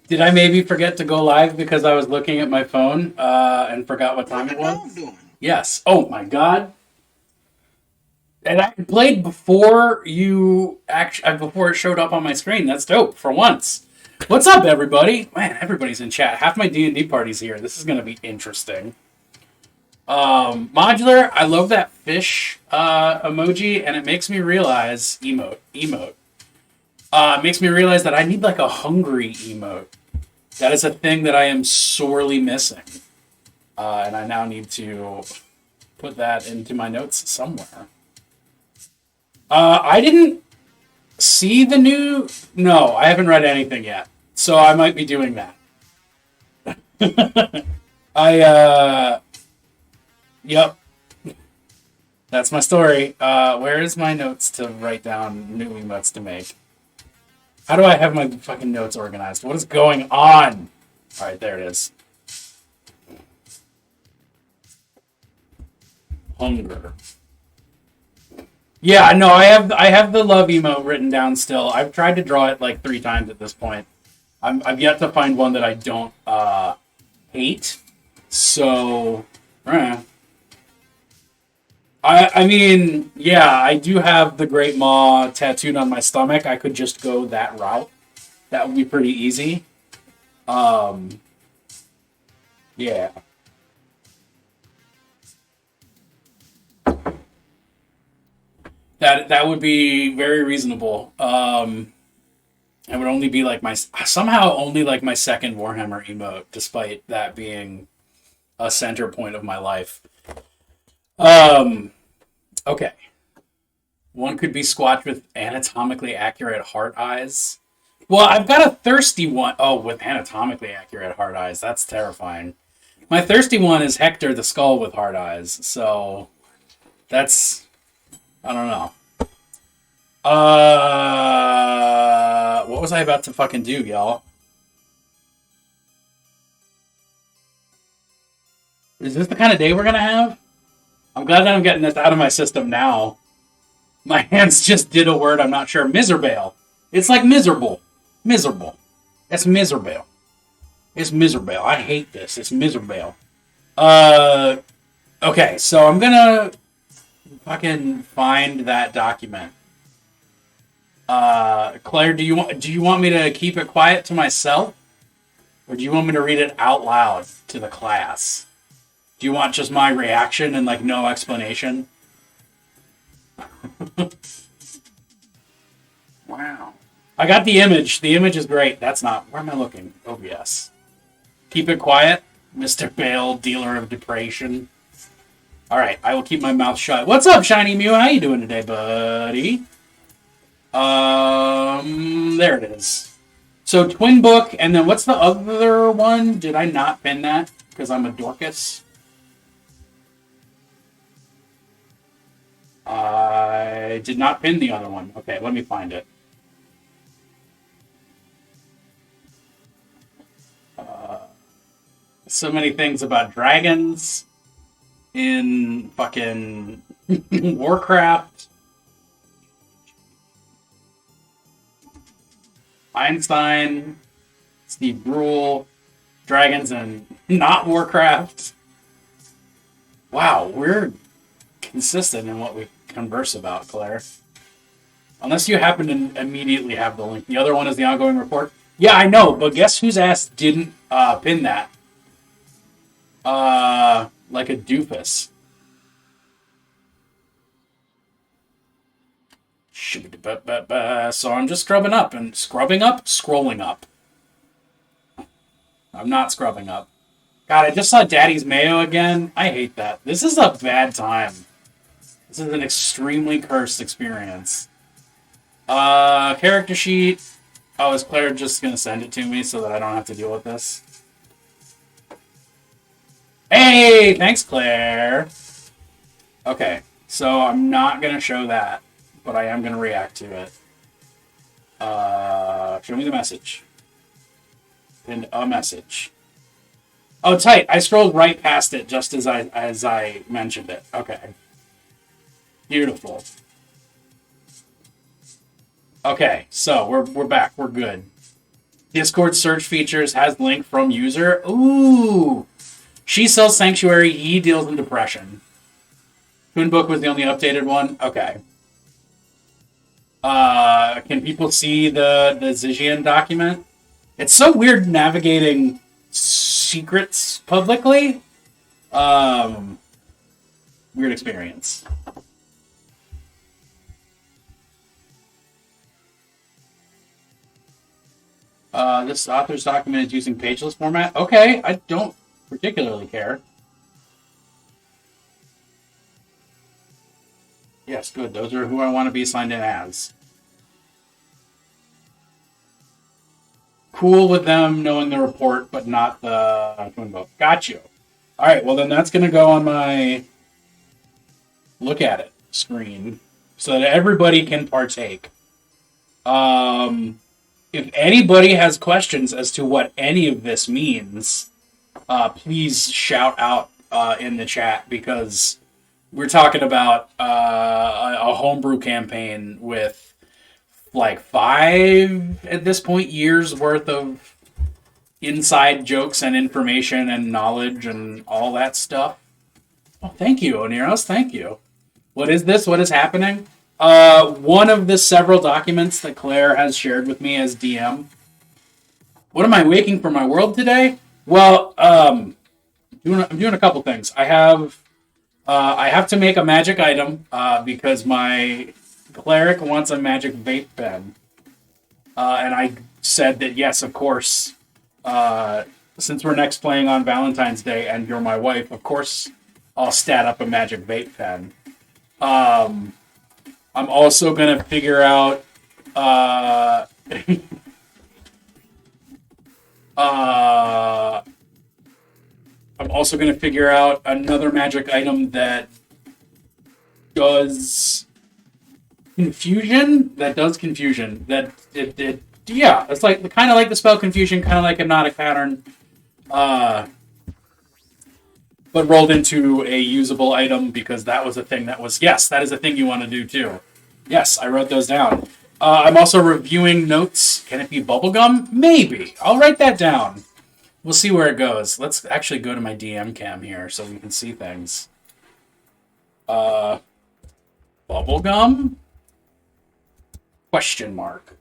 Did I maybe forget to go live because I was looking at my phone and forgot what What time your it was? dog doing? Yes. Oh my god. And I played before you actually before it showed up on my screen. That's dope for once. What's up, everybody? Man, everybody's in chat. Half my D&D party's here. This is gonna be interesting. Modular. I love that fish emoji, and it makes me realize emote. Makes me realize that I need like a hungry emote. That is a thing that I am sorely missing, and I now need to put that into my notes somewhere. I didn't see the new. No, I haven't read anything yet, so I might be doing that. I yep, that's my story. Where is my notes to write down new emotes to make? How do I have my fucking notes organized? What is going on? All right, there it is. Hunger. Yeah, no, I have the love emote written down still. I've tried to draw it like 3 times at this point. I've yet to find one that I don't hate. So, eh. I mean, yeah, I do have the Great Maw tattooed on my stomach. I could just go that route. That would be pretty easy. Um, yeah. That would be very reasonable. It would only be like my somehow only like my second Warhammer emote, despite that being a center point of my life. Um, okay, one could be squatched with anatomically accurate heart eyes. Well, I've got a thirsty one. Oh, with anatomically accurate heart eyes, that's terrifying. My thirsty one is Hector the Skull with heart eyes. So that's I don't know. What was I about to fucking do, y'all? Is this the kind of day we're gonna have? I'm glad that I'm getting this out of my system now. My hands just did a word I'm not sure. Miserable. It's like miserable. Miserable. It's miserable. It's miserable. I hate this. It's miserable. Uh, okay, so I'm gonna fucking find that document. Claire, do you want me to keep it quiet to myself, or do you want me to read it out loud to the class? Do you want just my reaction and like no explanation? Wow. I got the image. The image is great. That's not. Where am I looking? Oh, yes. Keep it quiet, Mr. Bale, dealer of depression. All right, I will keep my mouth shut. What's up, Shiny Mew? How you doing today, buddy? There it is. So Twin Book, and then what's the other one? Did I not pin that because I'm a Dorcas? I did not pin the other one. Okay, let me find it. Uh, so many things about dragons in fucking Warcraft. Einstein, Steve Brule, dragons and not Warcraft. Wow, we're consistent in what we converse about, Claire. Unless you happen to immediately have the link. The other one is the ongoing report. Yeah, I know, but guess whose ass didn't pin that? Like a doofus. So I'm just scrubbing up and scrolling up. I'm not scrubbing up. God, I just saw Daddy's Mayo again. I hate that. This is a bad time. This is an extremely cursed experience. Character sheet. Oh, is Claire just gonna send it to me so that I don't have to deal with this? Hey, thanks, Claire. Okay, so I'm not gonna show that, but I am gonna react to it. Show me the message. Pinned a message. Oh, tight. I scrolled right past it just as I mentioned it. Okay. Beautiful. Okay, so we're back. We're good. Discord search features has link from user. Ooh. She sells Sanctuary. He deals in Depression. Twin Book was the only updated one. Okay. Can people see the Zygian document? It's so weird navigating secrets publicly. Weird experience. This author's document is using pageless format. Okay, I don't particularly care. Yes, good. Those are who I want to be signed in as. Cool with them knowing the report, but not the twin book. Got you. All right, well, then that's going to go on my look at it screen so that everybody can partake. If anybody has questions as to what any of this means, please shout out in the chat because we're talking about a homebrew campaign with like 5 at this point years worth of inside jokes and information and knowledge and all that stuff. Oh, thank you, Oniros. Thank you. What is this? What is happening? One of the several documents that Claire has shared with me as DM. What am I making for my world today? Well, I'm doing a couple things. I have to make a magic item because my cleric wants a magic vape pen, and I said that yes, of course. Since we're next playing on Valentine's Day and you're my wife, of course I'll stat up a magic vape pen. I'm also gonna figure out another magic item that does confusion. Yeah, it's like kind of like the spell confusion, kind of like hypnotic pattern, but rolled into a usable item because that was a thing that was that is a thing you want to do too. Yes, I wrote those down. I'm also reviewing notes. Can it be bubblegum? Maybe. I'll write that down. We'll see where it goes. Let's actually go to my DM cam here so we can see things. Bubblegum? Question mark.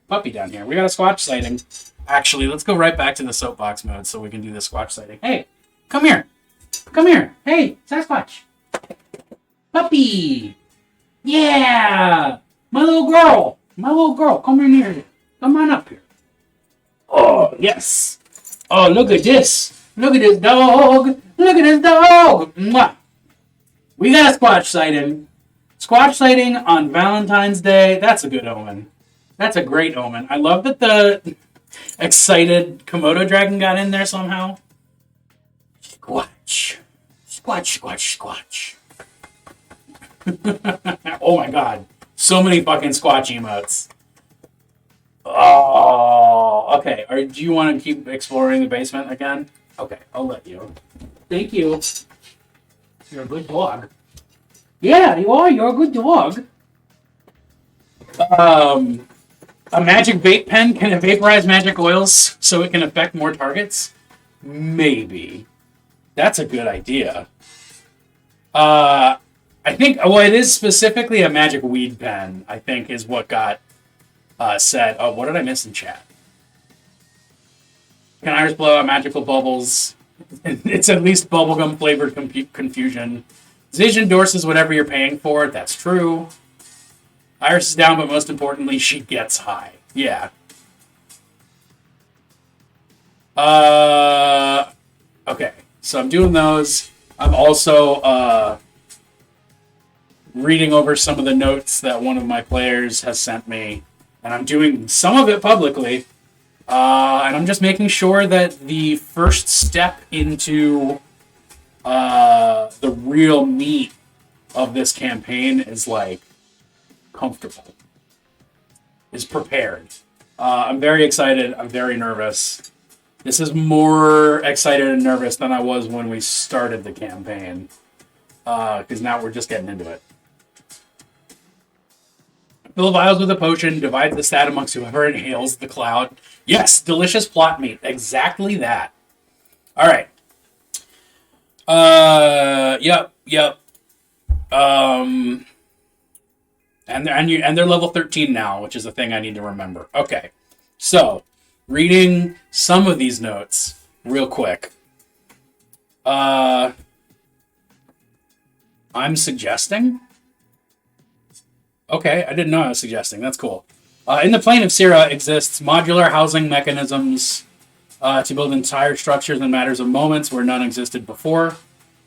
Puppy down here. We got a Squatch sighting. Actually, let's go right back to the soapbox mode so we can do the Squatch sighting. Hey, come here. Come here. Hey, Sasquatch. Puppy. Yeah. My little girl. Come in here. Come on up here. Oh, yes. Oh, look at this. Look at this dog. Look at this dog. Mwah. We got a Squatch sighting. Squatch sighting on Valentine's Day. That's a good omen. That's a great omen. I love that the excited Komodo dragon got in there somehow. Squatch. Squatch, squatch, squatch. Oh my god. So many fucking Squatch emotes. Oh, okay. Do you want to keep exploring the basement again? Okay, I'll let you. Thank you. You're a good dog. Yeah, you are. You're a good dog. A magic vape pen, can it vaporize magic oils so it can affect more targets? Maybe. That's a good idea. I think, it is specifically a magic weed pen, I think, is what got said. Oh, what did I miss in chat? Can Iris blow out magical bubbles? It's at least bubblegum flavored confusion. Ziz endorses whatever you're paying for. That's true. Iris is down, but most importantly, she gets high. Yeah. Okay. So I'm doing those. I'm also reading over some of the notes that one of my players has sent me. And I'm doing some of it publicly. And I'm just making sure that the first step into the real meat of this campaign is comfortable, is prepared. I'm very excited. I'm very nervous. This is more excited and nervous than I was when we started the campaign, because now we're just getting into it. Fill vials with a potion, divide the stat amongst whoever inhales the cloud. Yes, delicious plot meat. Exactly that. All right. Yep. Um, and they're level 13 now, which is a thing I need to remember. Okay, so reading some of these notes real quick. I'm suggesting. Okay, I didn't know I was suggesting. That's cool. In the plane of Sira exists modular housing mechanisms to build entire structures in matters of moments where none existed before.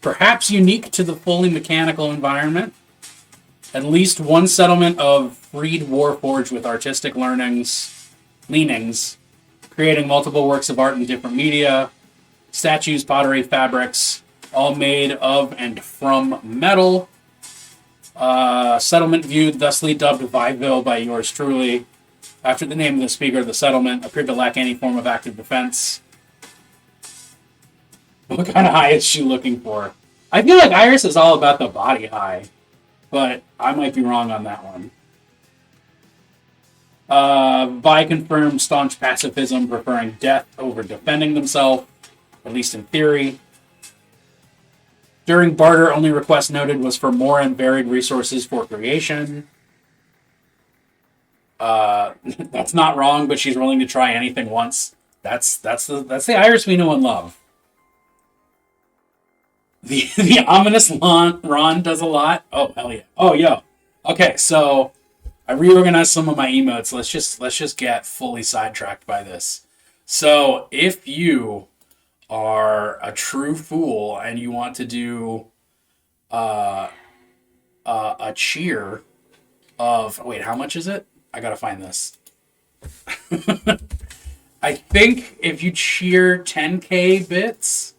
Perhaps unique to the fully mechanical environment. At least one settlement of freed warforged with artistic leanings, creating multiple works of art in different media, statues, pottery, fabrics, all made of and from metal. Settlement viewed, thusly dubbed Viville by yours truly, after the name of the speaker of the settlement, appeared to lack any form of active defense. What kind of high is she looking for? I feel like Iris is all about the body high, but I might be wrong on that one. Vi confirmed staunch pacifism, preferring death over defending themselves, at least in theory. During barter, only request noted was for more and varied resources for creation. That's not wrong, but she's willing to try anything once. That's the Iris we know and love. The ominous Ron does a lot. Oh hell yeah. Oh yo. Okay, so I reorganized some of my emotes. Let's just get fully sidetracked by this. So if you are a true fool and you want to do a cheer of how much is it? I gotta find this. I think if you cheer 10k bits,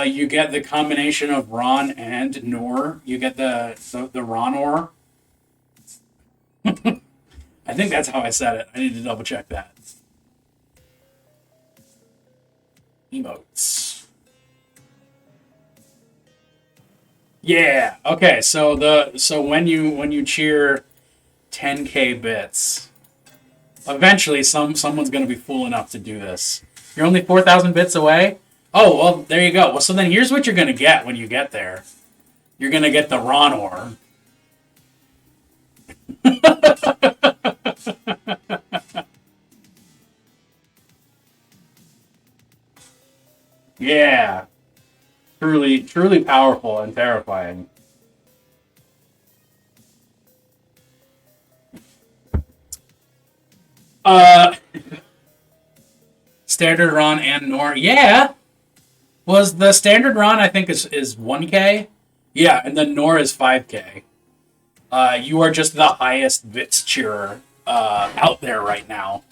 you get the combination of Ron and Nor. You get the Ron-or. I think that's how I said it. I need to double check that. Emotes. Yeah. Okay. So when you cheer 10k bits, eventually someone's gonna be fool enough to do this. You're only 4,000 bits away. Oh well, there you go. Well, so then here's what you're gonna get when you get there. You're gonna get the Ron-or. Yeah. Truly powerful and terrifying. Standard Ron and Nor. Yeah. Was the standard Ron, I think, is 1k? Yeah, and then Nor is 5k. You are just the highest bits cheerer out there right now.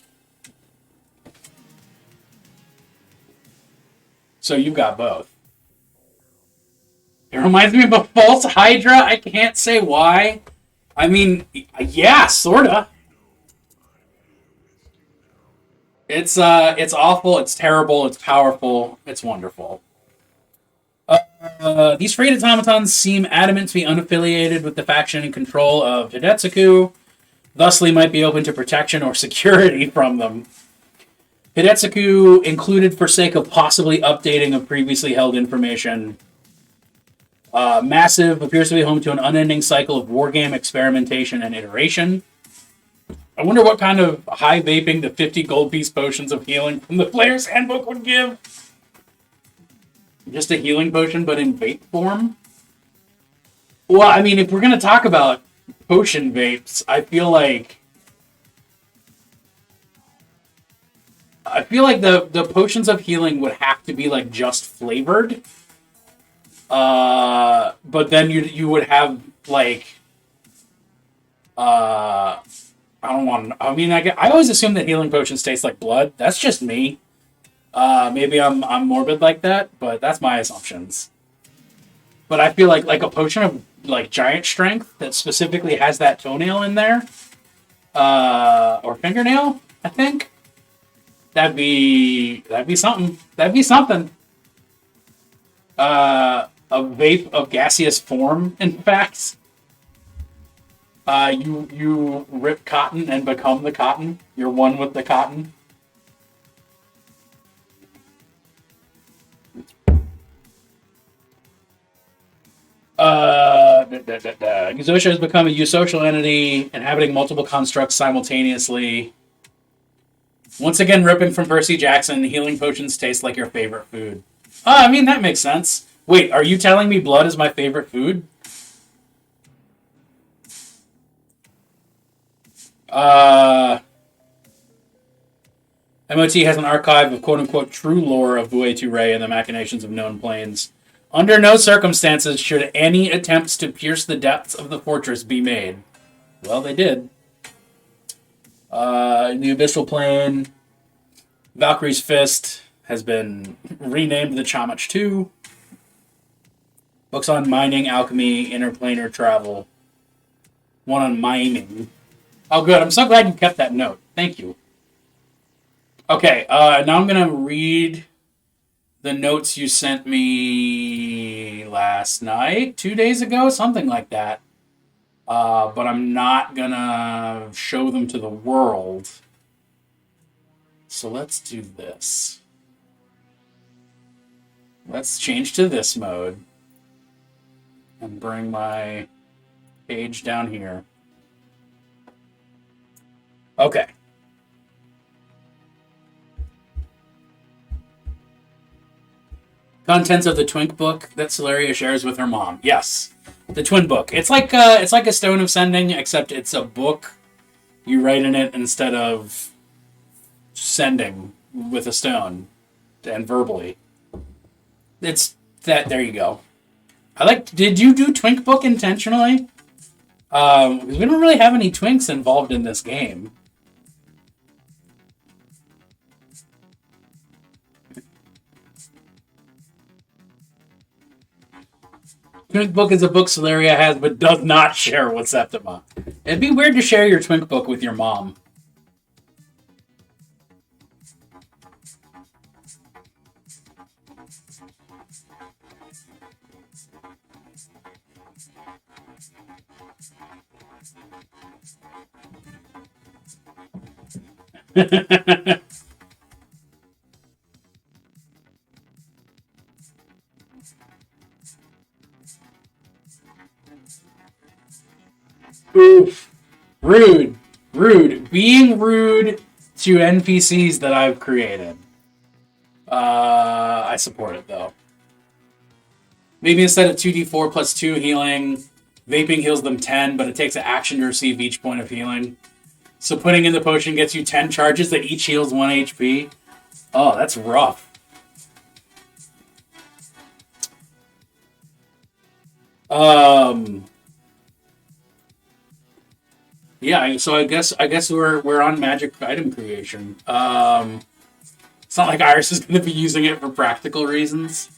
So you've got both. It reminds me of a false Hydra. I can't say why. I mean, yeah, sorta. It's awful. It's terrible. It's powerful. It's wonderful. These freed automatons seem adamant to be unaffiliated with the faction in control of Hidetsuku, thusly might be open to protection or security from them. Hidetsuku included for sake of possibly updating of previously held information. Massive appears to be home to an unending cycle of wargame experimentation and iteration. I wonder what kind of high vaping the 50 gold piece potions of healing from the player's handbook would give. Just a healing potion, but in vape form? Well, I mean, if we're going to talk about potion vapes, I feel like the potions of healing would have to be like just flavored. But then you would have like I don't want. I mean, I always assume that healing potions taste like blood. That's just me. Maybe I'm morbid like that, but that's my assumptions. But I feel like a potion of like giant strength that specifically has that toenail in there, or fingernail, I think. That'd be something. That'd be something. A vape of gaseous form, in fact. You rip cotton and become the cotton. You're one with the cotton. Exosha has become a eusocial entity inhabiting multiple constructs simultaneously. Once again, ripping from Percy Jackson, healing potions taste like your favorite food. I mean, that makes sense. Wait, are you telling me blood is my favorite food? MOT has an archive of quote-unquote true lore of Vue-2-Ray and the machinations of known planes. Under no circumstances should any attempts to pierce the depths of the fortress be made. Well, they did. In the Abyssal Plane, Valkyrie's Fist has been renamed the Chamach 2. Books on mining, alchemy, interplanar travel. One on mining. Oh, good. I'm so glad you kept that note. Thank you. Okay, now I'm going to read the notes you sent me last night, 2 days ago, something like that. But I'm not going to show them to the world. So let's do this. Let's change to this mode. And bring my page down here. Okay. Contents of the Twink book that Celeria shares with her mom. Yes, the Twin book. It's like a Stone of Sending, except it's a book. You write in it instead of sending with a stone and verbally. It's that. There you go. Did you do Twink book intentionally? Because we don't really have any Twinks involved in this game. Twink book is a book Celeria has but does not share with Septima. It'd be weird to share your Twink book with your mom. Oof. Rude. Rude. Being rude to NPCs that I've created. I support it, though. Maybe instead of 2d4 plus 2 healing, vaping heals them 10, but it takes an action to receive each point of healing. So putting in the potion gets you 10 charges that each heals 1 HP. Oh, that's rough. Yeah, so I guess we're on magic item creation. It's not like Iris is going to be using it for practical reasons.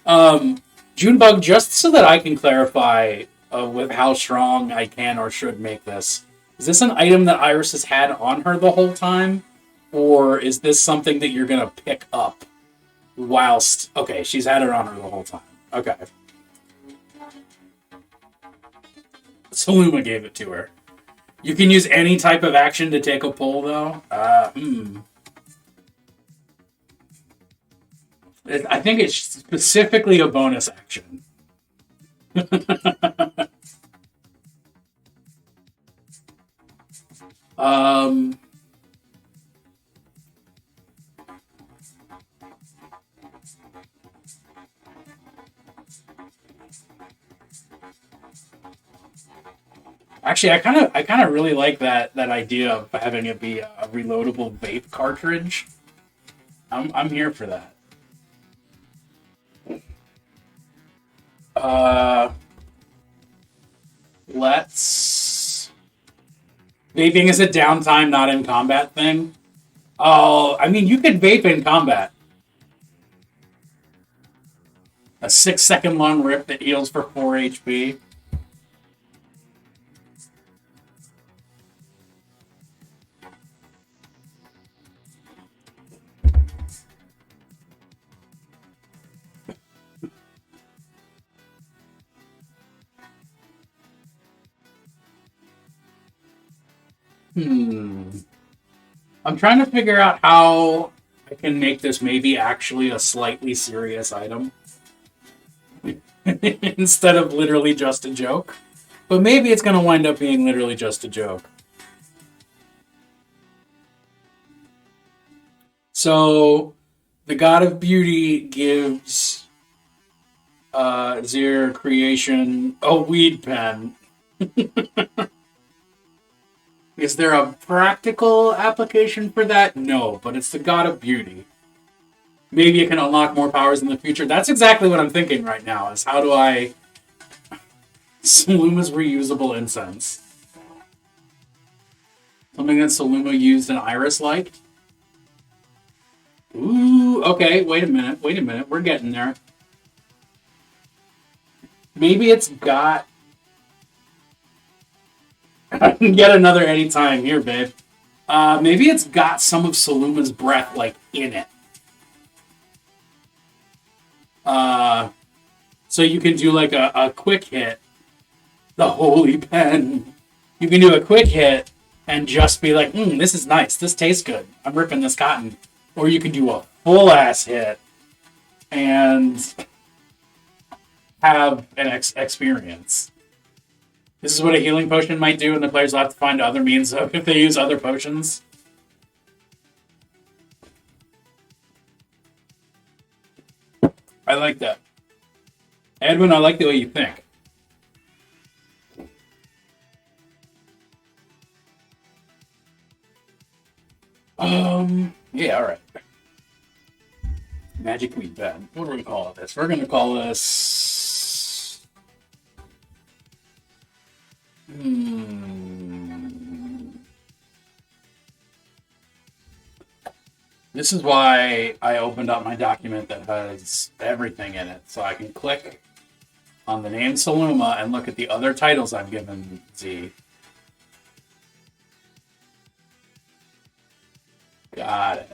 Junebug, just so that I can clarify with how strong I can or should make this, is this an item that Iris has had on her the whole time? Or is this something that you're going to pick up whilst... Okay, she's had it on her the whole time. Okay. Saluma gave it to her. You can use any type of action to take a pull, though. I think it's specifically a bonus action. Actually, I kind of really like that idea of having it be a reloadable vape cartridge. I'm here for that. Let's. Vaping is a downtime, not in combat thing. Oh, I mean, you could vape in combat. A 6-second long rip that heals for 4 HP. Hmm. I'm trying to figure out how I can make this maybe actually a slightly serious item instead of literally just a joke. But maybe it's going to wind up being literally just a joke. So, the God of Beauty gives Zir creation a weed pen. Is there a practical application for that? No, but it's the God of Beauty. Maybe it can unlock more powers in the future. That's exactly what I'm thinking right now. Is how do I Saluma's reusable incense? Something that Saluma used and Iris liked. Ooh, okay. Wait a minute. Wait a minute. We're getting there. Maybe it's got. I can get another anytime here, babe. Maybe it's got some of Saluma's breath like in it. Uh, so you can do like a quick hit. The holy pen. You can do a quick hit and just be like, this is nice. This tastes good. I'm ripping this cotton. Or you can do a full ass hit and have an experience. This is what a healing potion might do, and the players will have to find other means of if they use other potions. I like that. Edwin, I like the way you think. Yeah, alright. Magic Weed Pen. What are we going to call this? We're going to call this. This is why I opened up my document that has everything in it. So I can click on the name Saluma and look at the other titles I've given Z. Got it.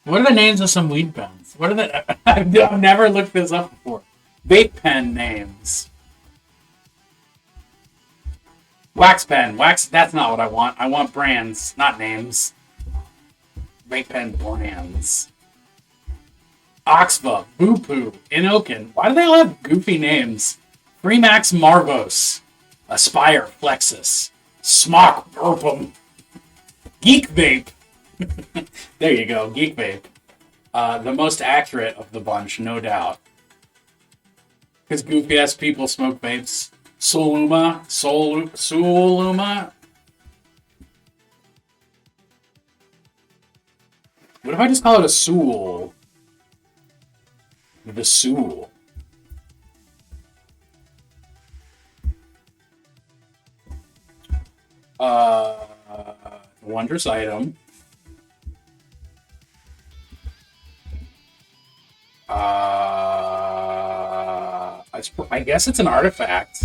What are the names of some weed pens? What are the? I've never looked this up before. Vape pen names. Wax pen. Wax. That's not what I want. I want brands, not names. Vape pen brands. Oxva, Boo Poo, Inokin. Why do they all have goofy names? Freemax Marvos, Aspire Flexus, Smock Burpum, Geek Vape. There you go, Geek Vape. The most accurate of the bunch, no doubt. Because goofy ass people smoke vapes. Soluma. What if I just call it a Soul? The Soul. Wondrous item. I guess it's an artifact.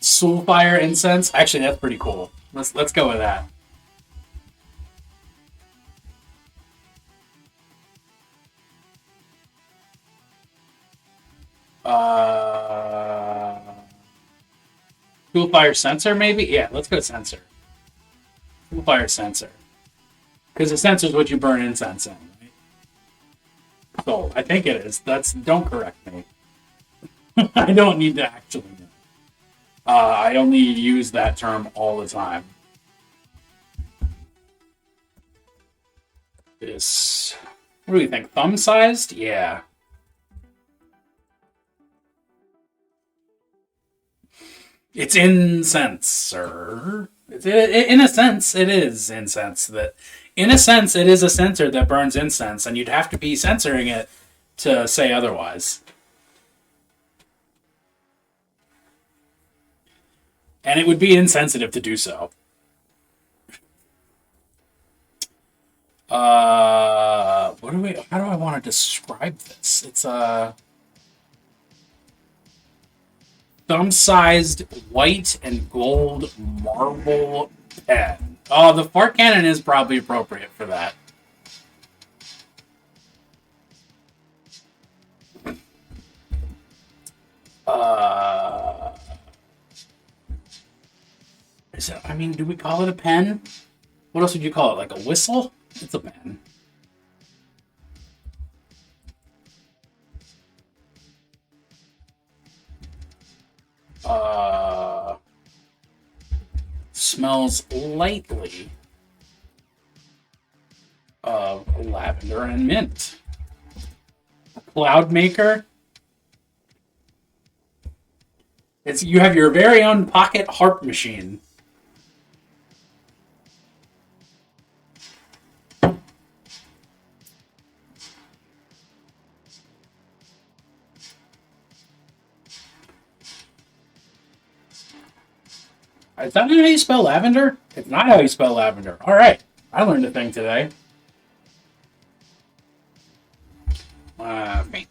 Soulfire incense. Actually, that's pretty cool. Let's go with that. Soulfire sensor, maybe? Yeah, let's go sensor. Soulfire sensor. Because the sensor is what you burn incense in, right? So I think it is. Don't correct me. I don't need to actually know. I only use that term all the time. This. What do you think? Thumb sized? Yeah. It's incense, sir. In a sense, it is incense. In a sense, it is a sensor that burns incense, and you'd have to be censoring it to say otherwise. And it would be insensitive to do so. How do I want to describe this? It's thumb-sized white and gold marble pen. Oh, the fart cannon is probably appropriate for that. Uh, is it? I mean, do we call it a pen? What else would you call it? Like a whistle? It's a pen. Smells lightly of lavender and mint. Cloud maker. You have your very own pocket harp machine. Is that not how you spell lavender? It's not how you spell lavender. All right. I learned a thing today. Okay.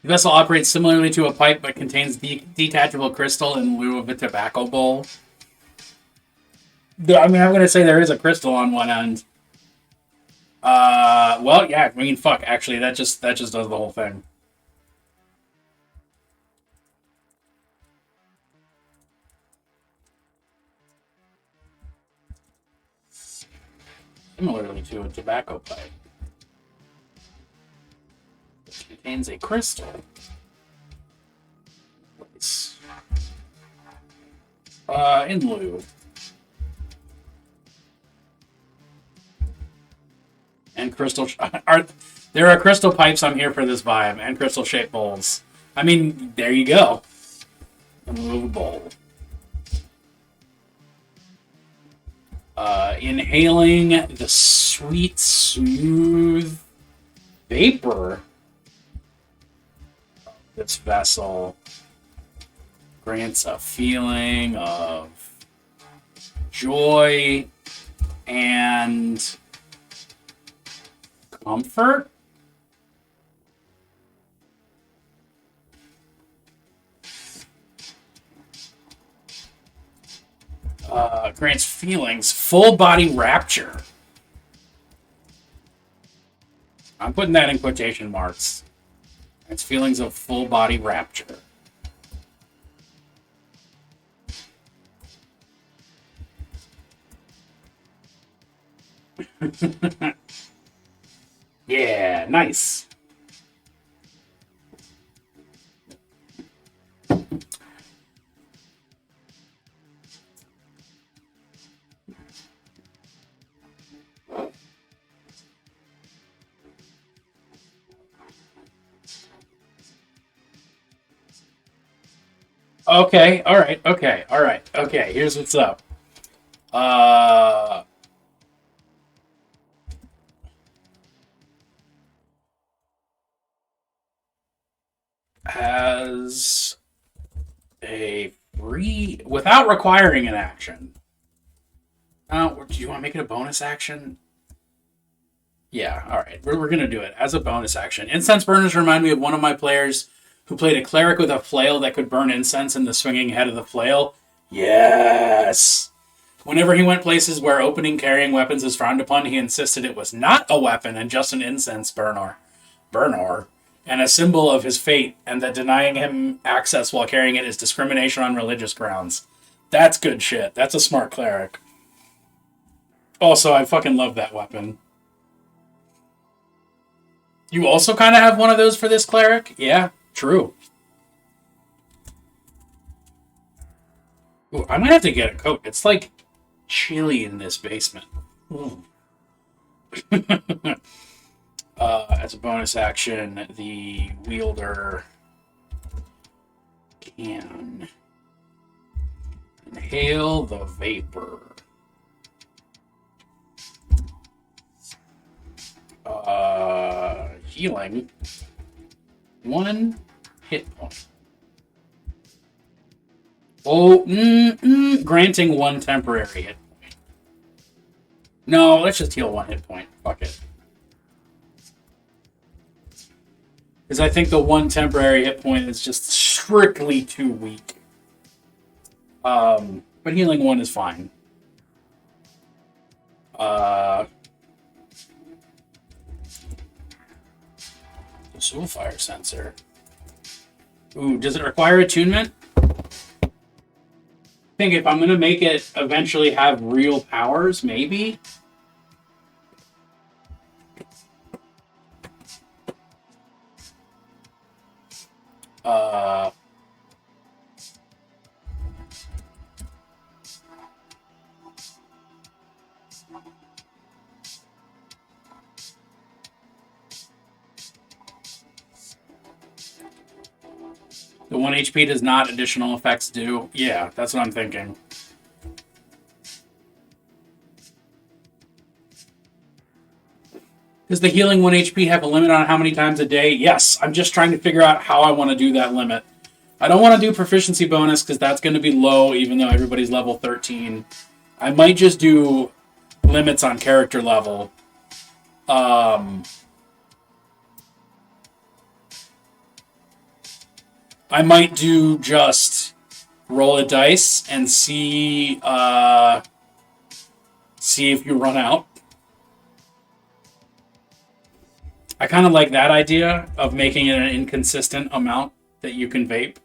The vessel operates similarly to a pipe but contains detachable crystal in lieu of a tobacco bowl. I mean, I'm going to say there is a crystal on one end. Well, yeah, I mean, fuck, actually, that just does the whole thing. Similarly to a tobacco pipe. Which contains a crystal. In lieu. And crystal... there are crystal pipes, I'm here for this vibe, and crystal-shaped bowls. I mean, there you go. A little bowl. Inhaling the sweet, smooth vapor of this vessel grants a feeling of joy and comfort. Grants feelings, full body rapture. I'm putting that in quotation marks. It's feelings of full body rapture. Yeah, nice. Okay, alright, okay, alright, okay, here's what's up. As a free, without requiring an action. Do you want to make it a bonus action? Yeah, alright, we're gonna do it as a bonus action. Incense burners remind me of one of my players who played a cleric with a flail that could burn incense in the swinging head of the flail. Yes! Whenever he went places where opening carrying weapons is frowned upon, he insisted it was not a weapon and just an incense burner, and a symbol of his fate, and that denying him access while carrying it is discrimination on religious grounds. That's good shit. That's a smart cleric. Also, I fucking love that weapon. You also kind of have one of those for this cleric? Yeah, true. Ooh, I might have to get a coat. It's like chilly in this basement. As a bonus action, the wielder can inhale the vapor. Healing 1 hit point. Oh, granting one temporary hit. No, let's just heal one hit point. Fuck it. Because I think the one temporary hit point is just strictly too weak. But healing one is fine. The Soulfire sensor. Ooh, does it require attunement? I think if I'm gonna make it eventually have real powers, maybe. The 1 HP does not, additional effects do. Yeah, that's what I'm thinking. Does the healing 1 HP have a limit on how many times a day? Yes, I'm just trying to figure out how I want to do that limit. I don't want to do proficiency bonus because that's going to be low even though everybody's level 13. I might just do limits on character level. I might do just roll a dice and see if you run out. I kind of like that idea of making it an inconsistent amount that you can vape.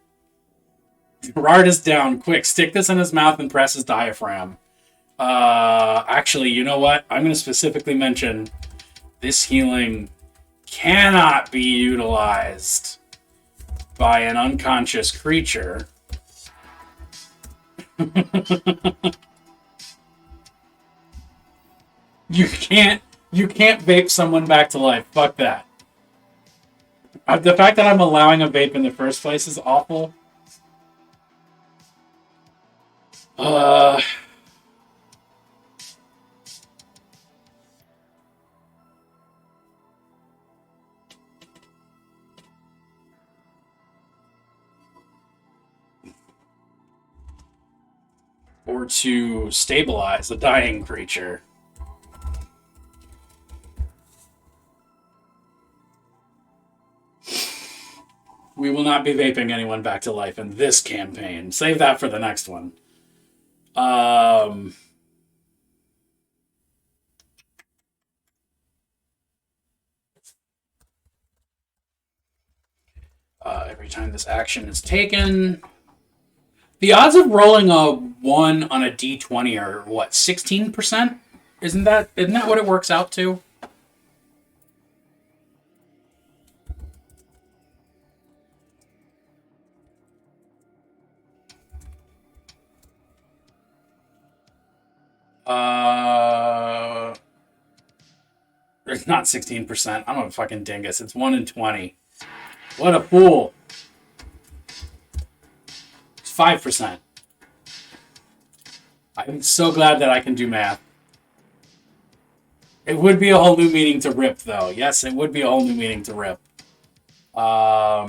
Gerard is down. Quick, stick this in his mouth and press his diaphragm. Actually, you know what? I'm going to specifically mention this healing cannot be utilized by an unconscious creature. You can't vape someone back to life. Fuck that. The fact that I'm allowing a vape in the first place is awful. Or to stabilize a dying creature. We will not be vaping anyone back to life in this campaign. Save that for the next one. Every time this action is taken, the odds of rolling a 1 on a d20 are what, 16%? Isn't that what it works out to? It's not 16%. I'm a fucking dingus. It's 1 in 20. What a fool. It's 5%. I'm so glad that I can do math. It would be a whole new meaning to rip, though. Yes, it would be a whole new meaning to rip. Now,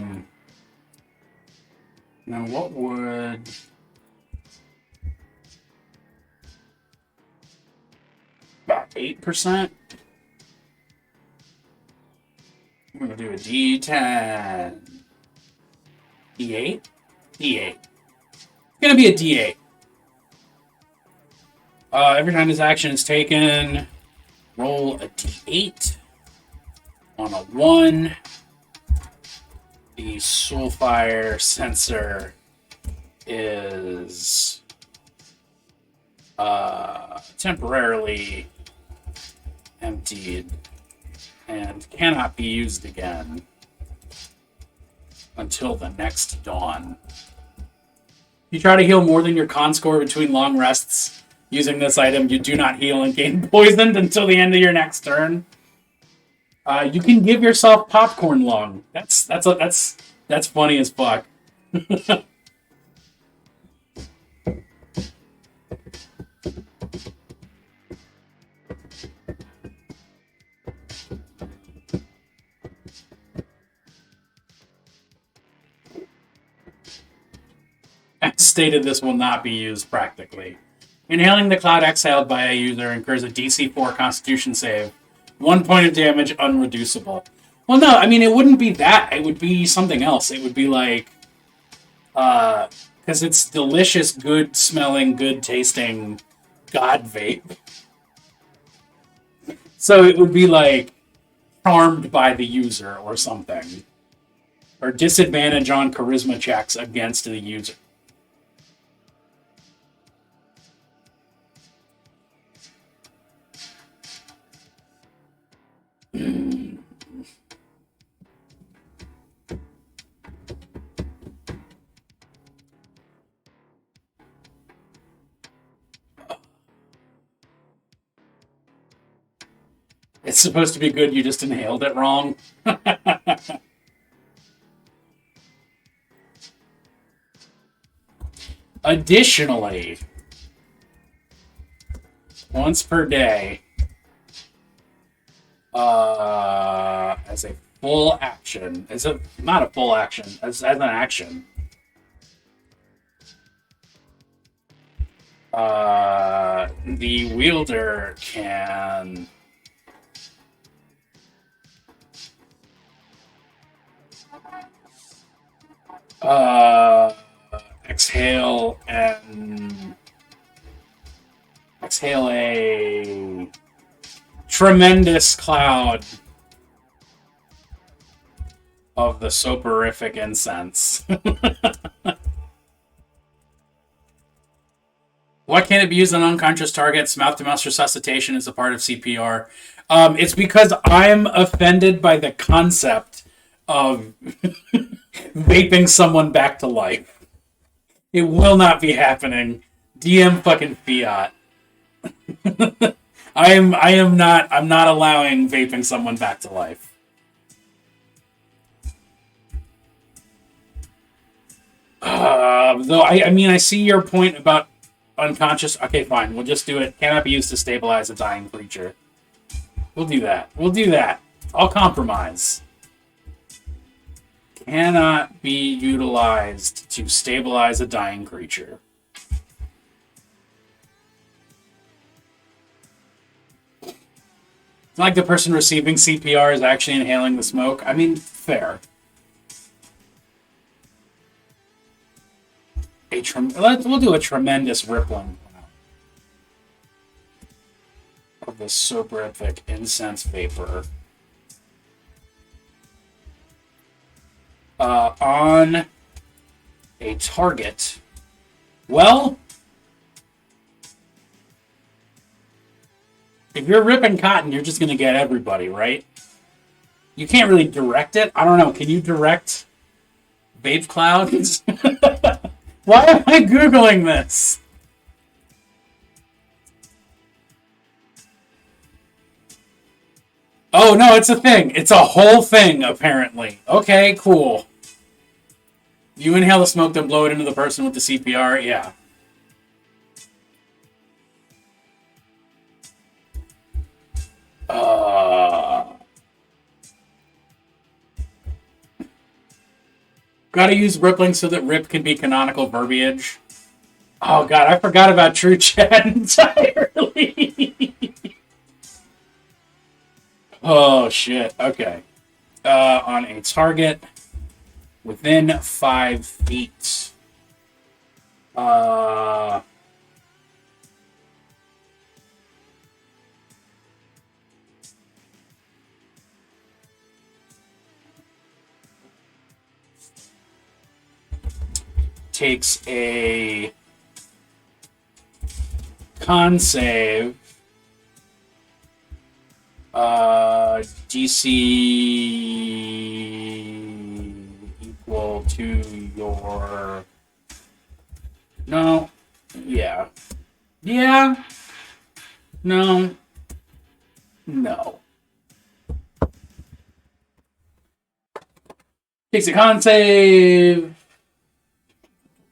what would... About 8%? I'm going to do a D10. D8? D8. It's going to be a D8. Every time this action is taken, roll a D8. On a 1, the Soulfire sensor is temporarily emptied and cannot be used again until the next dawn. You try to heal more than your con score between long rests using this item, you do not heal and gain poisoned until the end of your next turn. You can give yourself popcorn lung. That's funny as fuck. stated this will not be used practically. Inhaling the cloud exhaled by a user incurs a DC 4 Constitution save. 1 point of damage, unreducible. Well, no, I mean, it wouldn't be that. It would be something else. It would be like... because it's delicious, good-smelling, good-tasting god vape. So it would be like charmed by the user or something. Or disadvantage on charisma checks against the user. It's supposed to be good, you just inhaled it wrong. Additionally, once per day, as a full action, not a full action, as an action, the wielder can exhale a tremendous cloud of the soporific incense. Why can't it be used on unconscious targets? Mouth-to-mouth resuscitation is a part of CPR. It's because I'm offended by the concept of vaping someone back to life. It will not be happening. DM fucking fiat. I'm not allowing vaping someone back to life. Though I mean I see your point about unconscious. Okay, fine. We'll just do it. Cannot be used to stabilize a dying creature. We'll do that. I'll compromise. Cannot be utilized to stabilize a dying creature. It's like the person receiving CPR is actually inhaling the smoke. I mean, fair. We'll do a tremendous rippling of this soporific incense vapor. On a target. Well, if you're ripping cotton, you're just going to get everybody, right? You can't really direct it. I don't know. Can you direct vape clouds? Why am I Googling this? Oh, no, it's a thing. It's a whole thing, apparently. Okay, cool. You inhale the smoke, then blow it into the person with the CPR? Yeah. Gotta use rippling so that rip can be canonical verbiage. Oh god, I forgot about True Chat entirely. Oh shit, okay. On a target within 5 feet. Takes a con save. DC equal to your... No. Yeah. Yeah. No. No. Takes a con save.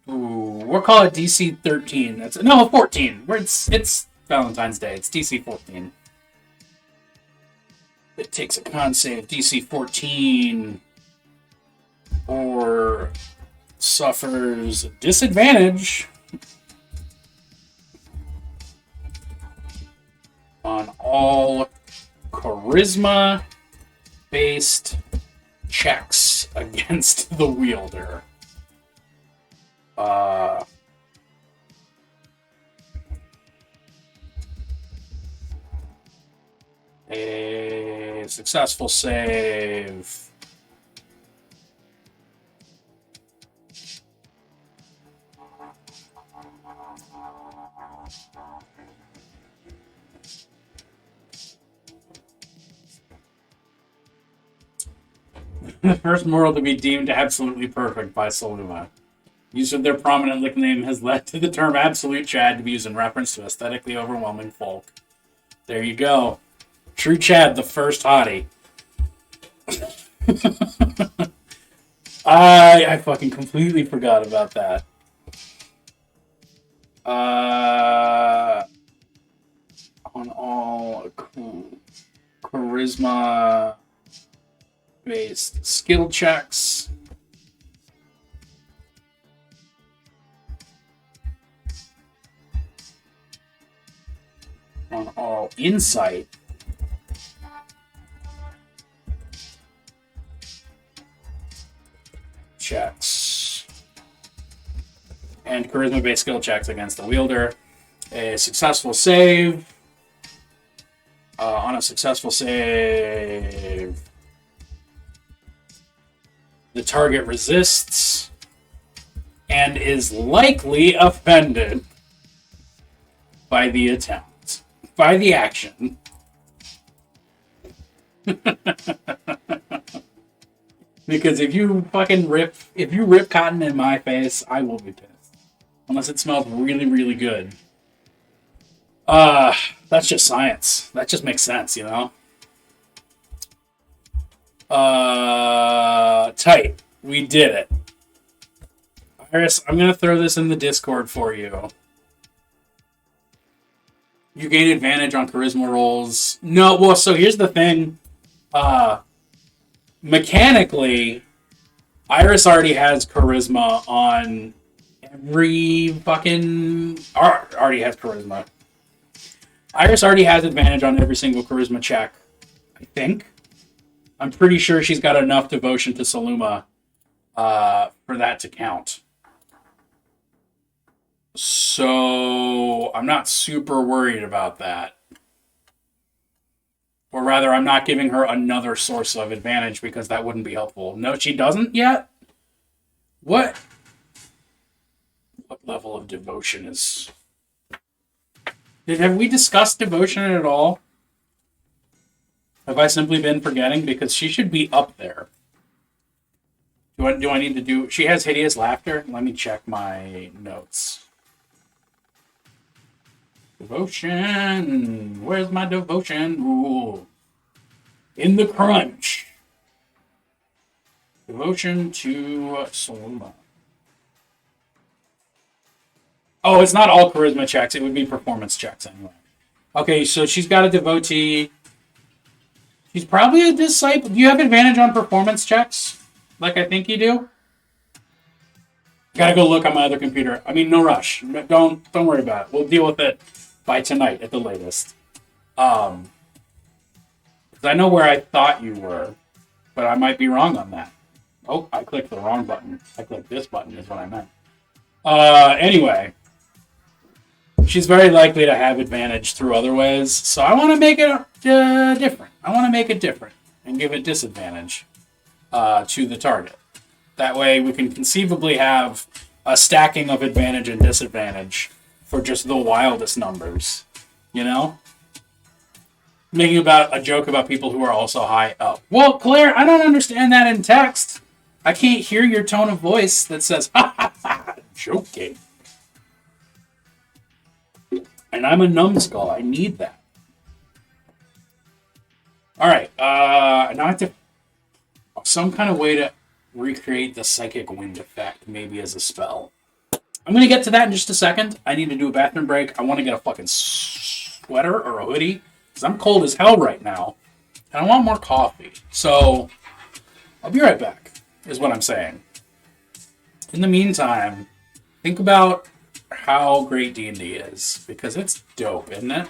Ooh, we'll call it DC 13. That's 14. It's Valentine's Day. It's DC 14. It takes a con save, DC 14, or suffers disadvantage on all charisma-based checks against the wielder. A successful save. The first moral to be deemed absolutely perfect by Soluma. Use of their prominent nickname has led to the term absolute Chad to be used in reference to aesthetically overwhelming folk. There you go. True Chad, the first hottie. I fucking completely forgot about that. On all charisma based skill checks. On all insight checks. And charisma based skill checks against the wielder. A successful save. On a successful save, the target resists and is likely offended by the attempt, by the action. Because if you rip cotton in my face, I will be pissed. Unless it smells really, really good. That's just science. That just makes sense, you know? Tight. We did it. Iris, I'm going to throw this in the Discord for you. You gain advantage on charisma rolls. No, well, so here's the thing. Mechanically, Iris already has charisma on every fucking... Already has charisma. Iris already has advantage on every single charisma check, I think. I'm pretty sure she's got enough devotion to Soluma for that to count. So I'm not super worried about that. Or rather, I'm not giving her another source of advantage because that wouldn't be helpful. No, she doesn't yet? What level of devotion is... Have we discussed devotion at all? Have I simply been forgetting? Because she should be up there. Do I need to do... She has hideous laughter? Let me check my notes. Devotion. Where's my devotion rule? In the crunch. Devotion to Soluma. Oh, it's not all charisma checks. It would be performance checks anyway. Okay, so she's got a devotee. She's probably a disciple. Do you have advantage on performance checks? Like I think you do? Gotta go look on my other computer. I mean, no rush. Don't worry about it. We'll deal with it by tonight at the latest. Because I know where I thought you were, but I might be wrong on that. Oh, I clicked the wrong button. I clicked this button is what I meant. Anyway. She's very likely to have advantage through other ways, so I want to make it different. I want to make it different and give it disadvantage to the target. That way we can conceivably have a stacking of advantage and disadvantage for just the wildest numbers, you know? Making about a joke about people who are also high up. Well, Claire, I don't understand that in text. I can't hear your tone of voice that says, ha ha ha, joking. And I'm a numbskull. I need that. Alright, now I have to... Some kind of way to recreate the psychic wind effect, maybe as a spell. I'm going to get to that in just a second. I need to do a bathroom break. I want to get a fucking sweater or a hoodie, because I'm cold as hell right now. And I want more coffee. So, I'll be right back, is what I'm saying. In the meantime, think about how great D&D is because it's dope, isn't it?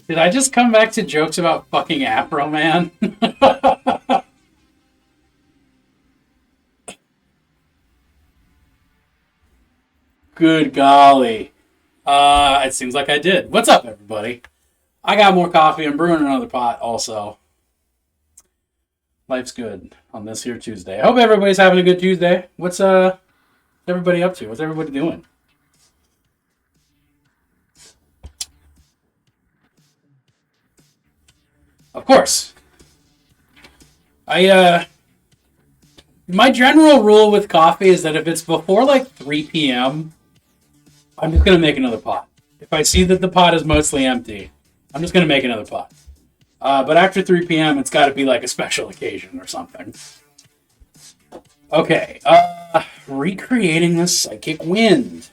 Did I just come back to jokes about fucking Afro Man? Good golly. It seems like I did. What's up, everybody? I got more coffee. I'm brewing another pot also. Life's good on this here Tuesday. I hope everybody's having a good Tuesday. What's everybody up to? What's everybody doing? Of course. I my general rule with coffee is that if it's before like 3 p.m., I'm just gonna make another pot. If I see that the pot is mostly empty, I'm just gonna make another pot. But after 3 p.m., it's got to be like a special occasion or something. Okay, recreating the psychic wind.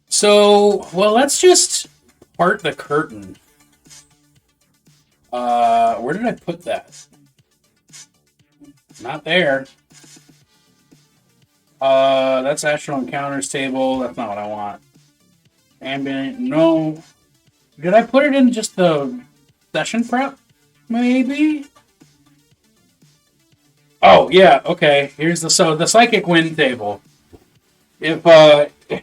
So, well, let's just part the curtain. Where did I put that? Not there. That's Astral Encounters table. That's not what I want. Ambient, no. Did I put it in just the session prep? Maybe? Oh, yeah, okay. Here's the Psychic Wind table. If,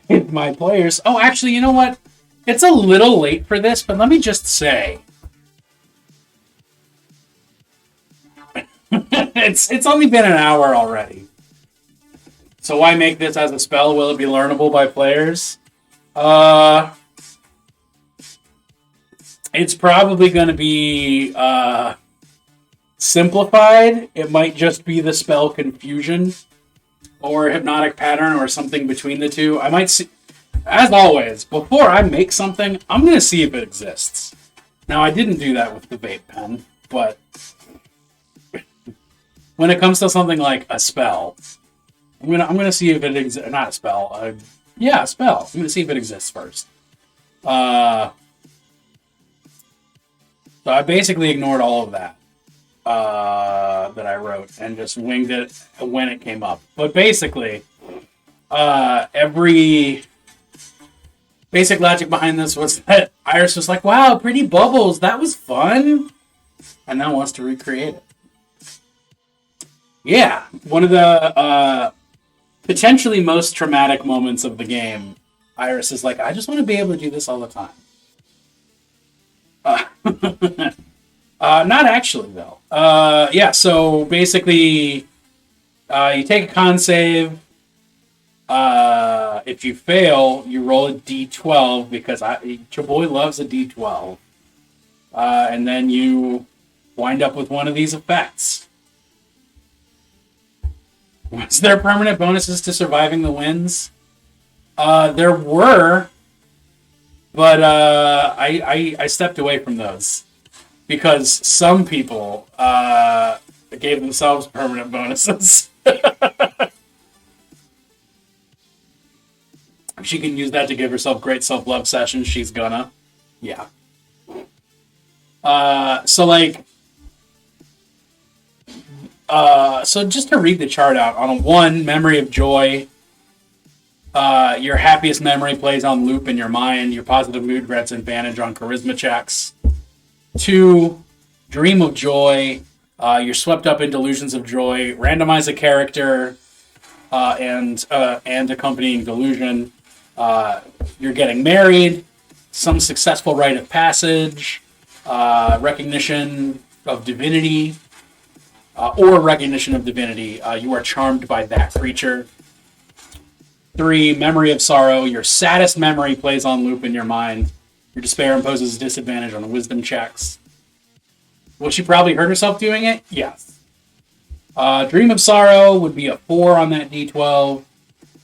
if my players... Oh, actually, you know what? It's a little late for this, but let me just say... it's only been an hour already. So why make this as a spell? Will it be learnable by players? It's probably going to be simplified. It might just be the spell Confusion or Hypnotic Pattern or something between the two. I might see, as always, before I make something, I'm going to see if it exists. Now, I didn't do that with the vape pen, but when it comes to something like a spell, I'm gonna see if it exists. Not a spell. Yeah, a spell. I'm gonna see if it exists first. So I basically ignored all of that that I wrote and just winged it when it came up. But basically, every basic logic behind this was that Iris was like, "Wow, pretty bubbles. That was fun," and now wants to recreate it. Yeah, one of the potentially most traumatic moments of the game. Iris is like, I just want to be able to do this all the time. Not actually, though. Yeah, so basically, you take a con save. If you fail, you roll a d12 because your boy loves a d12. And then you wind up with one of these effects. Was there permanent bonuses to surviving the winds? There were, but I stepped away from those because some people gave themselves permanent bonuses. If she can use that to give herself great self-love sessions, she's gonna. Yeah. So like... so just to read the chart out, on a 1, Memory of Joy, your happiest memory plays on loop in your mind. Your positive mood grants advantage on charisma checks. 2, Dream of Joy, you're swept up in delusions of joy. Randomize a character and accompanying delusion. You're getting married. Some successful rite of passage. Recognition of divinity. Or recognition of divinity. You are charmed by that creature. 3, Memory of Sorrow. Your saddest memory plays on loop in your mind. Your despair imposes disadvantage on the wisdom checks. Will she probably hurt herself doing it? Yes. Dream of Sorrow would be a 4 on that d12.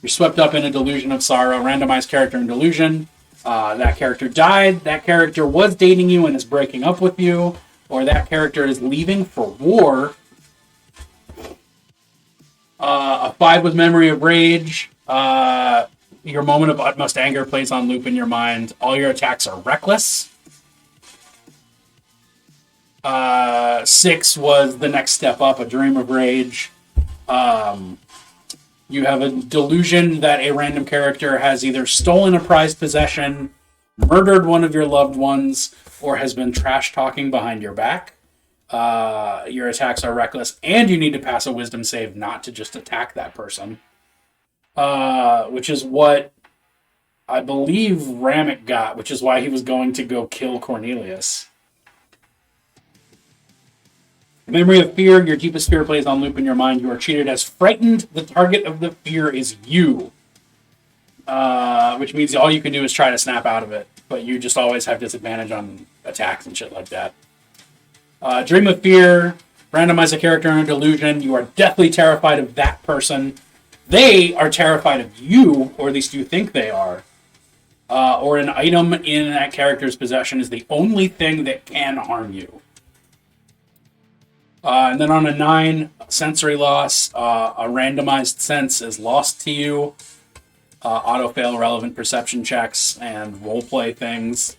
You're swept up in a delusion of sorrow. Randomized character in delusion. That character died. That character was dating you and is breaking up with you. Or that character is leaving for war. A 5 with Memory of Rage. Your moment of utmost anger plays on loop in your mind. All your attacks are reckless. 6 was the next step up, a Dream of Rage. You have a delusion that a random character has either stolen a prized possession, murdered one of your loved ones, or has been trash-talking behind your back. Your attacks are reckless, and you need to pass a wisdom save not to just attack that person. Which is what I believe Ramek got, which is why he was going to go kill Cornelius. Memory of fear, your deepest fear plays on loop in your mind. You are treated as frightened. The target of the fear is you. Which means all you can do is try to snap out of it, but you just always have disadvantage on attacks and shit like that. Dream of fear, randomize a character in a delusion. You are deathly terrified of that person. They are terrified of you, or at least you think they are. Or an item in that character's possession is the only thing that can harm you. And then on a 9, sensory loss, a randomized sense is lost to you. Auto-fail relevant perception checks and roleplay things.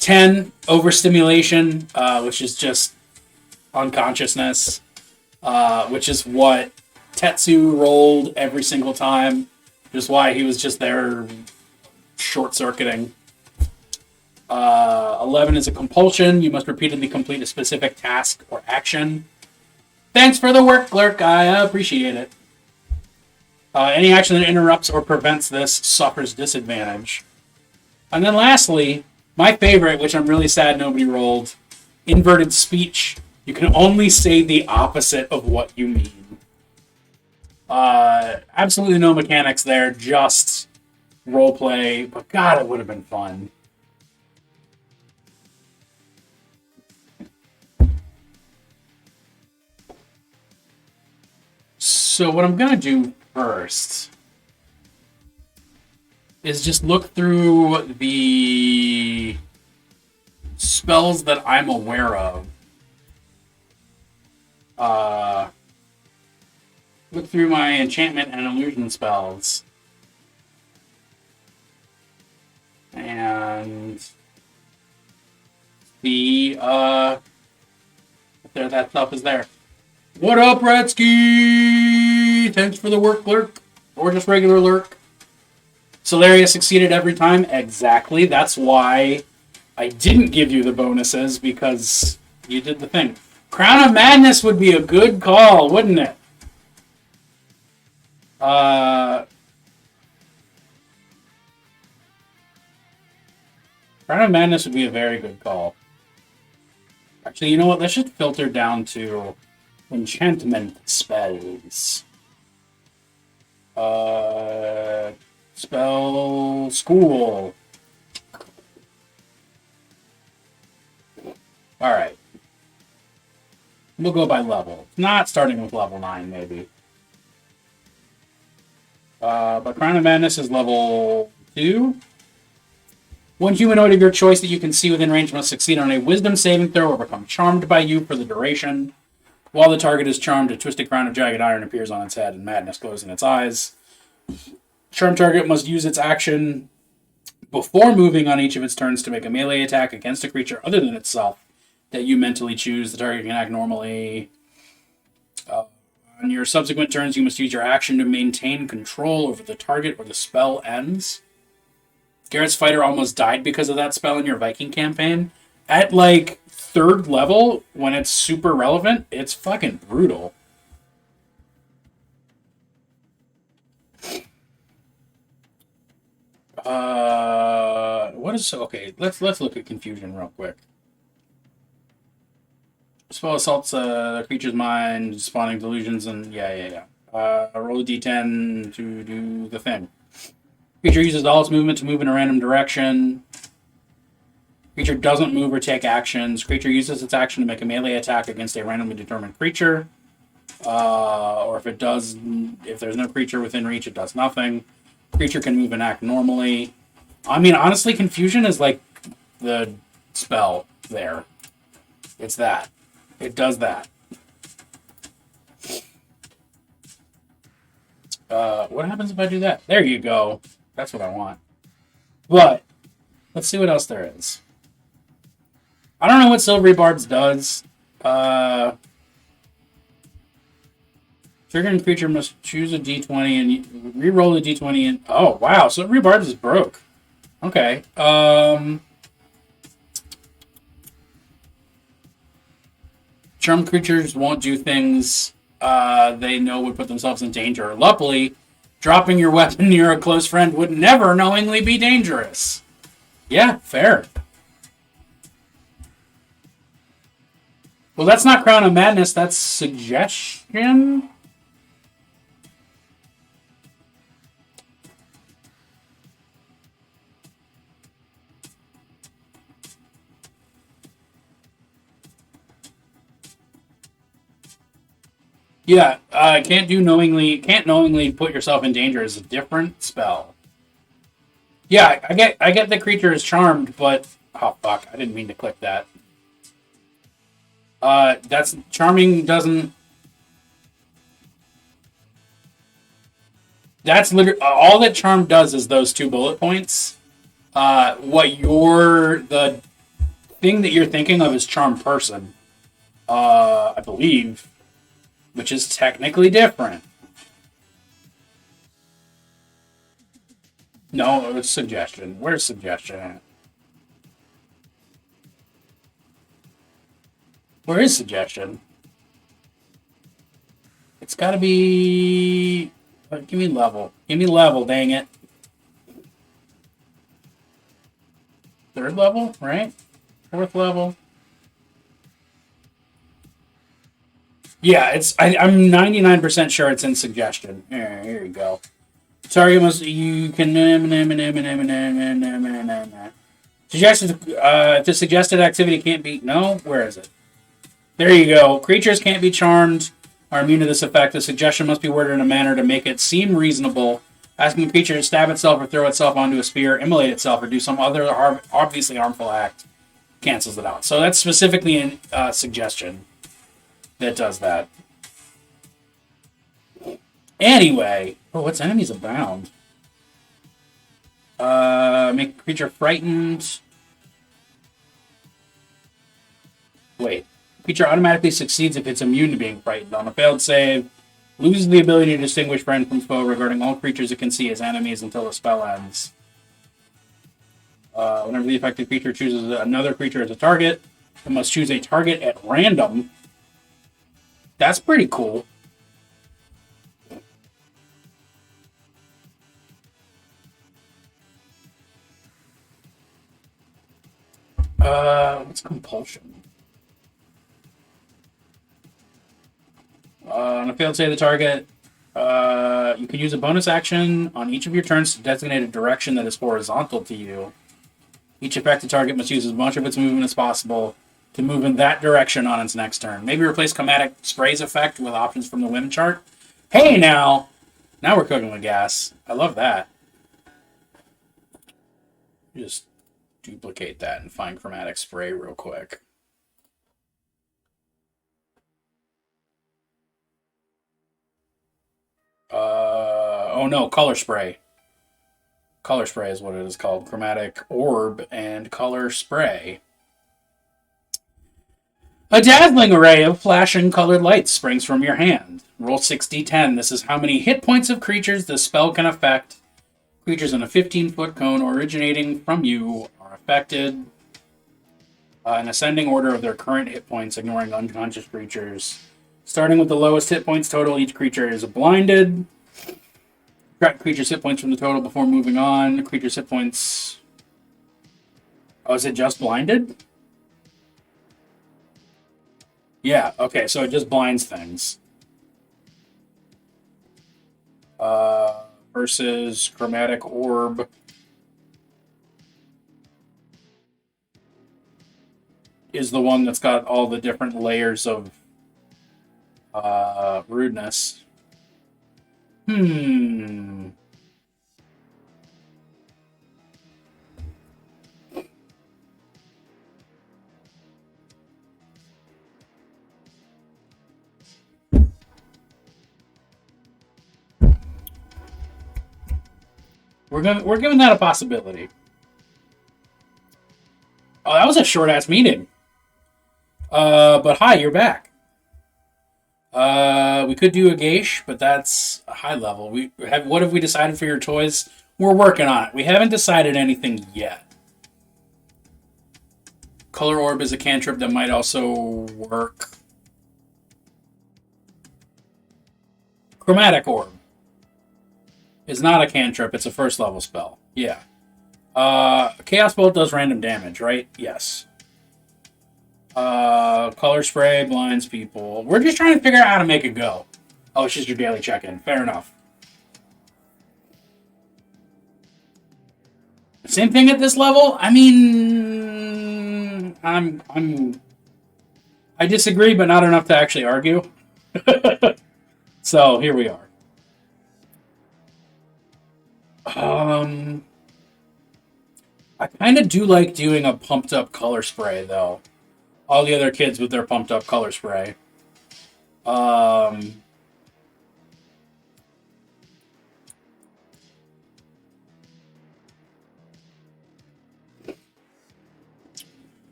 10, overstimulation, which is just unconsciousness, which is what Tetsu rolled every single time, which is why he was just there short-circuiting. 11 is a compulsion. You must repeatedly complete a specific task or action. Thanks for the work, Clerk. I appreciate it. Any action that interrupts or prevents this suffers disadvantage. And then lastly, my favorite, which I'm really sad nobody rolled, inverted speech. You can only say the opposite of what you mean. Absolutely no mechanics there, just roleplay. But God, it would have been fun. So what I'm going to do first is just look through the spells that I'm aware of. Look through my enchantment and illusion spells. And see if that stuff is there. What up, Ratsky? Thanks for the work, Lurk. Or just regular Lurk. Solaria succeeded every time. Exactly. That's why I didn't give you the bonuses, because you did the thing. Crown of Madness would be a good call, wouldn't it? Crown of Madness would be a very good call. Actually, you know what? Let's just filter down to enchantment spells. Spell school. Alright. We'll go by level. Not starting with level 9, maybe. But Crown of Madness is level 2. One humanoid of your choice that you can see within range must succeed on a wisdom saving throw or become charmed by you for the duration. While the target is charmed, a twisted crown of jagged iron appears on its head and madness glows in its eyes. Charmed target must use its action before moving on each of its turns to make a melee attack against a creature other than itself that you mentally choose. The target can act normally. On your subsequent turns, you must use your action to maintain control over the target or the spell ends. Garrett's Fighter almost died because of that spell in your Viking campaign. At, like, 3rd level, when it's super relevant, it's fucking brutal. What is... Okay, let's look at Confusion real quick. Spell assaults the creature's mind, spawning delusions, and yeah. Roll a d10 to do the thing. Creature uses all its movement to move in a random direction. Creature doesn't move or take actions. Creature uses its action to make a melee attack against a randomly determined creature. Or if it does, if there's no creature within reach, it does nothing. Creature can move and act normally. I mean, honestly, Confusion is like the spell there. It's that. It does that. What happens if I do that? There you go. That's what I want. But, let's see what else there is. I don't know what Silvery Barbs does. Triggering creature must choose a d20 and re-roll the d20 and... Oh, wow. So Rebarbs is broke. Okay. Charmed creatures won't do things they know would put themselves in danger. Luckily, dropping your weapon near a close friend would never knowingly be dangerous. Yeah, fair. Well, that's not Crown of Madness. That's Suggestion? Yeah, can't knowingly put yourself in danger is a different spell. Yeah, I get the creature is charmed, but oh fuck, I didn't mean to click that. That's charming doesn't. That's literally all that charm does is those 2 bullet points. The thing that you're thinking of is charm person, I believe, which is technically different. No, it's Suggestion. Where's Suggestion at? Where is Suggestion? It's got to be... Give me level. Give me level, dang it. 3rd level, right? 4th level. Yeah, I'm 99% sure it's in Suggestion. Here you go. Target must... You can... If the suggested activity can't be... No? Where is it? There you go. Creatures can't be charmed, are immune to this effect. The suggestion must be worded in a manner to make it seem reasonable. Asking the creature to stab itself or throw itself onto a spear, immolate itself, or do some other obviously harmful act cancels it out. So that's specifically a Suggestion that does that. Anyway, what's enemies abound? Make a creature frightened. Wait. Creature automatically succeeds if it's immune to being frightened. On a failed save, loses the ability to distinguish friend from foe regarding all creatures it can see as enemies until the spell ends. Whenever the affected creature chooses another creature as a target, it must choose a target at random. That's pretty cool. What's compulsion? On a failed save, the target, you can use a bonus action on each of your turns to designate a direction that is horizontal to you. Each affected target must use as much of its movement as possible to move in that direction on its next turn. Maybe replace Chromatic Spray's effect with options from the whim chart. Hey, now we're cooking with gas. I love that. Just duplicate that and find Chromatic Spray real quick. Oh no, Color Spray. Color Spray is what it is called. Chromatic Orb and Color Spray. A dazzling array of flashing colored lights springs from your hand. Roll 6d10. This is how many hit points of creatures the spell can affect. Creatures in a 15-foot cone originating from you are affected in ascending order of their current hit points, ignoring unconscious creatures. Starting with the lowest hit points total, each creature is blinded. Track creature's hit points from the total before moving on. Creature's hit points... Oh, is it just blinded? Yeah, okay, so it just blinds things. Versus Chromatic Orb. Is the one that's got all the different layers of rudeness. We're giving that a possibility. Oh, that was a short ass meeting. But hi, you're back. We could do a Geish, but that's a high level. What have we decided for your toys? We're working on it. We haven't decided anything yet. Color Orb is a cantrip that might also work. Chromatic Orb is not a cantrip. It's a first level spell. Yeah. Chaos Bolt does random damage, right? Yes. Color Spray blinds people. We're just trying to figure out how to make it go. Oh, it's just your daily check-in. Fair enough. Same thing at this level. I mean, I disagree, but not enough to actually argue. So here we are. I kind of do like doing a pumped up color spray though. All the other kids with their pumped up color spray. Am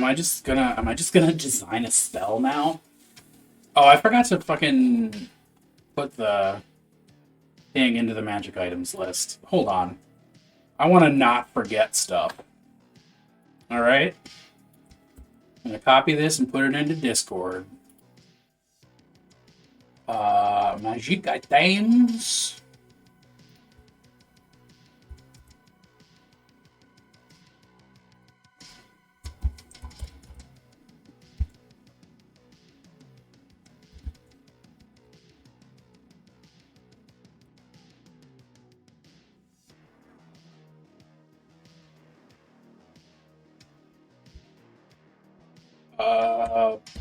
I just gonna design a spell now? Oh, I forgot to fucking put the thing into the magic items list. Hold on. I want to not forget stuff. Alright? I'm gonna copy this and put it into Discord. Magic items.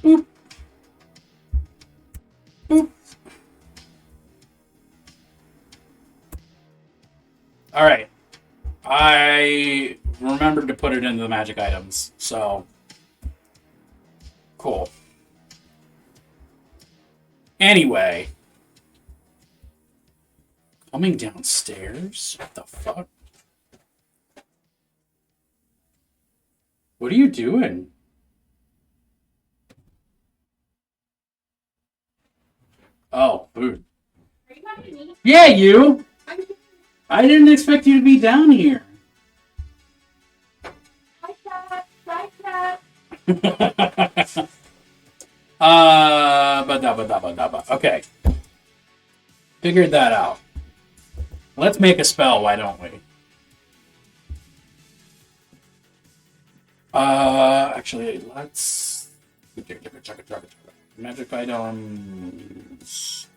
Boop. Boop. Alright. I remembered to put it into the magic items, so cool. Anyway. Coming downstairs? What the fuck? What are you doing? Oh, food. Yeah, you! I didn't expect you to be down here. Okay. Figured that out. Let's make a spell, why don't we? Actually, let's... Magic items...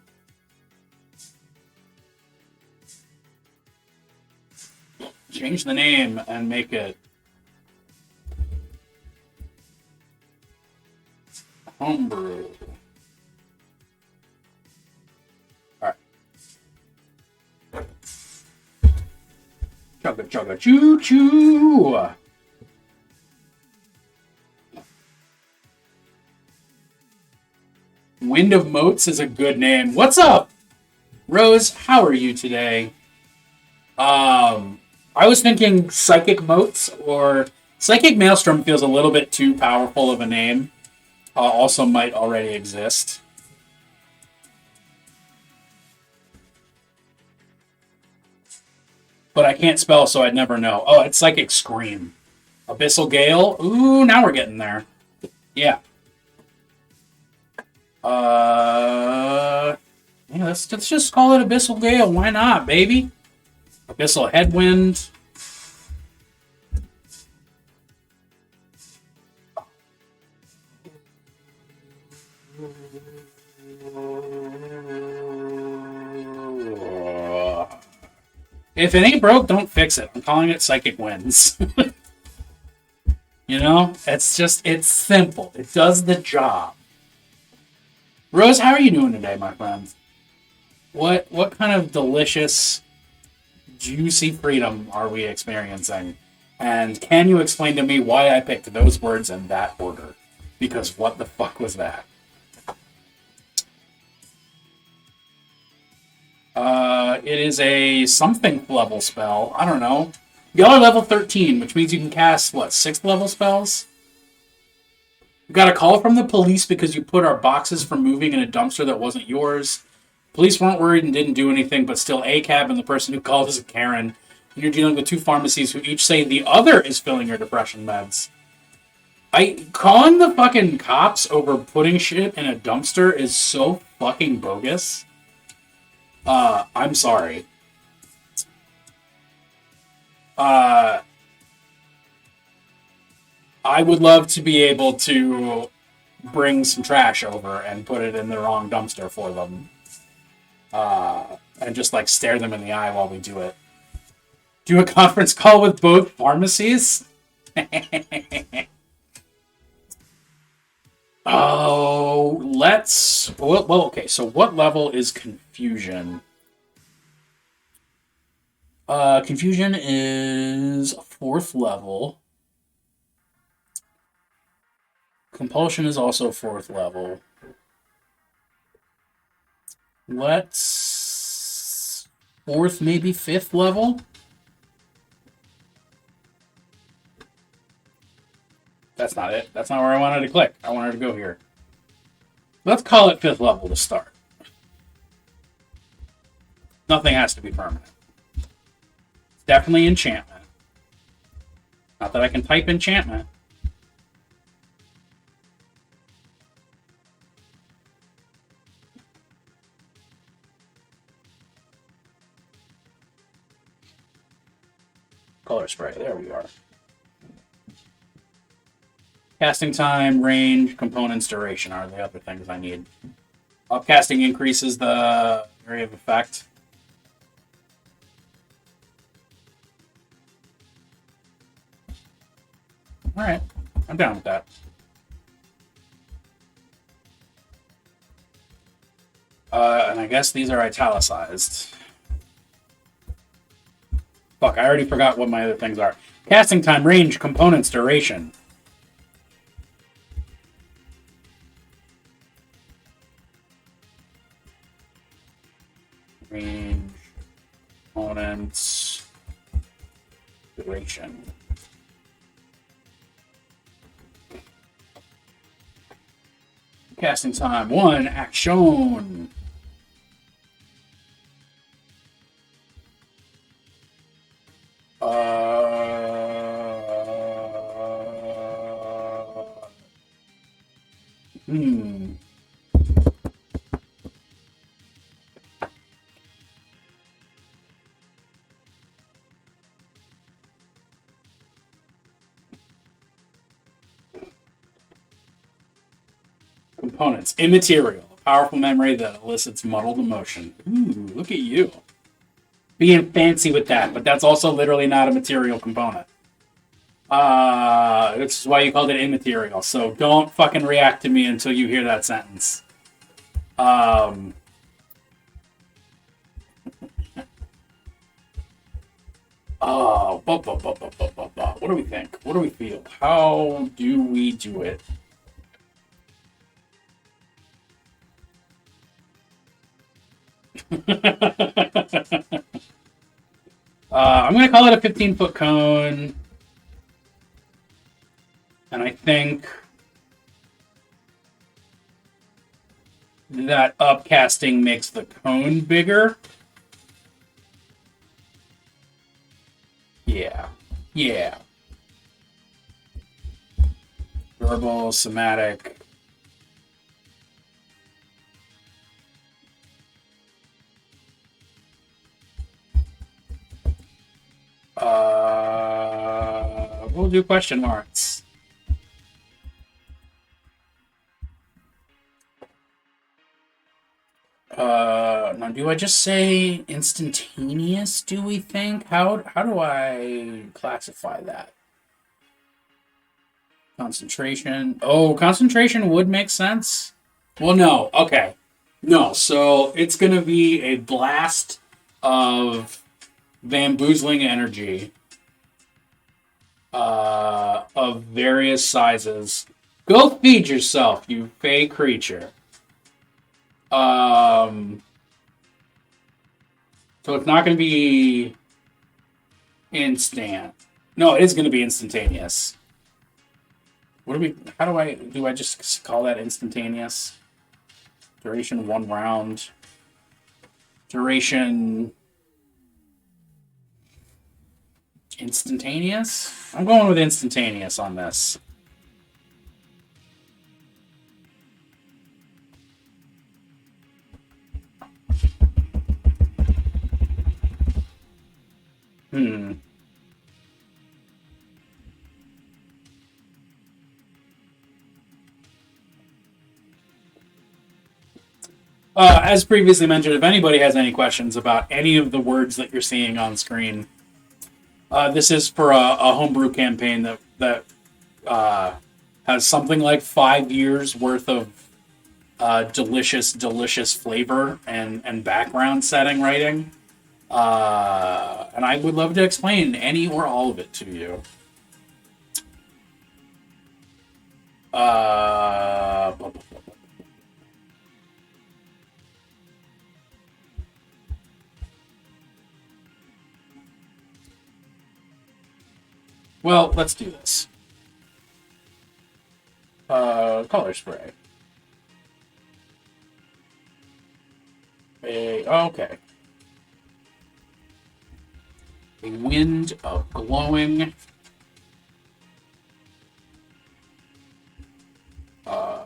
Change the name and make it... Homebrew. Alright. Chugga chugga choo choo! Wind of Moats is a good name. What's up? Rose, how are you today? I was thinking Psychic Moats or Psychic Maelstrom feels a little bit too powerful of a name. Also might already exist. But I can't spell, so I'd never know. Oh, it's Psychic Scream. Abyssal Gale. Ooh, now we're getting there. Yeah. Yeah, let's just call it Abyssal Gale. Why not, baby? Abyssal Headwind. If it ain't broke, don't fix it. I'm calling it Psychic Winds. You know? It's simple. It does the job. Rose, how are you doing today, my friend? What kind of delicious, juicy freedom are we experiencing? And can you explain to me why I picked those words in that order? Because what the fuck was that? It is a something level spell. I don't know. Y'all are level 13, which means you can cast, what, 6th level spells? We got a call from the police because you put our boxes for moving in a dumpster that wasn't yours. Police weren't worried and didn't do anything, but still ACAB and the person who called is a Karen. And you're dealing with two pharmacies who each say the other is filling your depression meds. Calling the fucking cops over putting shit in a dumpster is so fucking bogus. I'm sorry. I would love to be able to bring some trash over and put it in the wrong dumpster for them. And just like stare them in the eye while we do it. Do a conference call with both pharmacies? Oh, let's... Well, okay, so what level is confusion? Confusion is 4th level. Compulsion is also 4th level. Let's... 4th, maybe 5th level? That's not it. That's not where I wanted to click. I wanted to go here. Let's call it 5th level to start. Nothing has to be permanent. It's definitely enchantment. Not that I can type enchantment. Color spray. There we are. Casting time, range, components, duration are the other things I need. Upcasting increases the area of effect. Alright, I'm down with that. And I guess these are italicized. Fuck, I already forgot what my other things are. Casting time, range, components, duration. Range, components, duration. Casting time 1, action. Components. Immaterial. A powerful memory that elicits muddled emotion. Ooh, look at you. Being fancy with that, but that's also literally not a material component. This is why you called it immaterial. So don't fucking react to me until you hear that sentence. Oh, what do we think? What do we feel? How do we do it? I'm going to call it a 15-foot cone. And I think that upcasting makes the cone bigger. Yeah. Verbal, somatic. We'll do question marks. Now, do I just say instantaneous, do we think? How do I classify that? Concentration. Oh, concentration would make sense. Well, no. Okay. No, so it's going to be a blast of bamboozling energy of various sizes. Go feed yourself, you fey creature. So it's not going to be instant. No, it is going to be instantaneous. What do we? How do I just call that instantaneous? Duration 1 round. Duration instantaneous. I'm going with instantaneous on this. Hmm. As previously mentioned, if anybody has any questions about any of the words that you're seeing on screen, this is for a homebrew campaign that has something like 5 years worth of delicious flavor and background setting writing. And I would love to explain any or all of it to you. Uh, well, let's do this. Color spray. Okay. A wind of glowing. Uh,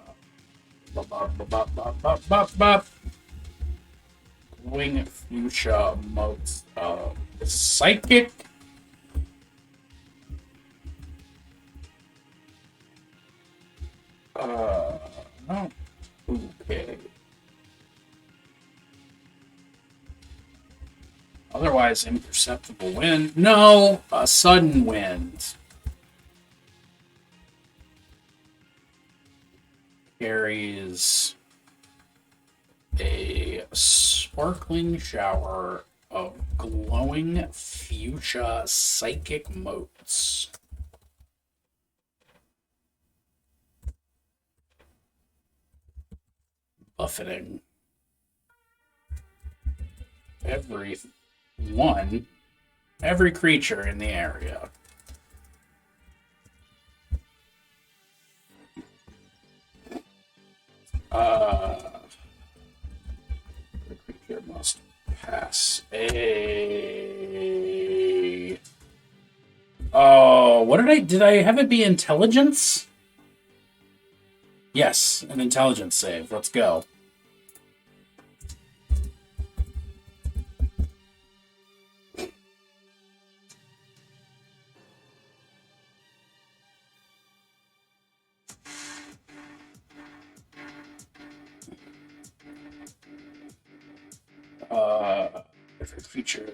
Glowing fuchsia motes of psychic. No. Okay. Otherwise imperceptible wind. No, a sudden wind. Carries a sparkling shower of glowing fuchsia psychic motes. Buffeting every creature in the area. The creature must pass a. Oh, what did I have it be intelligence? Yes, an intelligence save. Let's go. Every feature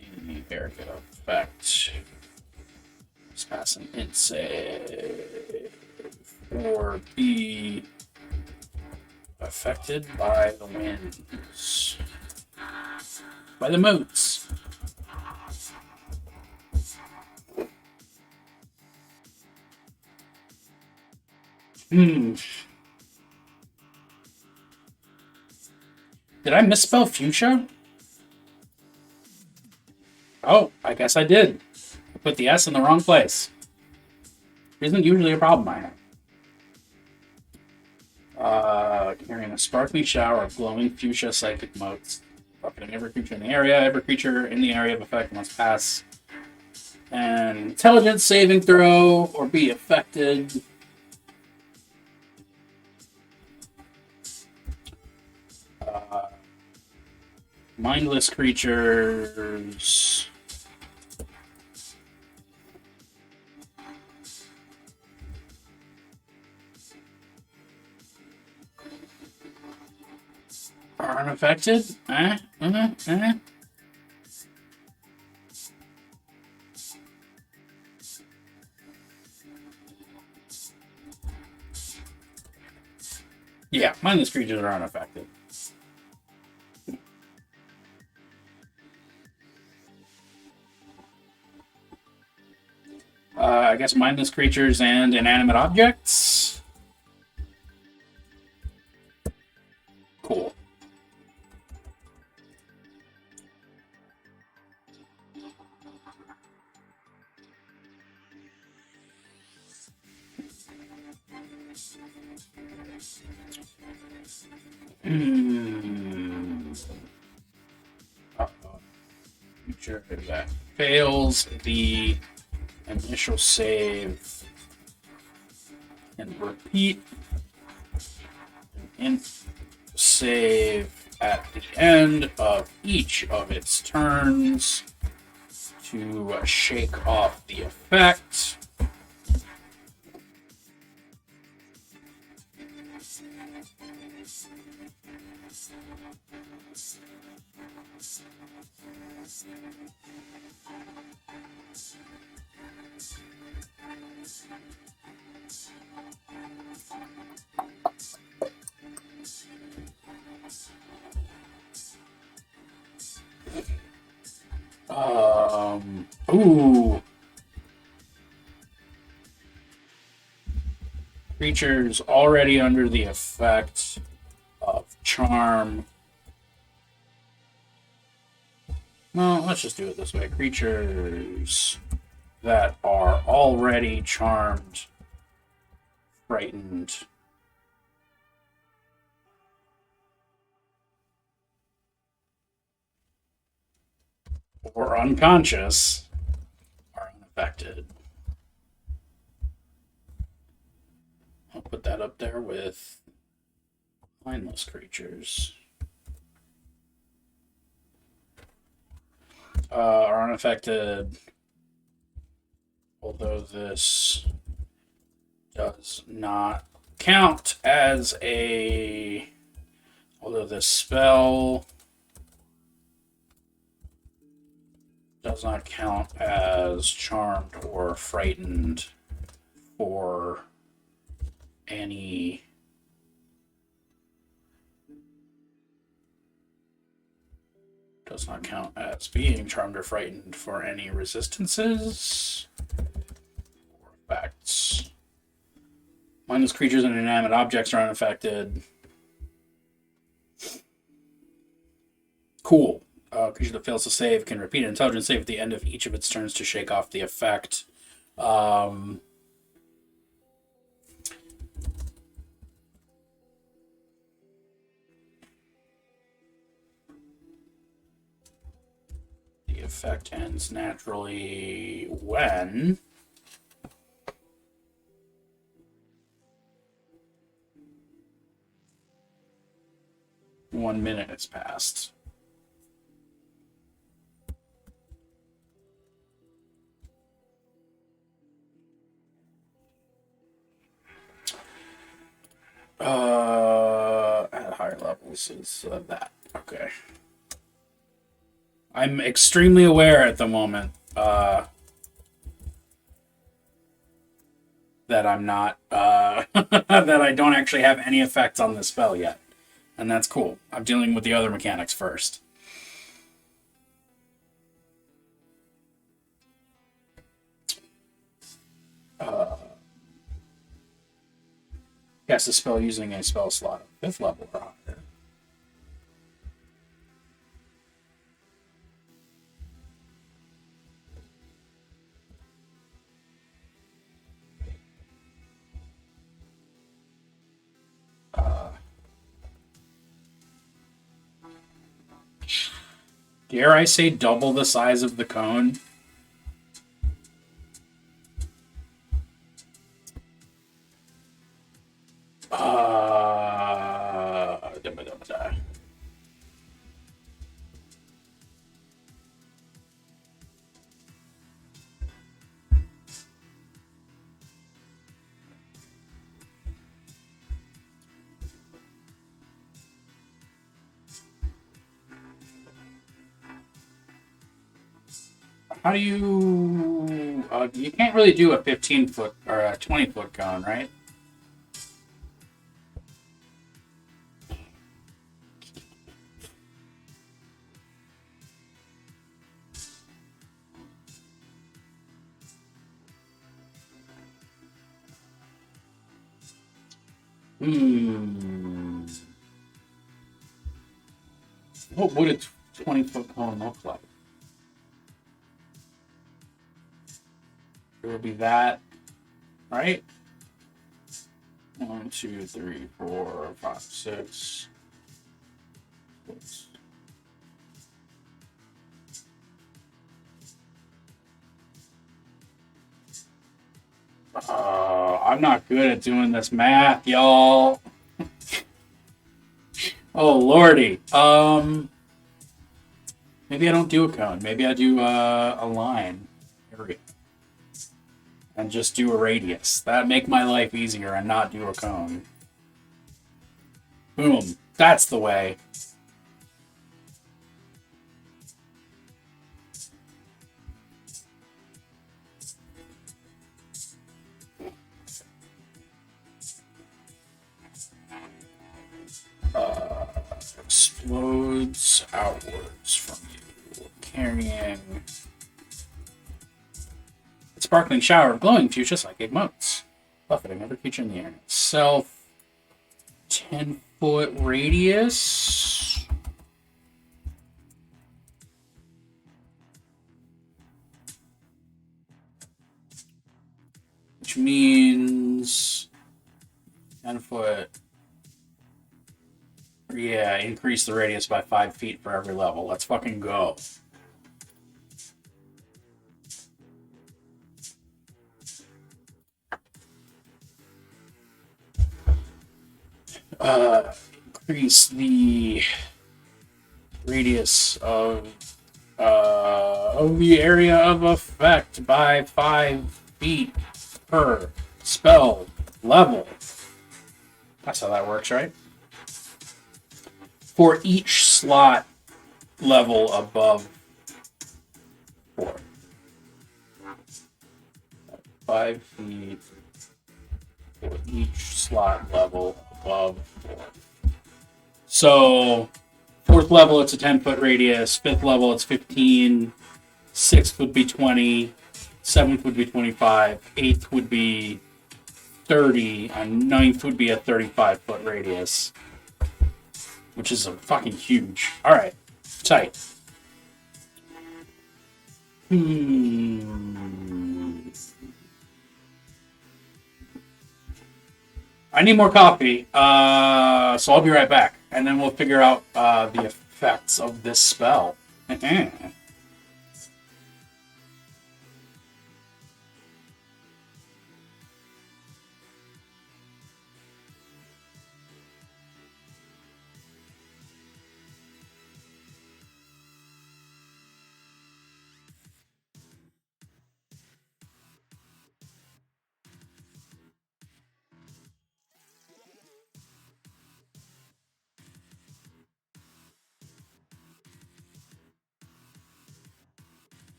in the area effect is pass an int save or be affected by the winds. By the motes. Hmm. Did I misspell fuchsia? Oh, I guess I did. I put the S in the wrong place. Isn't usually a problem I have. Carrying a sparkling shower of glowing fuchsia psychic motes. Buffeting every creature in the area. Every creature in the area of effect must pass an intelligence saving throw or be affected. Mindless creatures. Are unaffected? Yeah, mindless creatures are unaffected. I guess mindless creatures and inanimate objects. Cool. Creature that fails the initial save and repeat an save at the end of each of its turns to shake off the effect. Ooh. Creatures already under the effect of charm. Well, let's just do it this way. Creatures that are already charmed, frightened, or unconscious are unaffected. I'll put that up there with mindless creatures. Are unaffected, although this does not count as a. Although this spell does not count as charmed or frightened for any does not count as being charmed or frightened for any resistances or effects. Mindless creatures and inanimate objects are unaffected. Cool. Creature that fails to save can repeat an intelligence save at the end of each of its turns to shake off the effect. The effect ends naturally when 1 minute has passed. At higher levels is that. Okay. I'm extremely aware at the moment that I'm not that I don't actually have any effects on this spell yet, and that's cool. I'm dealing with the other mechanics first. Cast a spell using a spell slot of 5th level or higher. Dare I say double the size of the cone? How do you? You can't really do a 15-foot or a 20-foot cone, right? What would a 20-foot cone look like? It would be that, right? 1, 2, 3, 4, 5, 6. I'm not good at doing this math, y'all. Oh lordy. Maybe I don't do a cone. Maybe I do a line area and just do a radius. That make my life easier and not do a cone. Boom. That's the way. Explodes outwards from you, carrying a sparkling shower of glowing fuchsia psychic motes, buffeting every creature in the air. Self 10-foot radius. Which means 10-foot. Yeah, increase the radius by 5 feet for every level. Let's fucking go. Increase the radius of the area of effect by 5 feet per spell level. That's how that works, right? For each slot level above 4. 5 feet for each slot level above 4. So, 4th level, it's a 10-foot radius. 5th level, it's 15. 6th would be 20. 7th would be 25. 8th would be 30. And 9th would be a 35-foot radius. Which is a fucking huge. Alright. Tight. I need more coffee, so I'll be right back, and then we'll figure out the effects of this spell.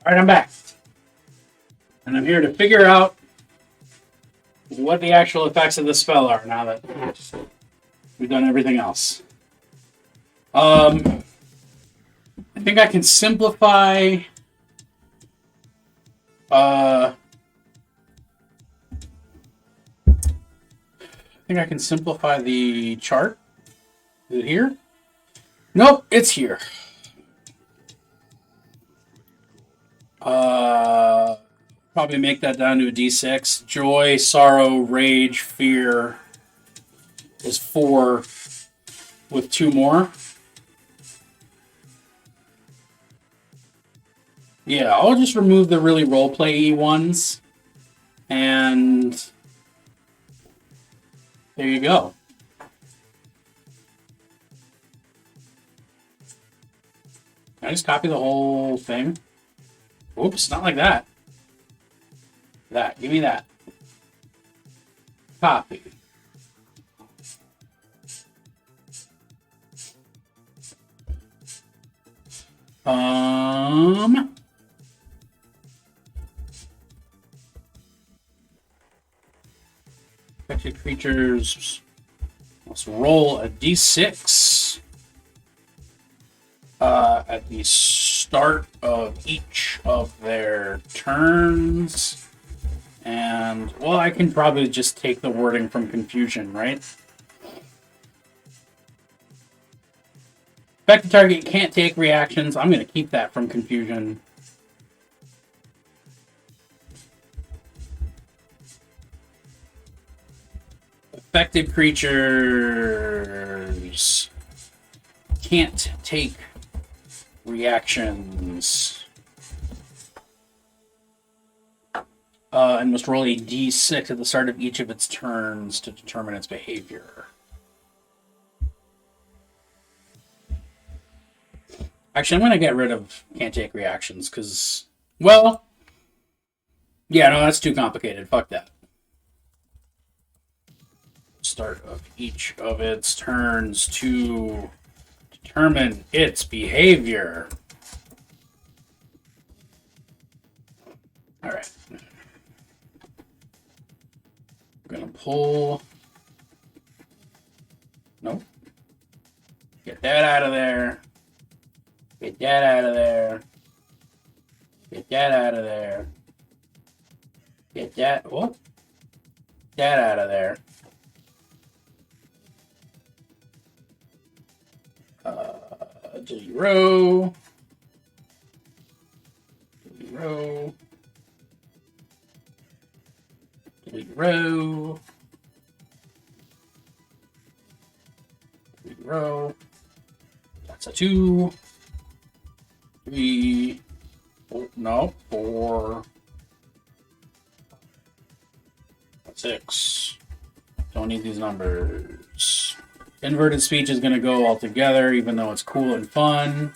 Alright, I'm back. And I'm here to figure out what the actual effects of the spell are now that we've done everything else. I think I can simplify. I think I can simplify the chart. Is it here? Nope, it's here. Probably make that down to a D6. Joy, sorrow, rage, fear is 4 with 2 more. Yeah, I'll just remove the really roleplay-y ones. And there you go. Can I just copy the whole thing? Oops, not like that. That, give me that. Copy. Affected creatures must roll a d6 at the start of each of their turns. And, well, I can probably just take the wording from Confusion, right? Affected target can't take reactions. I'm going to keep that from Confusion. Affected creatures can't take reactions. And must roll a d6 at the start of each of its turns to determine its behavior. Actually, I'm going to get rid of can't take reactions because, well, yeah, no, that's too complicated. Fuck that. Start of each of its turns to determine its behavior. All right. I'm going to pull. Nope. Get that out of there. Get that out of there. Get that out of there. Get that. Whoop. That out of there. Zero. Zero. Zero. Zero. That's a 2. 3. Oh, no. 4. 6. Don't need these numbers. Inverted speech is going to go all together, even though it's cool and fun.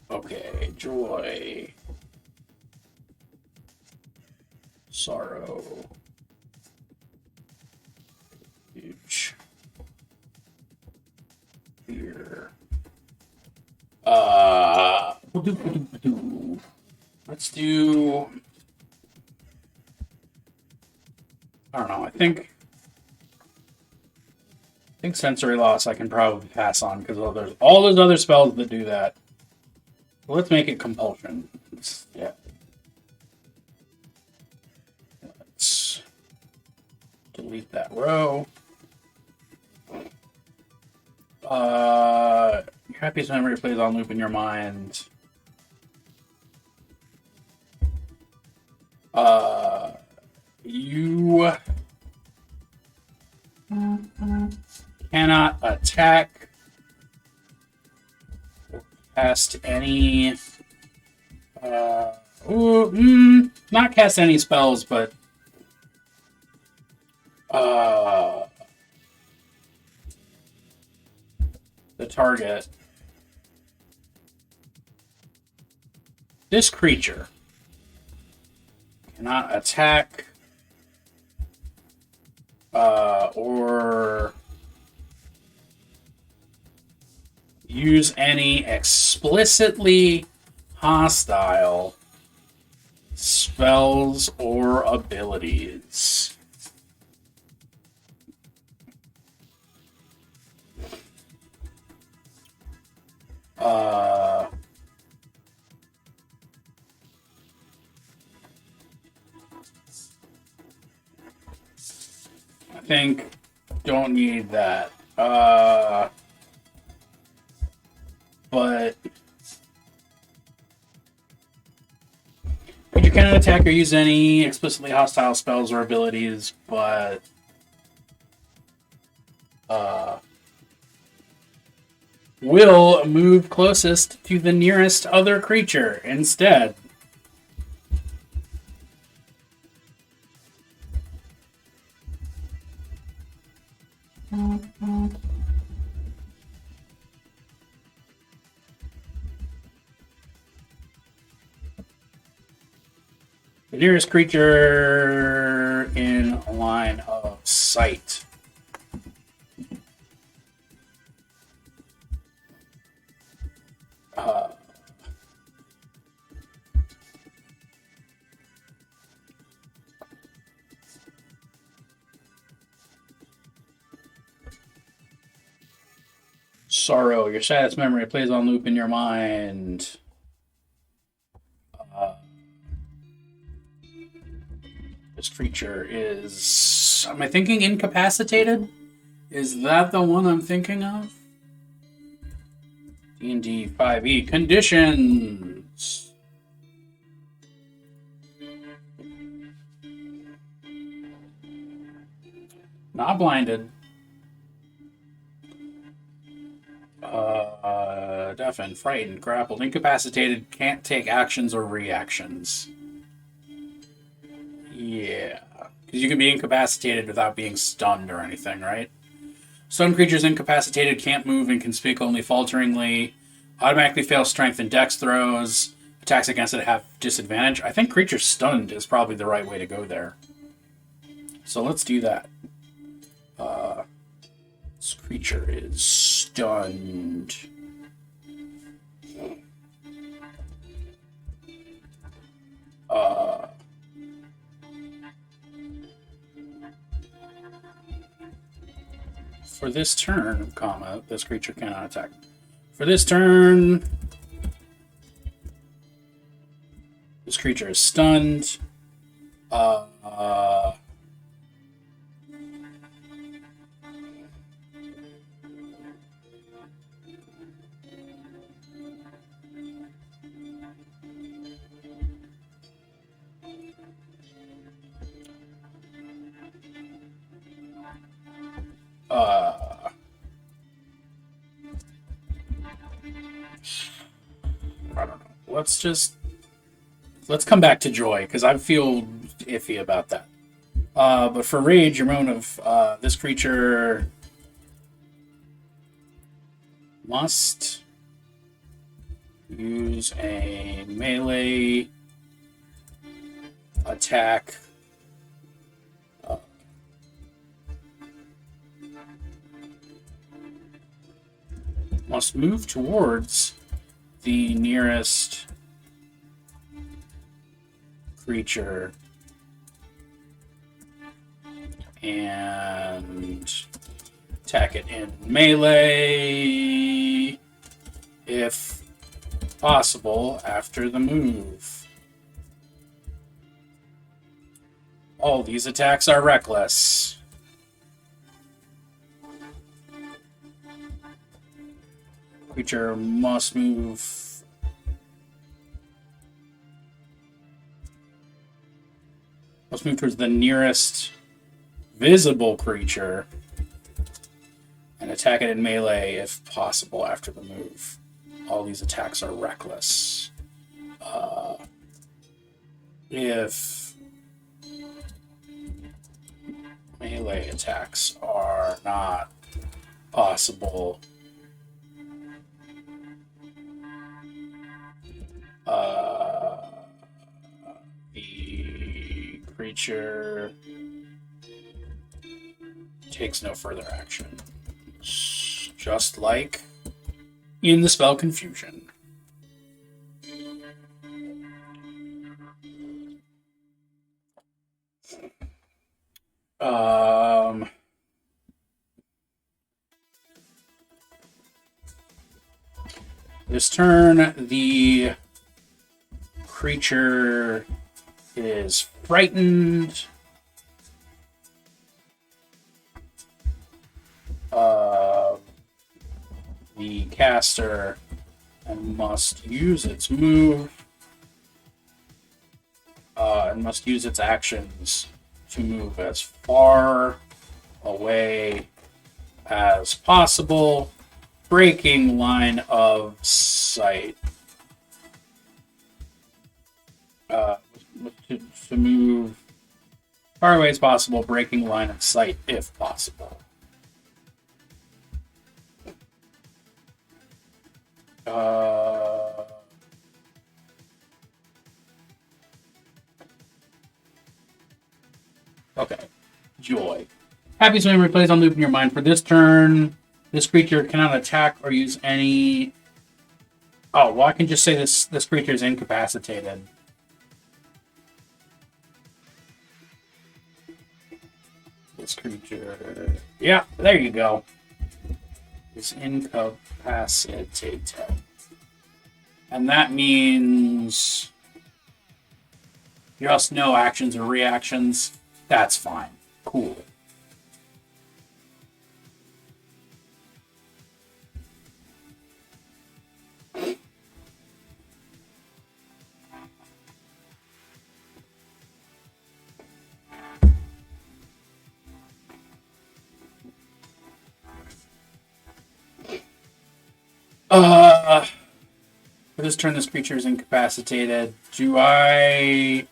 Okay, joy, sorrow, huge, fear. Let's do. I don't know. I think sensory loss I can probably pass on because there's all those other spells that do that. So let's make it compulsion. Yeah. Let's delete that row. Your happiest memory plays on loop in your mind. You cannot attack or cast any. Not cast any spells, but the target This creature cannot attack or use any explicitly hostile spells or abilities. I think don't need that. But you cannot attack or use any explicitly hostile spells or abilities, but will move closest to the nearest other creature instead. The nearest creature in a line of sight. Sorrow, your saddest memory plays on loop in your mind. This creature is... Am I thinking incapacitated? Is that the one I'm thinking of? D&D 5e conditions. Not blinded. Deafened, frightened, grappled, incapacitated, can't take actions or reactions. Yeah. Because you can be incapacitated without being stunned or anything, right? Stunned creatures incapacitated can't move and can speak only falteringly. Automatically fail strength and dex throws. Attacks against it have disadvantage. I think creature stunned is probably the right way to go there. So let's do that. This creature is stunned. For this turn, comma, this creature cannot attack. For this turn, this creature is stunned. I don't know. Let's come back to joy because I feel iffy about that. But for rage, your moment of this creature must use a melee attack. Must move towards the nearest creature and attack it in melee if possible after the move. All these attacks are reckless. Creature must move towards the nearest visible creature and attack it in melee if possible after the move. All these attacks are reckless. If melee attacks are not possible, creature takes no further action. Just like in the spell Confusion. This turn, the creature is frightened. The caster must use its move and must use its actions to move as far away as possible, breaking line of sight. To move far away as possible, breaking line of sight if possible. Okay. Joy. Happy Swim replays on loop in your mind. For this turn, this creature cannot attack or use any... Oh, well, I can just say this creature is incapacitated. This creature... Yeah, there you go. Is incapacitated. And that means just no actions or reactions. That's fine. Cool. For this turn, this creature is incapacitated. Do I...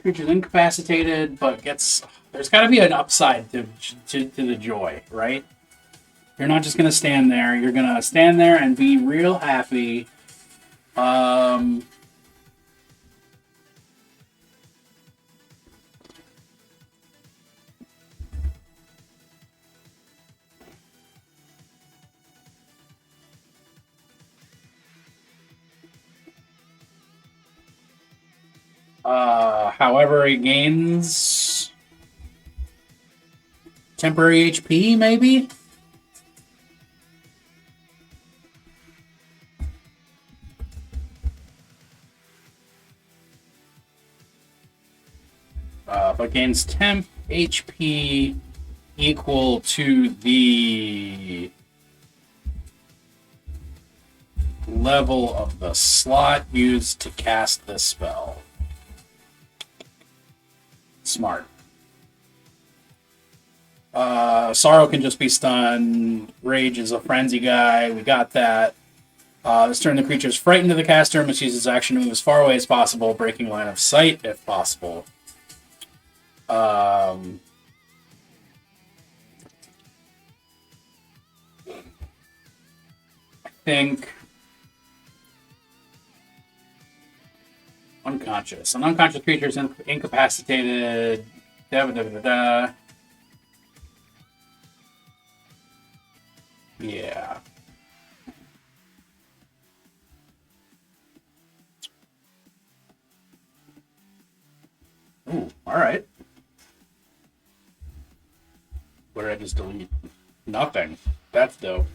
Creature's incapacitated, but gets... There's got to be an upside to the joy, right? You're not just going to stand there. You're going to stand there and be real happy. However, he gains temporary HP, maybe? But gains temp HP equal to the level of the slot used to cast this spell. Smart. Sorrow can just be stunned. Rage is a frenzy guy. We got that. This turn, the creature is frightened of the caster, must use its action to move as far away as possible, breaking line of sight if possible. I think unconscious. An unconscious creature is incapacitated. Yeah. Ooh, alright. What did I just delete? Nothing. That's dope.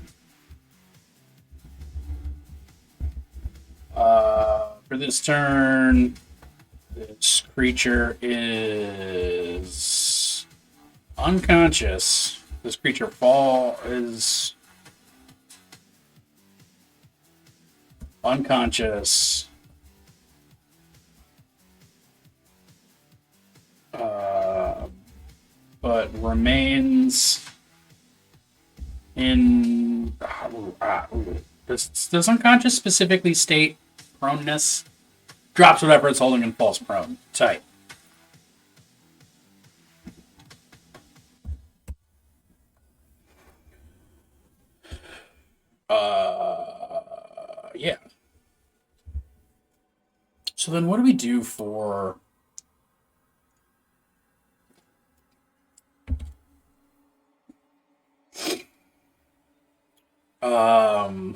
For this turn, this creature is unconscious. This creature is unconscious. But remains in... Does unconscious specifically state proneness? Drops whatever it's holding and falls prone. Tight. Yeah. So then what do we do for... Um...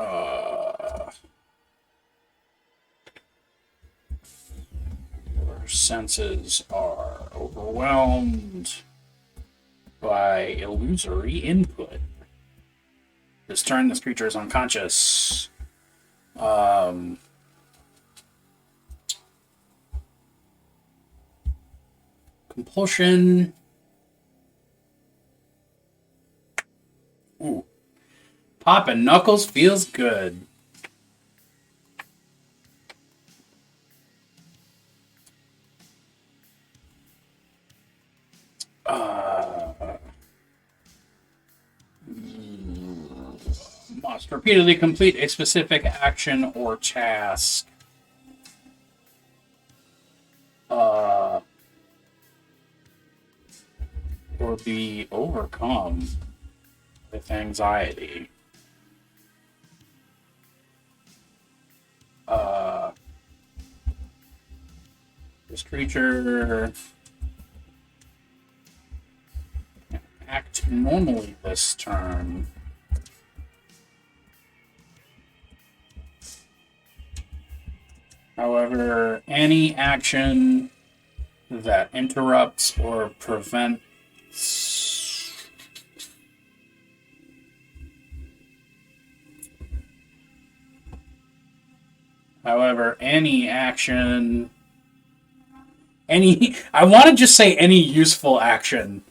Our senses are overwhelmed by illusory input. This turn, this creature is unconscious. Compulsion. Ooh. Poppin' Knuckles feels good. Must repeatedly complete a specific action or task. Or be overcome with anxiety. This creature can act normally this turn. However, any action that interrupts or prevents any action, I want to just say any useful action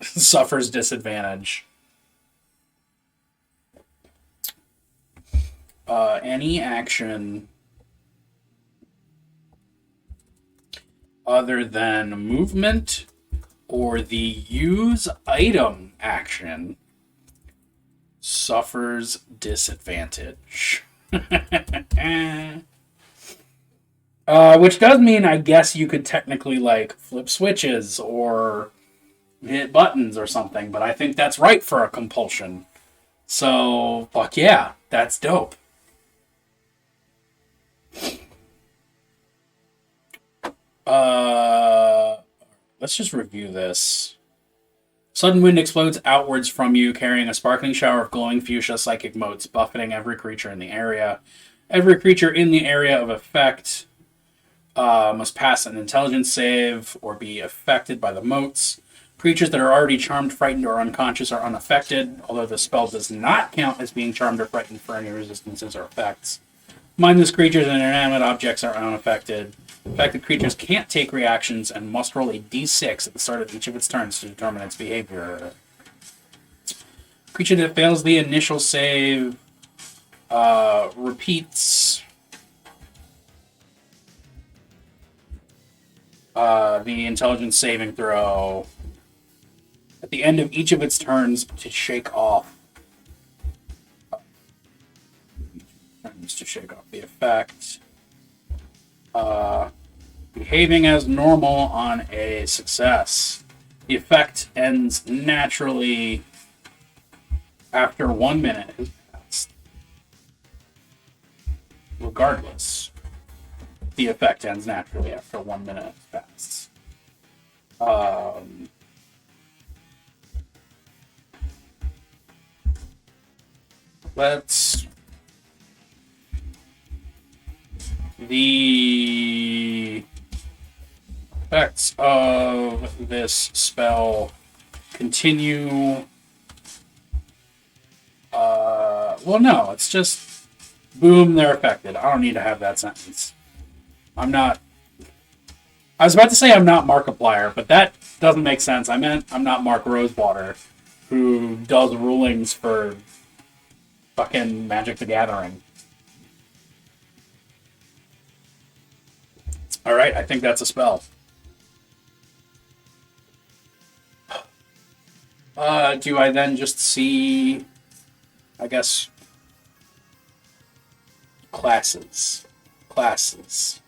suffers disadvantage. Any action other than movement or the use item action suffers disadvantage. Which does mean, I guess, you could technically, like, flip switches or hit buttons or something, but I think that's right for a compulsion. So, fuck yeah, that's dope. Let's just review this. Sudden wind explodes outwards from you, carrying a sparkling shower of glowing fuchsia psychic motes, buffeting every creature in the area. Every creature in the area of effect must pass an intelligence save or be affected by the motes. Creatures that are already charmed, frightened, or unconscious are unaffected, although the spell does not count as being charmed or frightened for any resistances or effects. Mindless creatures and inanimate objects are unaffected. Affected creatures can't take reactions and must roll a d6 at the start of each of its turns to determine its behavior. Creature that fails the initial save repeats the intelligence saving throw at the end of each of its turns to shake off the effect. Behaving as normal on a success. The effect ends naturally after 1 minute has passed. Regardless, the effect ends naturally after 1 minute has passed. The effects of this spell continue. Well, no, it's just boom, they're affected. I don't need to have that sentence. I was about to say I'm not Markiplier, but that doesn't make sense. I meant I'm not Mark Rosewater, who does rulings for fucking Magic the Gathering. Alright, I think that's a spell. Do I then just see, I guess, classes? Classes.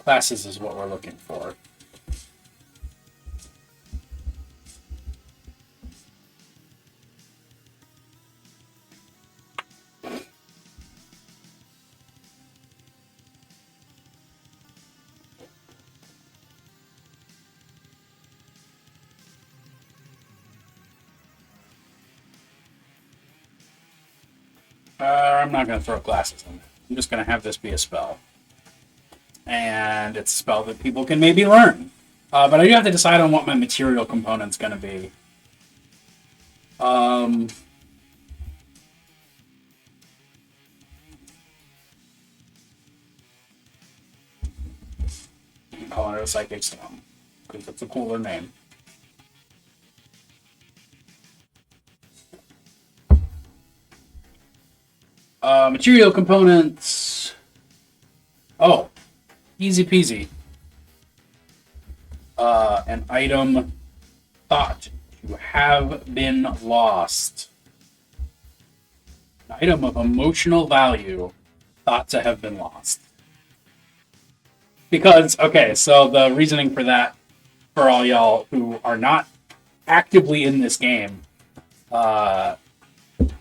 Classes is what we're looking for. I'm not going to throw classes in there. I'm just going to have this be a spell. And it's a spell that people can maybe learn. But I do have to decide on what my material component's going to be. Calling it a Psychic Storm, because it's a cooler name. Material components. Oh, easy peasy. An item thought to have been lost. An item of emotional value thought to have been lost. Because, okay, so the reasoning for that, for all y'all who are not actively in this game,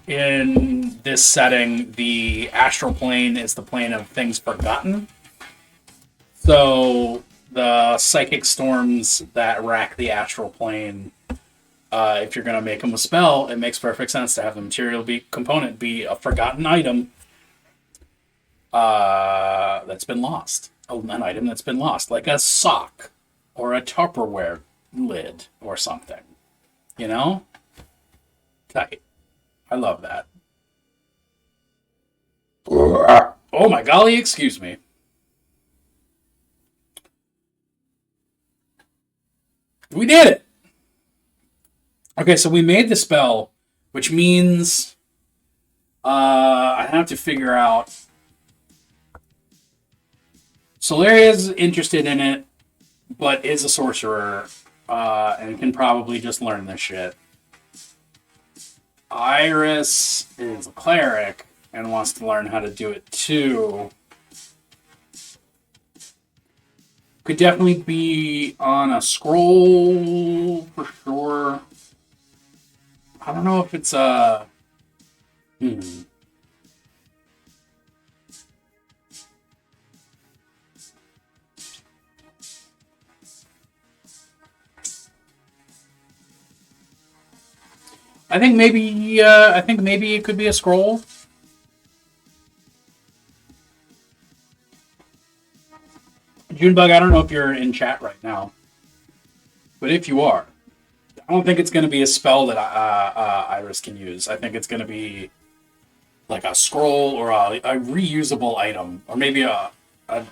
in this setting, the astral plane is the plane of things forgotten. So the psychic storms that rack the astral plane, if you're going to make them a spell, it makes perfect sense to have the material component be a forgotten item that's been lost. An item that's been lost, like a sock or a Tupperware lid or something. You know? Tight. I love that. Oh my golly, excuse me. We did it! Okay, so we made the spell, which means I have to figure out. Solaria's interested in it, but is a sorcerer, and can probably just learn this shit. Iris is a cleric and wants to learn how to do it too. Could definitely be on a scroll for sure. I don't know if it's a... I think maybe it could be a scroll. Junebug, I don't know if you're in chat right now, but if you are, I don't think it's going to be a spell that Iris can use. I think it's going to be like a scroll or a reusable item, or maybe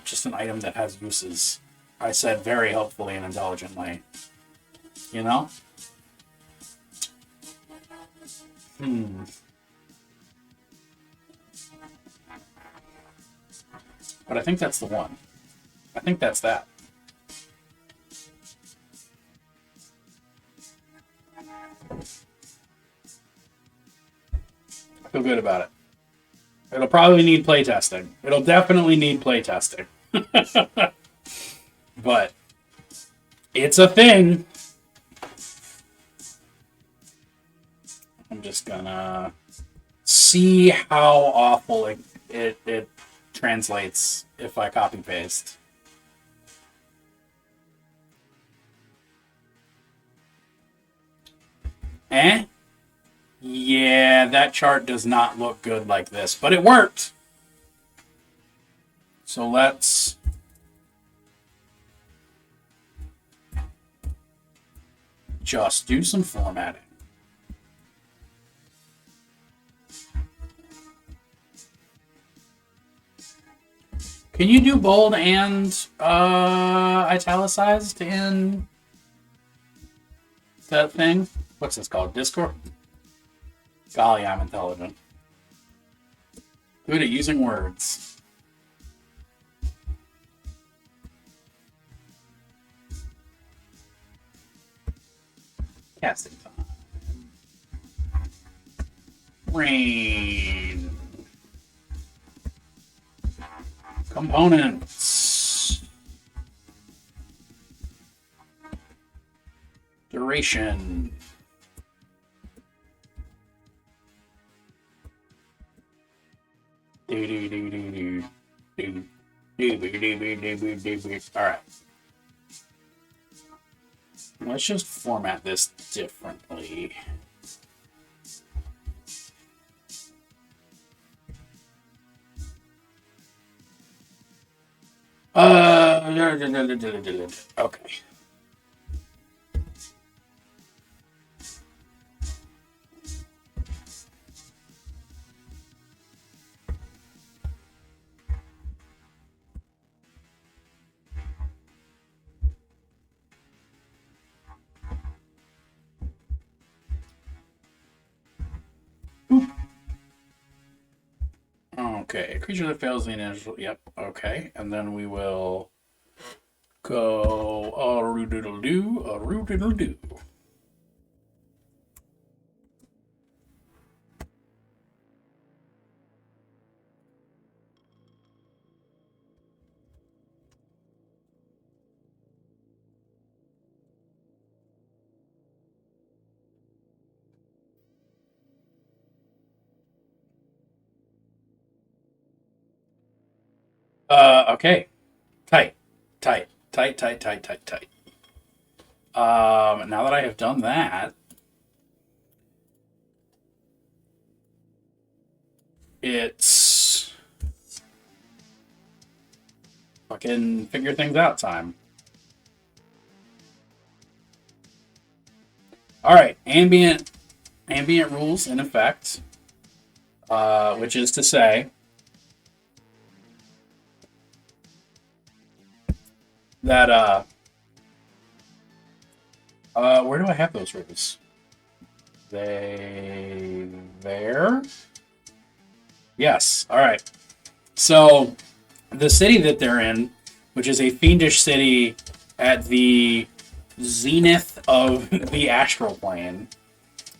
just an item that has uses. I said very helpfully and intelligently. You know? But I think that's the one. I think that's that. I feel good about it. It'll probably need playtesting. It'll definitely need playtesting. But it's a thing. I'm just gonna see how awful it translates if I copy paste. Yeah, that chart does not look good like this, but it worked. So let's just do some formatting. Can you do bold and italicized in that thing? What's this called? Discord? Golly, I'm intelligent. Good at using words. Casting time. Rain. Components. Duration. Alright. Let's just format this differently. Okay. Okay, a creature that fails the initial. Yep. Okay, and then we will go a roo-doodle-doo, a roo-doodle-doo. Okay. Tight. Tight. Tight, tight, tight, tight, tight. Now that I have done that, it's fucking figure things out time. Alright, ambient rules in effect. Which is to say that where do I have those rules? There? Yes. All right. So the city that they're in, which is a fiendish city at the zenith of the astral plane,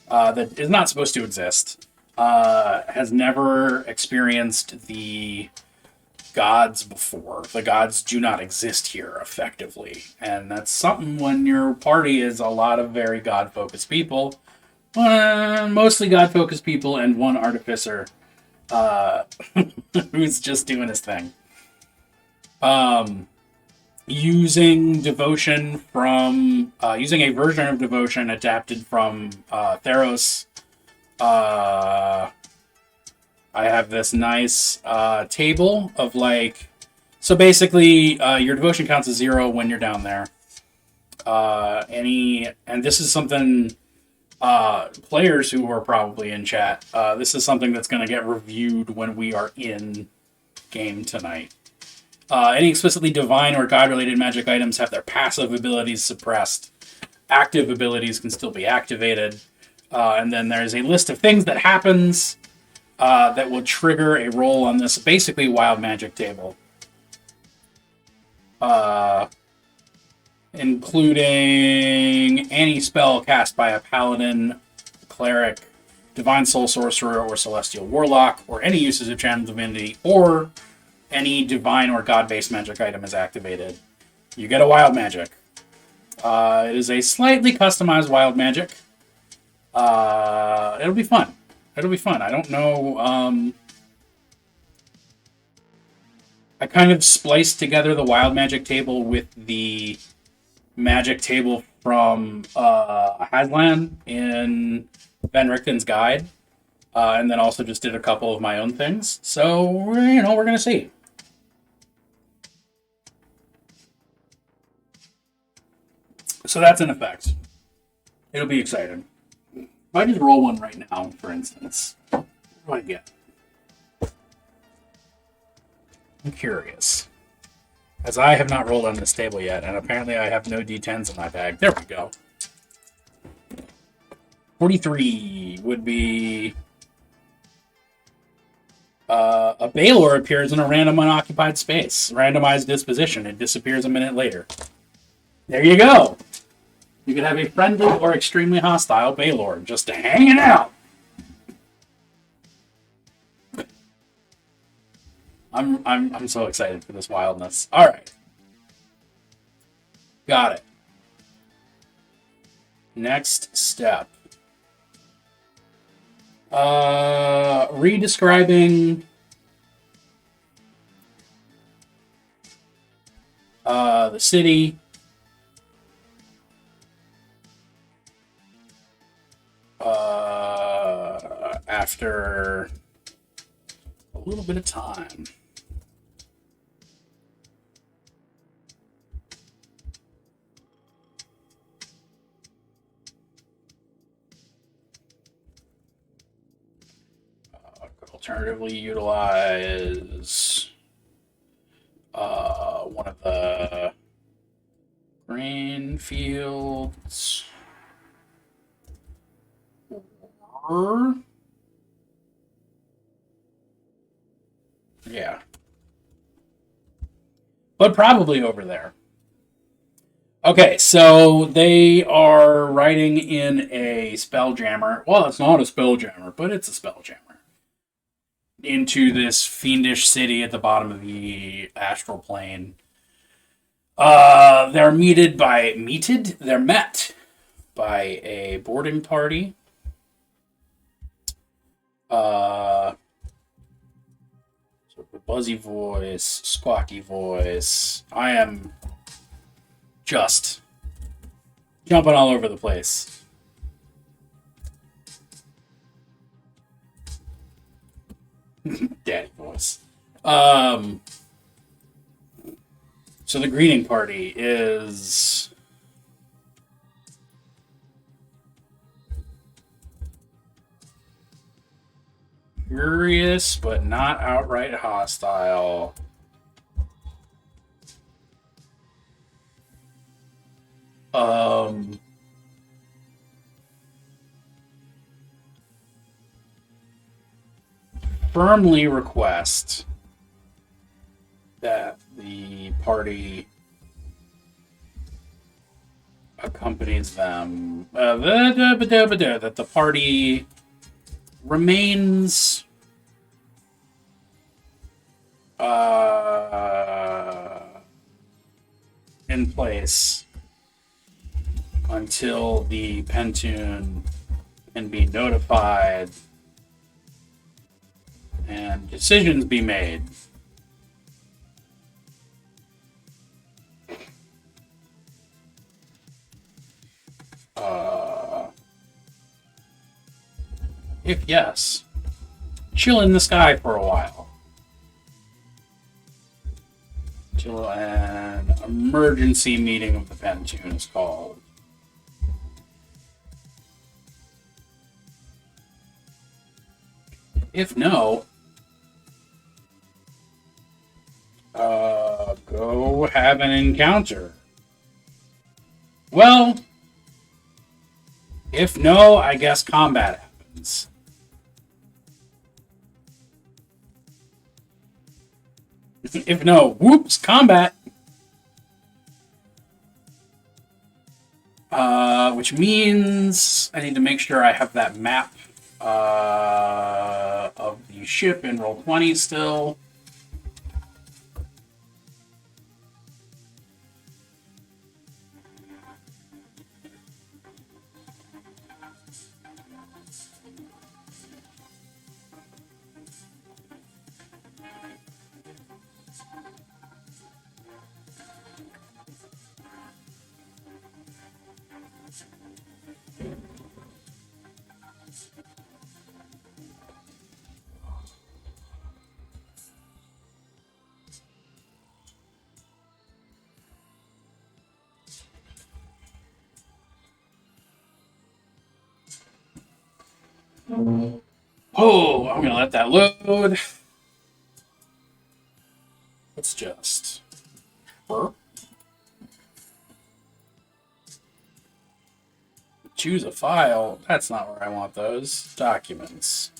that is not supposed to exist, has never experienced the gods before. The gods do not exist here effectively. And that's something when your party is a lot of very god-focused people. Mostly god-focused people and one artificer who's just doing his thing. Using devotion from... using a version of devotion adapted from Theros. I have this nice table of like... So basically, your devotion counts as 0 when you're down there. And this is something... players who are probably in chat, this is something that's going to get reviewed when we are in game tonight. Any explicitly divine or god-related magic items have their passive abilities suppressed. Active abilities can still be activated. And then there's a list of things that happens that will trigger a roll on this basically wild magic table. Including any spell cast by a paladin, cleric, divine soul sorcerer, or celestial warlock, or any uses of channel divinity, or any divine or god-based magic item is activated. You get a wild magic. It is a slightly customized wild magic. It'll be fun. It'll be fun. I don't know. I kind of spliced together the wild magic table with the magic table from Haslan in Van Richten's guide, and then also just did a couple of my own things. So, we're going to see. So that's in effect. It'll be exciting. If I just roll one right now, for instance, what do I get? I'm curious. As I have not rolled on this table yet, and apparently I have no D10s in my bag. There we go. 43 would be... a Baylor appears in a random unoccupied space. Randomized disposition. It disappears a minute later. There you go. You could have a friendly or extremely hostile Baylor just hanging out. I'm so excited for this wildness. All right, got it. Next step. Redescribing the city. After a little bit of time. Could alternatively utilize one of the grain fields. Or yeah. But probably over there. Okay, so they are writing in a spelljammer. Well, it's not a spelljammer, but it's a spelljammer. Into this fiendish city at the bottom of the astral plane. They're met by a boarding party. So the buzzy voice, squawky voice. I am just jumping all over the place. Daddy voice. So the greeting party is curious, but not outright hostile. Firmly request that the party accompanies them. That the party remains in place until the Pentune can be notified and decisions be made. If yes, chill in the sky for a while. Till an emergency meeting of the Pentune is called. If no, go have an encounter. Well, if no, I guess combat happens. If no, whoops, combat. Which means I need to make sure I have that map of the ship in Roll20 still. Oh, I'm gonna let that load. Let's just choose a file. That's not where I want those. Documents.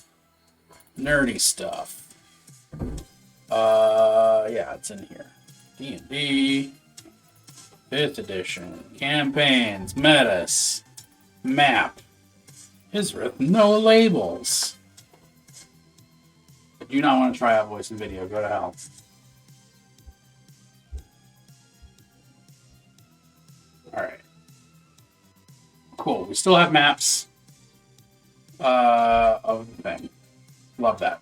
Nerdy stuff. Yeah, it's in here. D&D. 5th edition. Campaigns. Metas. Map. Isrith, no labels. do not want to try out voice and video. Go to hell. All right. Cool. We still have maps of the thing. Love that.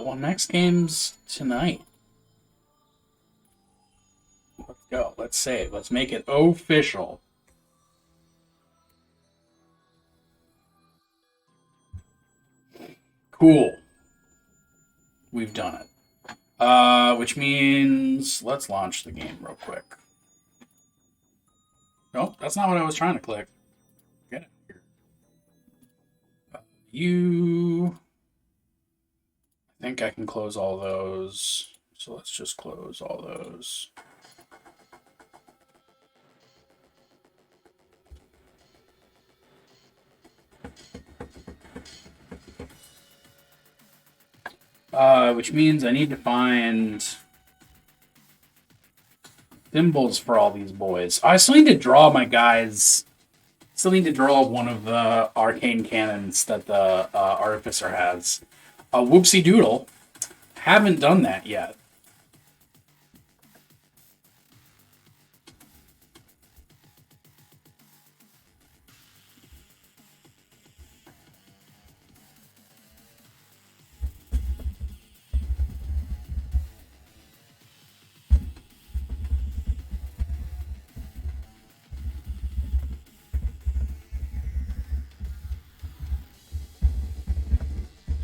Well, next game's tonight. Let's go. Let's save. Let's make it official. Cool. We've done it. Which means let's launch the game real quick. Nope, that's not what I was trying to click. Get it here. I think I can close all those. So let's just close all those. Which means I need to find thimbles for all these boys. I still need to draw my guys. Still need to draw one of the arcane cannons that the artificer has. Whoopsie doodle. Haven't done that yet.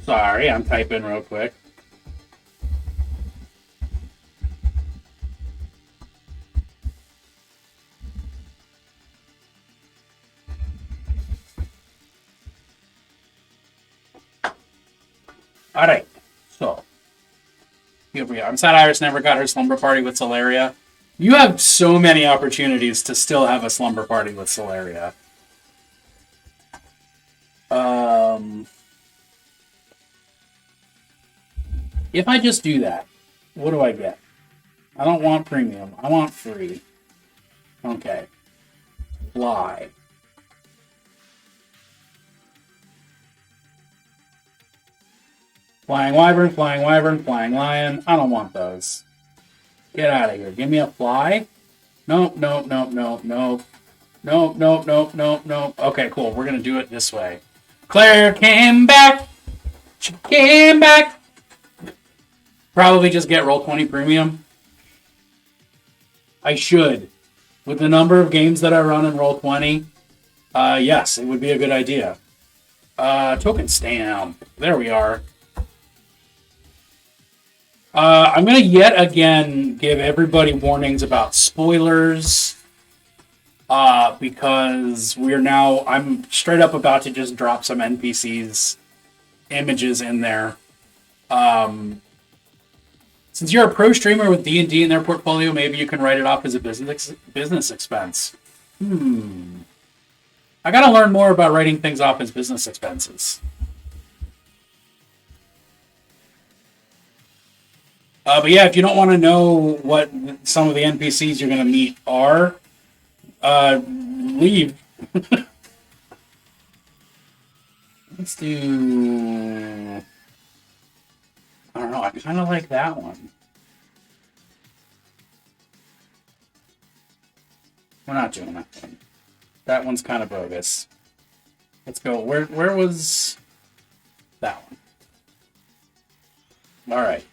Sorry, I'm typing real quick. All right, so here we are. I'm sad Iris never got her slumber party with Solaria. You have so many opportunities to still have a slumber party with Solaria. If I just do that, what do I get? I don't want premium. I want free. Okay. Fly. Flying wyvern, flying lion. I don't want those. Get out of here. Give me a fly. Nope. Okay, cool. We're going to do it this way. Claire came back. She came back. Probably just get Roll20 Premium. I should. With the number of games that I run in Roll20, yes, it would be a good idea. Token stamp. There we are. I'm going to yet again give everybody warnings about spoilers. Because I'm straight up about to just drop some NPCs images in there. Since you're a pro streamer with D&D in their portfolio, maybe you can write it off as a business expense. I gotta learn more about writing things off as business expenses. But yeah, if you don't want to know what some of the NPCs you're going to meet are, leave. Let's do... I don't know, I kind of like that one. We're not doing that one. That one's kind of bogus. Let's go. Where was that one? All right.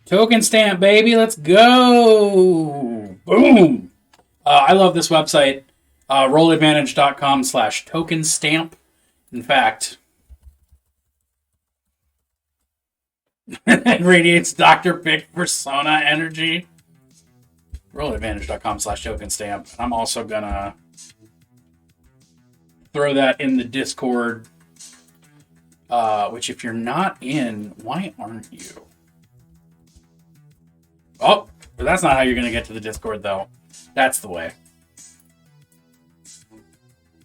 Token stamp, baby. Let's go. Boom. I love this website. rolladvantage.com/token stamp. In fact, it radiates Dr. Pick persona energy. rolladvantage.com/token stamp. I'm also gonna throw that in the Discord. Which if you're not in, why aren't you? Oh, but that's not how you're gonna get to the Discord though. That's the way.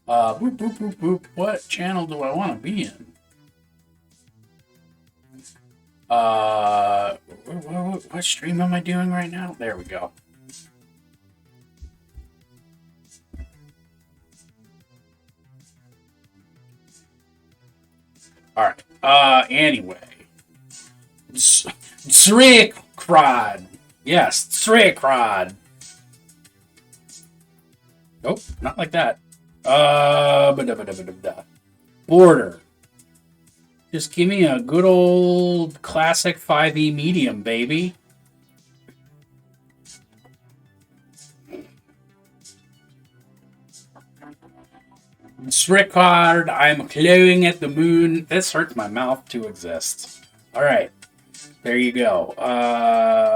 Boop, boop, boop, boop. What channel do I want to be in? What stream am I doing right now? There we go. Anyway. Tsrikrod. Yes, Tsrikrod. Nope, not like that. Border. Just give me a good old classic 5e medium, baby. Tsrikrod, I'm clawing at the moon. This hurts my mouth to exist. Alright. There you go.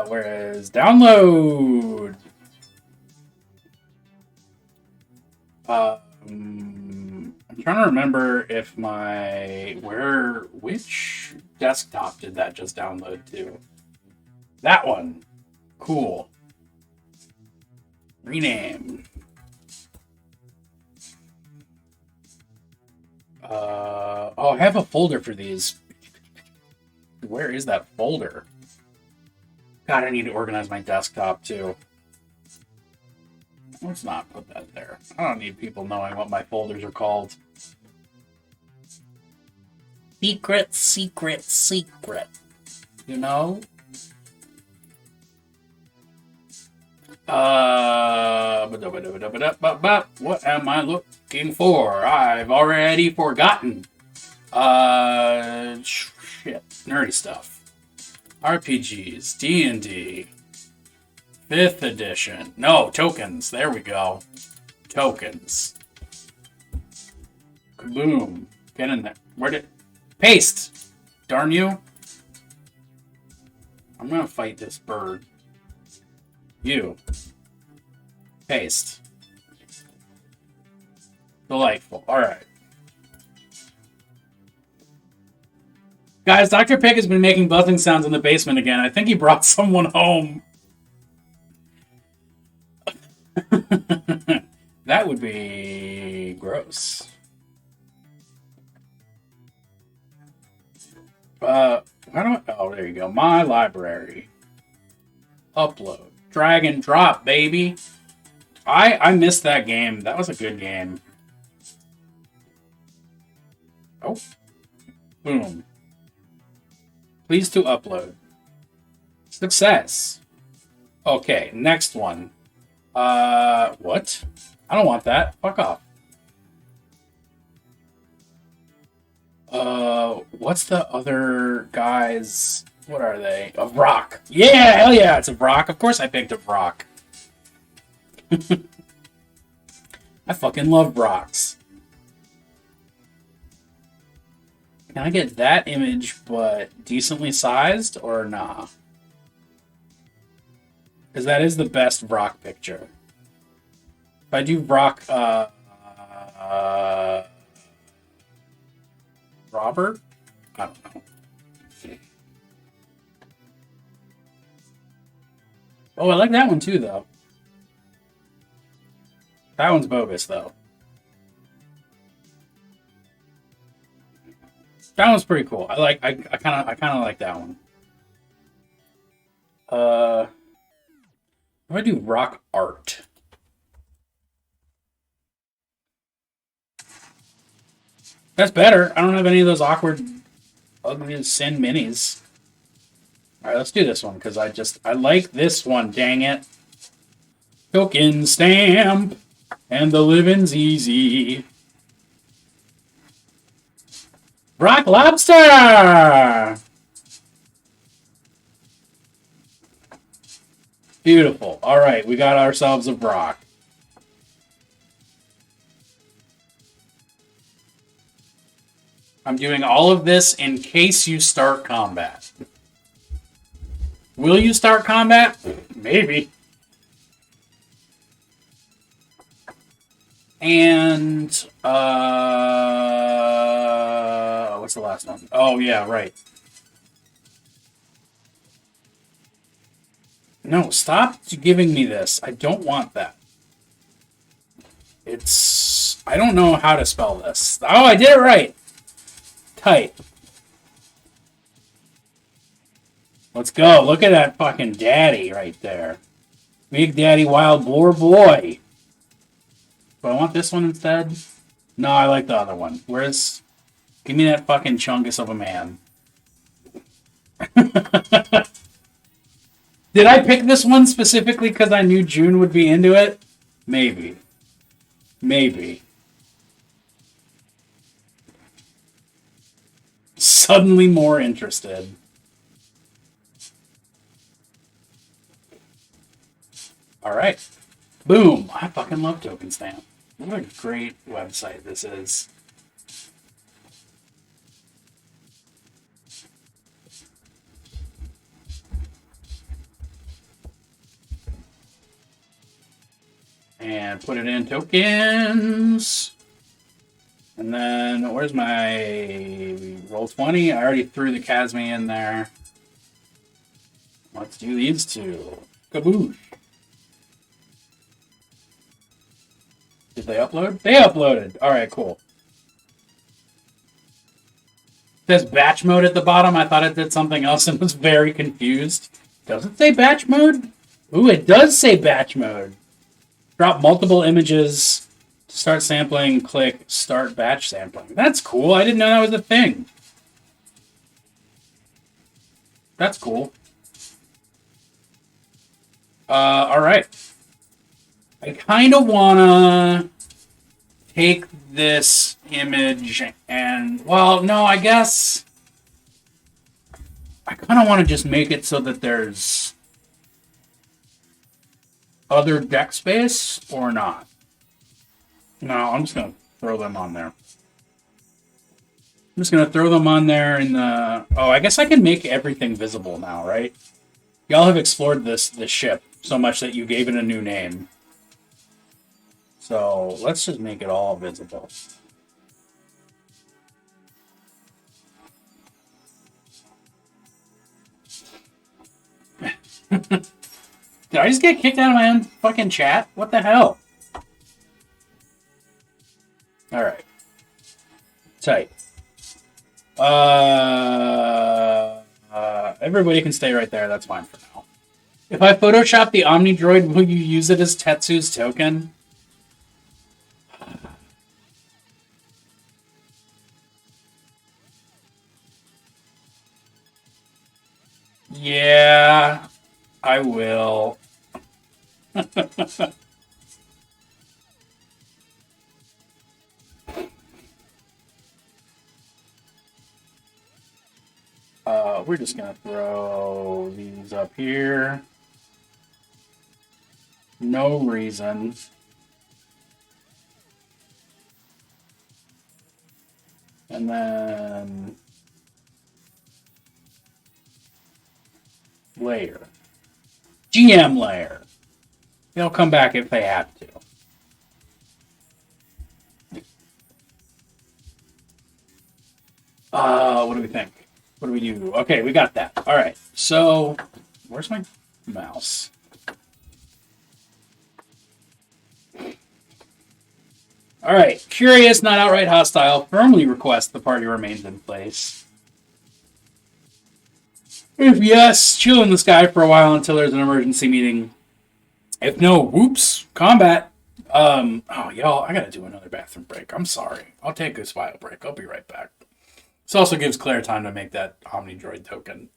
Where is download? I'm trying to remember if which desktop did that just download to? That one. Cool. Rename. I have a folder for these. Where is that folder? God, I need to organize my desktop too. Let's not put that there. I don't need people knowing what my folders are called. Secret, secret, secret. You know? What am I looking for? I've already forgotten. Shit. Nerdy stuff. RPGs. D&D. 5th edition. No, tokens. There we go. Tokens. Kaboom. Get in there. Where did... Paste! Darn you. I'm gonna fight this bird. You. Paste. Delightful. Alright. Guys, Dr. Pig has been making buzzing sounds in the basement again. I think he brought someone home. That would be gross. How do I... Oh, there you go. My library. Upload. Drag and drop, baby. I missed that game. That was a good game. Oh. Boom. Please to upload. Success. Okay, next one. What? I don't want that. Fuck off. What's the other guys? What are they? A rock. Yeah, hell yeah, it's a rock. Of course I picked a rock. I fucking love rocks. Can I get that image, but decently sized, or nah? Because that is the best rock picture. If I do rock, Robert? I don't know. Oh, I like that one too, though. That one's bogus, though. That one's pretty cool. I kind of like that one. If I do rock art. That's better. I don't have any of those awkward, ugly sin minis. All right, let's do this one because I like this one. Dang it! Token stamp, and the living's easy. Rock lobster. Beautiful. All right, we got ourselves a rock. I'm doing all of this in case you start combat. Will you start combat? Maybe. And, what's the last one? Oh, yeah, right. No, stop giving me this. I don't want that. I don't know how to spell this. Oh, I did it right. Tight. Let's go. Look at that fucking daddy right there. Big Daddy Wild Boar Boy. Do I want this one instead? No, I like the other one. Give me that fucking chungus of a man. Did I pick this one specifically because I knew June would be into it? Maybe. Maybe. Suddenly more interested. Alright. Boom. I fucking love Token Stamp. What a great website this is. And put it in tokens. And then, where's my Roll20? I already threw the Casme in there. Let's do these two. Kaboosh. Did they upload? They uploaded. Alright, cool. It says batch mode at the bottom. I thought it did something else and was very confused. Does it say batch mode? Ooh, it does say batch mode. Drop multiple images. Start sampling, click start batch sampling. That's cool. I didn't know that was a thing. That's cool. Alright. I kind of want to take this image and, well, no, I guess I kind of want to just make it so that there's other deck space or not. No, I'm just going to throw them on there. I'm just going to throw them on there in the... Oh, I guess I can make everything visible now, right? Y'all have explored this ship so much that you gave it a new name. So let's just make it all visible. Did I just get kicked out of my own fucking chat? What the hell? Alright. Tight. Everybody can stay right there. That's fine for now. If I Photoshop the Omni Droid, will you use it as Tetsu's token? Yeah, I will. We're just gonna throw these up here. No reason. And then layer. GM layer. They'll come back if they have to. What do we think? What do we do? Okay, we got that. All right. So, where's my mouse? All right. Curious, not outright hostile. Firmly request the party remains in place. If yes, chill in the sky for a while until there's an emergency meeting. If no, whoops, combat. Oh, y'all, I gotta do another bathroom break. I'm sorry. I'll take a smile break. I'll be right back. This also gives Claire time to make that Omni Droid token.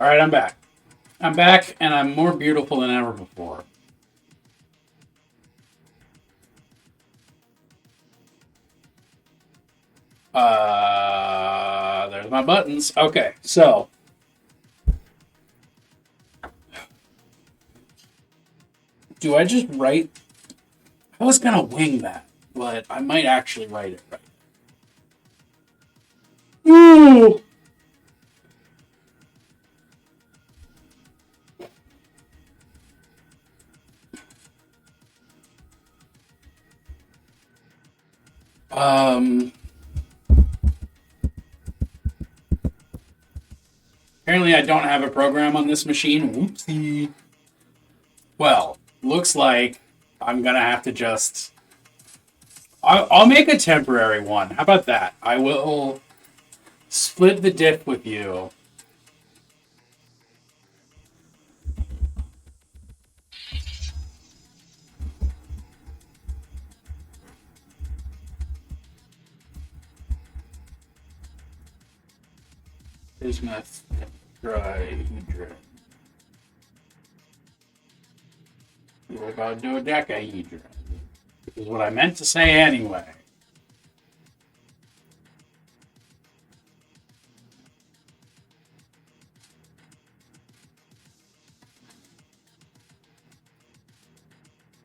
All right, I'm back. I'm back, and I'm more beautiful than ever before. There's my buttons. Okay, so do I just write? I was gonna wing that, but I might actually write it right. Ooh. Um. Apparently, I don't have a program on this machine. Whoopsie. Well, looks like I'm gonna have to just. I'll make a temporary one. How about that? I will split the diff with you. Bismuth dihedron. What about dodecahedron? Is what I meant to say anyway.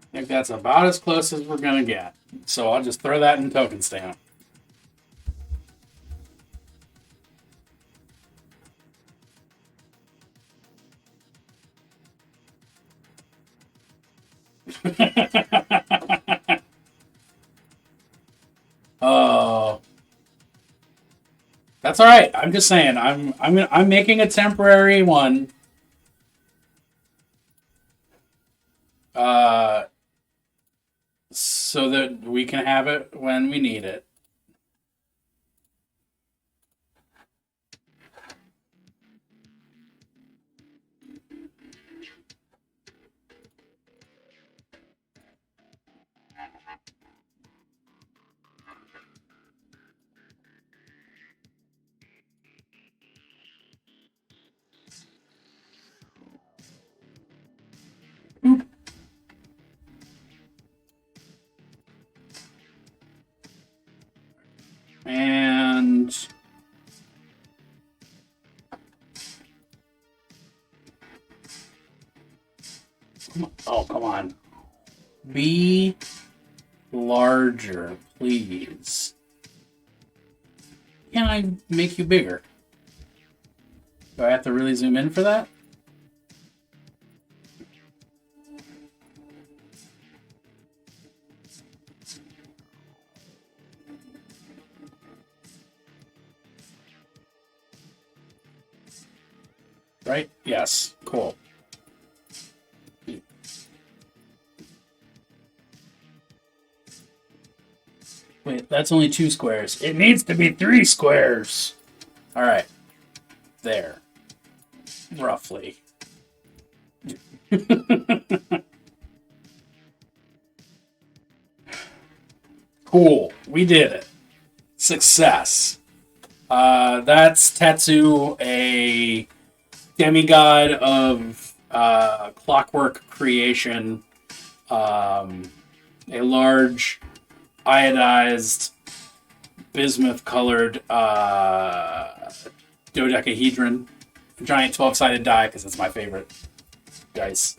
I think that's about as close as we're gonna get. So I'll just throw that in token stamp. Oh, that's all right. I'm just saying. I'm making a temporary one. Uh, so that we can have it when we need it. And oh, come on. Be larger, please. Can I make you bigger? Do I have to really zoom in for that? Right? Yes. Cool. Wait, that's only 2 squares. It needs to be 3 squares. All right. There. Roughly. Cool. We did it. Success. That's Tetsu, a demigod of clockwork creation. A large iodized bismuth colored dodecahedron, giant 12-sided die because it's my favorite dice.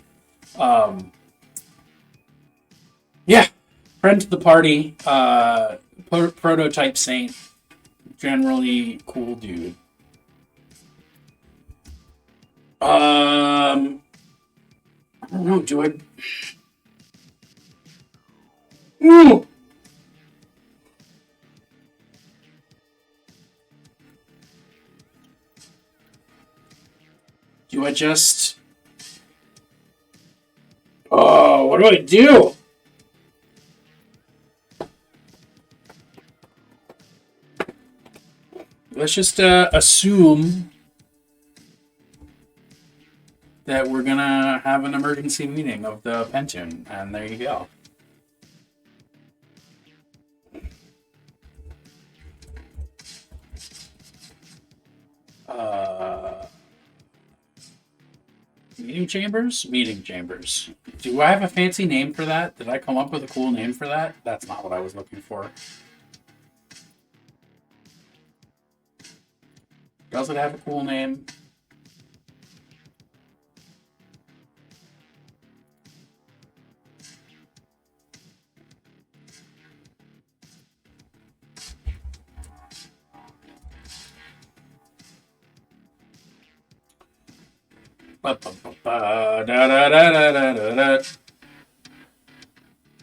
Yeah, friend to the party, prototype saint, generally cool dude. I don't know, do I? Ooh! Do I just? Oh, what do I do? Let's just assume that we're gonna have an emergency meeting of the Pentune, and there you go. Uh, Meeting chambers? Meeting chambers. Do I have a fancy name for that? Did I come up with a cool name for that? That's not what I was looking for. Does it have a cool name?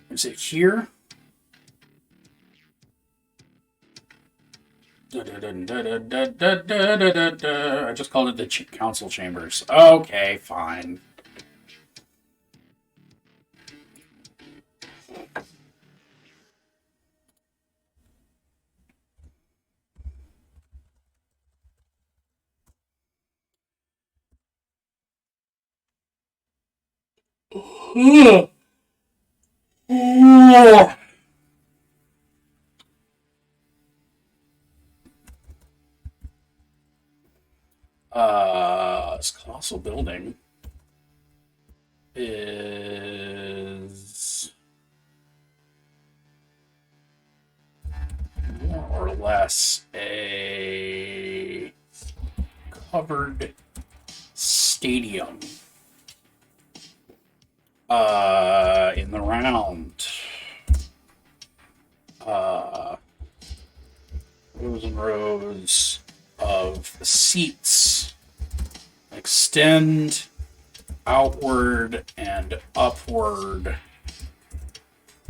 Is it here? I just called it the council chambers. Okay, fine. This colossal building is more or less a covered stadium in the round. Rows and rows of seats extend outward and upward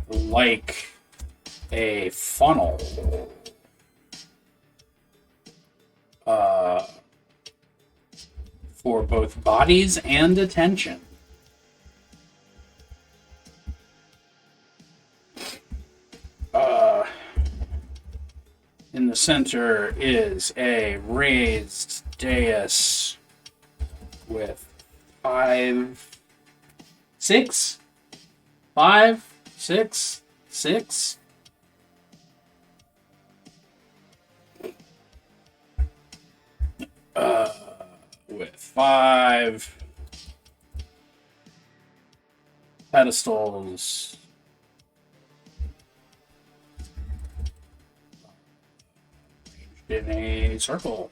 like a funnel. For both bodies and attention. In the center is a raised dais with six, with 5 pedestals. In a circle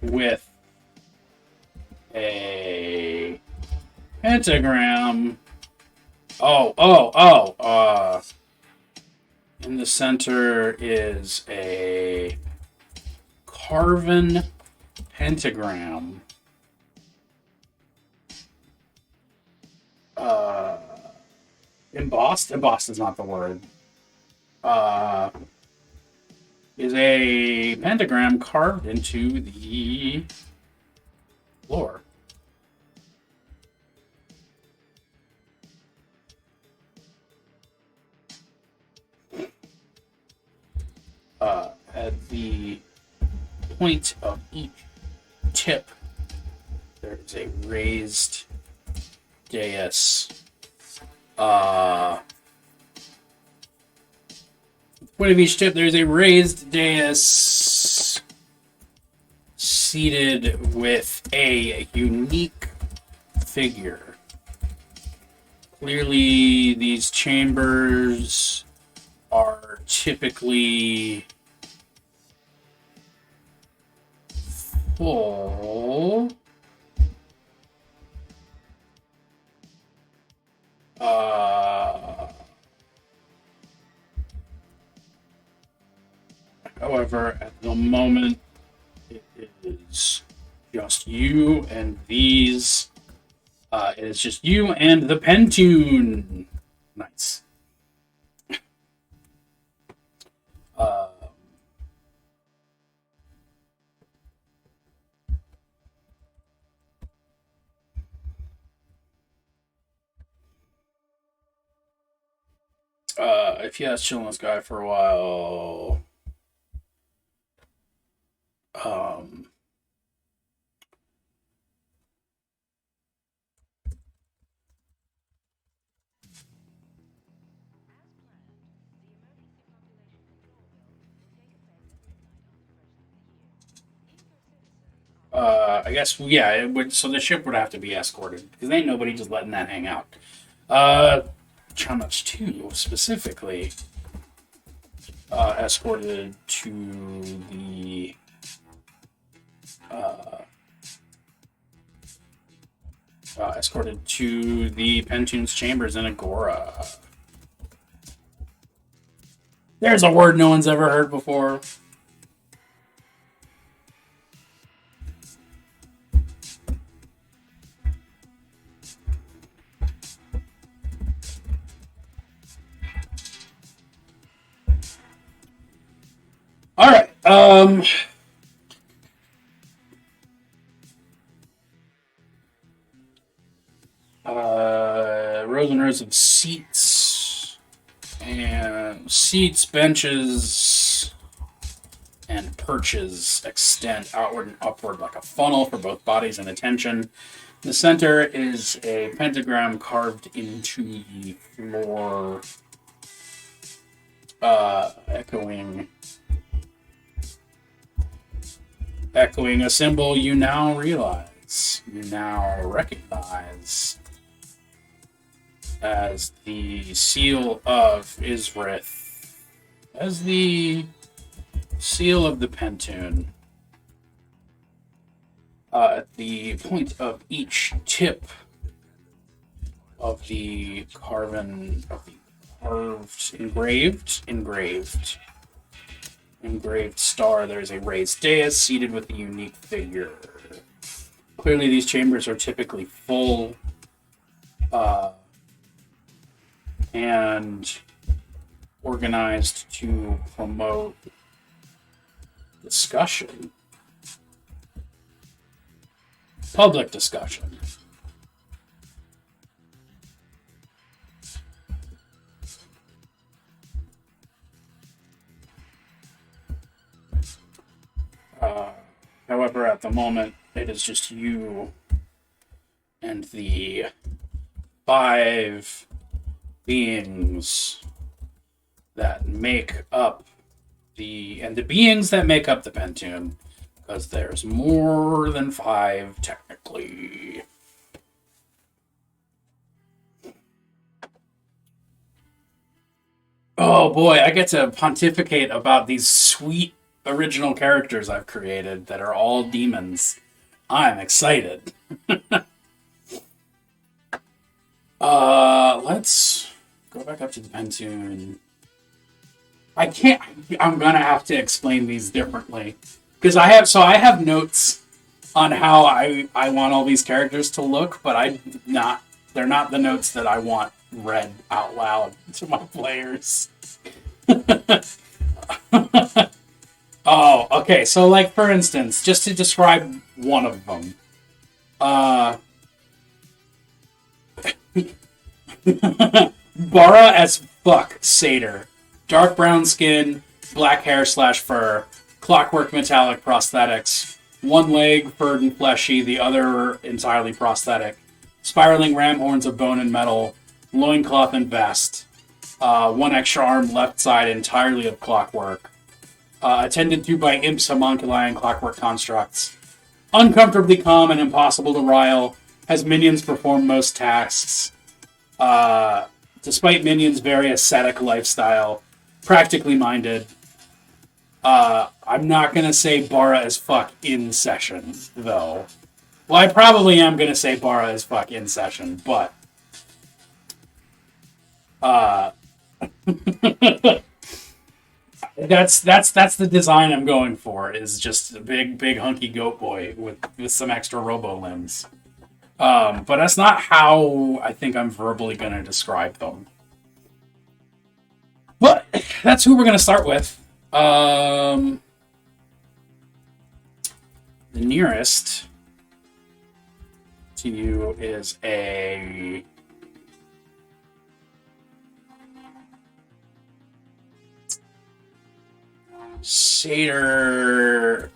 with a pentagram. In the center is a carven pentagram. Embossed? Embossed is not the word. Is a pentagram carved into the floor. At the point of each tip, there is a raised dais. Point of each tip, there's a raised dais seated with a unique figure. Clearly, these chambers are typically full. However, at the moment, it is just you and these. It is just you and the Pentune. Nice. If you guys chill on this guy for a while, I guess, yeah, it would. So the ship would have to be escorted because ain't nobody just letting that hang out. Uh, how much too specifically? Escorted to the uh, escorted to the Pentune's chambers in Agora. There's a word no one's ever heard before. All right. Rows and rows of seats and seats, benches, and perches extend outward and upward like a funnel for both bodies and attention. The center is a pentagram carved into the floor, echoing a symbol you now realize, you now recognize as the seal of Isrith, as the seal of the Pentune. At the point of each tip of the engraved star, there is a raised dais seated with a unique figure. Clearly, these chambers are typically full, and organized to promote discussion, public discussion. However, at the moment, it is just you and the 5 beings that make up the beings that make up the Pentune, because there's more than 5 technically. Oh boy, I get to pontificate about these sweet original characters I've created that are all demons. I'm excited. Let's go back up to the Pentune. I can't. I'm gonna have to explain these differently because I have notes on how I want all these characters to look, but they're not the notes that I want read out loud to my players. Oh, okay. So, like for instance, just to describe one of them, uh, Bara as fuck satyr, dark brown skin, black hair slash fur, clockwork metallic prosthetics, one leg furred and fleshy, the other entirely prosthetic, spiraling ram horns of bone and metal, loincloth and vest, one extra arm left side entirely of clockwork, attended to by imps, homunculi, and clockwork constructs. Uncomfortably calm and impossible to rile, has minions perform most tasks. Despite minions' very ascetic lifestyle, practically minded. I'm not gonna say Bara as fuck in session, though. Well, I probably am gonna say Bara as fuck in session, but that's the design I'm going for. Is just a big hunky goat boy with some extra robo limbs. But that's not how I think I'm verbally gonna describe them. But that's who we're gonna start with. The nearest to you is a satyr.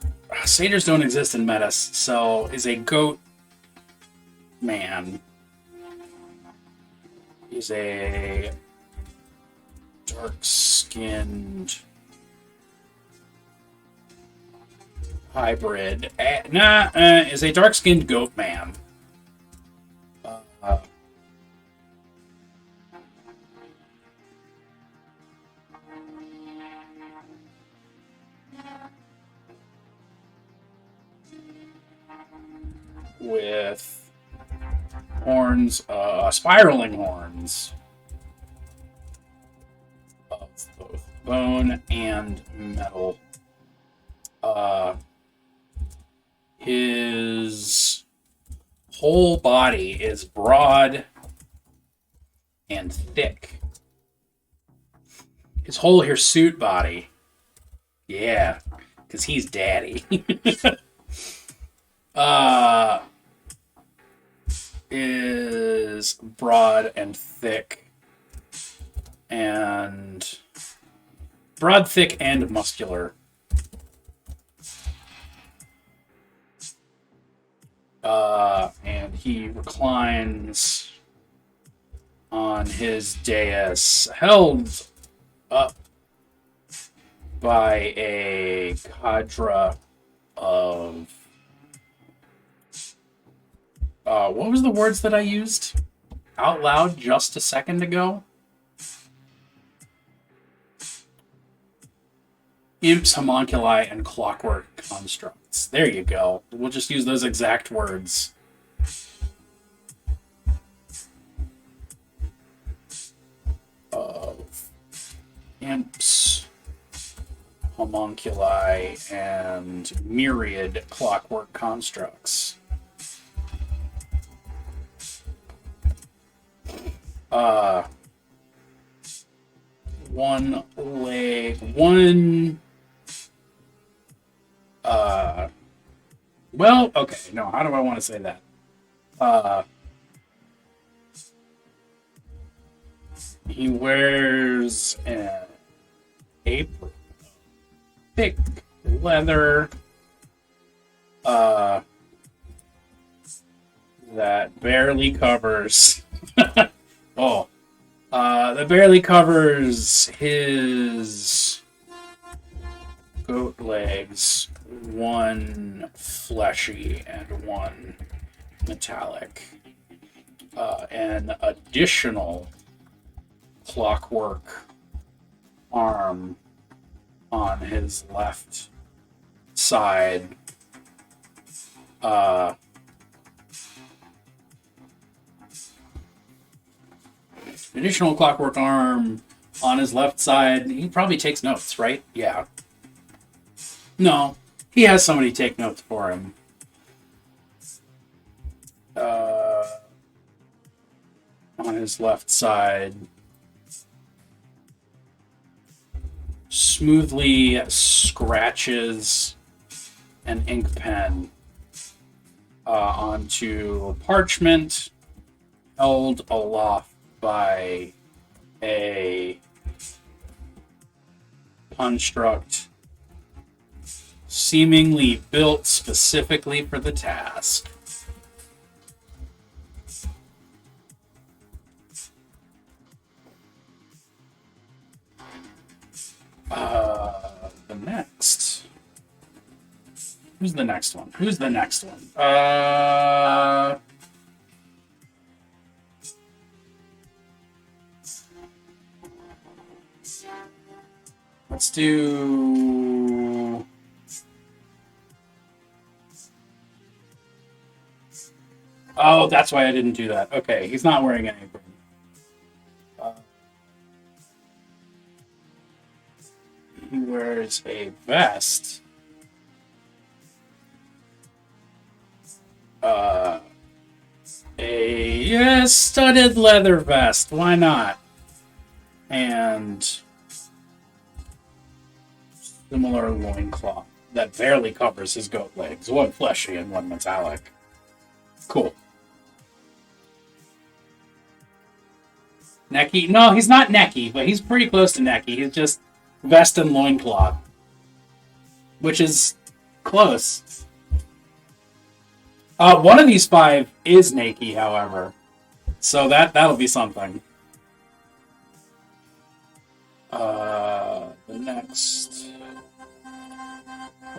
Satyrs don't exist in Metis, so is a goat man. He's a dark-skinned. hybrid. Is a dark-skinned goat man. With horns, spiraling horns of both bone and metal. His whole body is broad and thick. His whole hirsute body, yeah, because he's daddy. Is broad and thick, and muscular. And he reclines on his dais, held up by a cadre of what was the words that I used out loud just a second ago? Imps, homunculi, and clockwork constructs. There you go. We'll just use those exact words. Of imps, homunculi, and myriad clockwork constructs. One leg, well, okay, no, how do I want to say that? He wears an apron, thick leather, that barely covers, that barely covers his goat legs, one fleshy and one metallic. An additional clockwork arm on his left side. Additional clockwork arm on his left side. He probably takes notes, right? Yeah. No, he has somebody take notes for him. On his left side. Smoothly scratches an ink pen onto parchment held aloft by a construct seemingly built specifically for the task. The next. Who's the next one? Let's do... Oh, that's why I didn't do that. Okay, he's not wearing an apron. He wears a vest. A studded leather vest. Why not? And similar loincloth that barely covers his goat legs. One fleshy and one metallic. Cool. Necky? No, he's not necky, but he's pretty close to necky. He's just vest and loincloth. Which is close. One of these five is necky, however. So that'll be something. The next...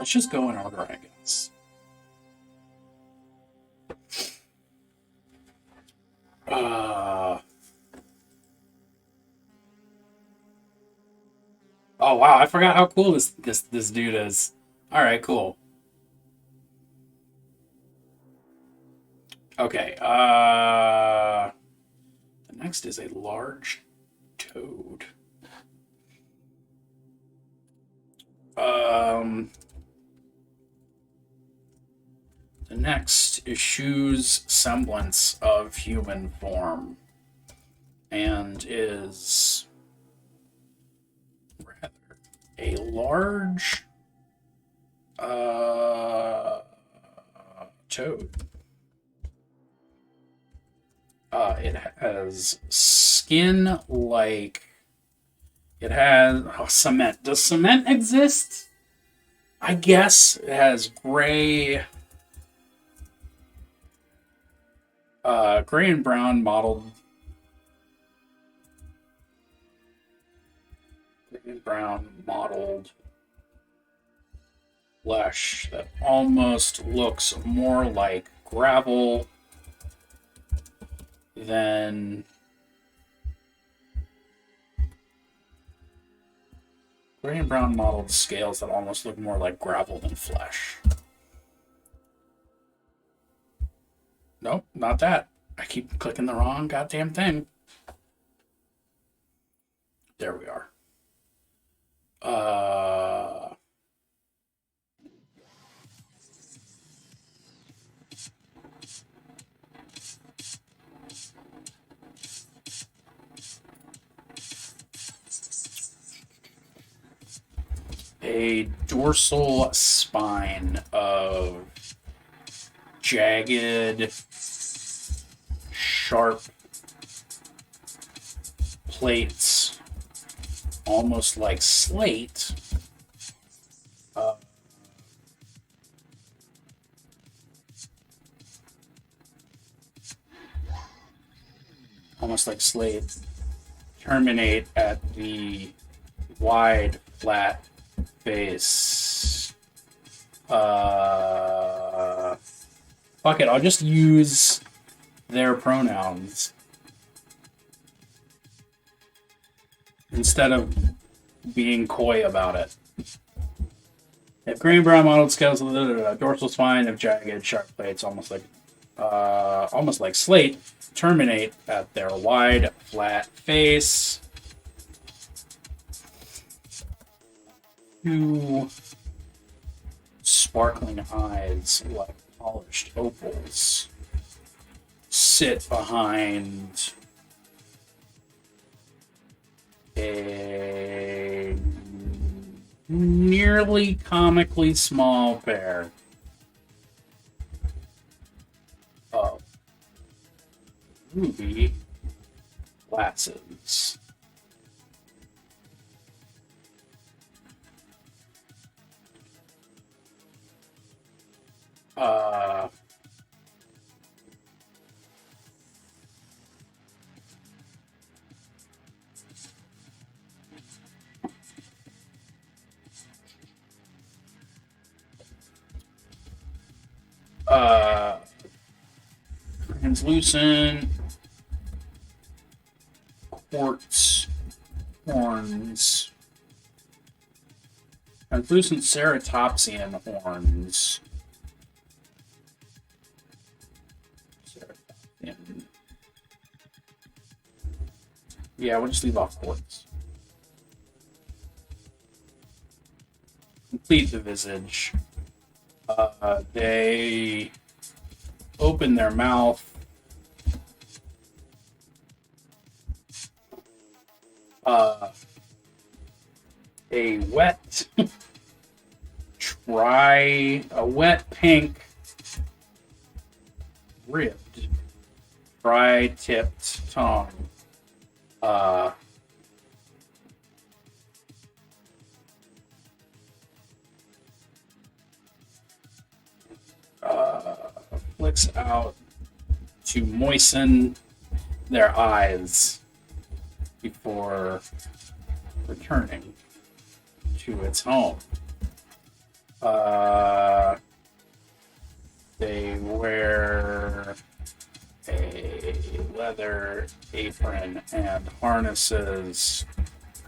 Let's just go in order, I guess. Oh wow, I forgot how cool this dude is. All right, cool. Okay. The next is a large toad. Um. The next eschews semblance of human form and is rather a large toad. It has skin like it has cement. Does cement exist? I guess it has gray and brown mottled flesh that almost looks more like gravel than gray and brown mottled scales that almost look more like gravel than flesh. Nope, not that. I keep clicking the wrong goddamn thing. There we are. A dorsal spine of jagged, sharp plates, almost like slate. Almost like slate, terminate at the wide, flat face. Fuck it, I'll just use their pronouns instead of being coy about it. If green brown mottled scales, dorsal spine of jagged sharp plates, almost like slate, terminate at their wide flat face. Two sparkling eyes like polished opals sit behind a nearly comically small pair of ruby glasses. Translucent quartz horns. Translucent ceratopsian horns. Yeah, we'll just leave off quartz. Complete the visage. They open their mouth. A wet pink ribbed tri-tipped tongue flicks out to moisten their eyes before returning to its home. Uh, they wear a leather apron and harnesses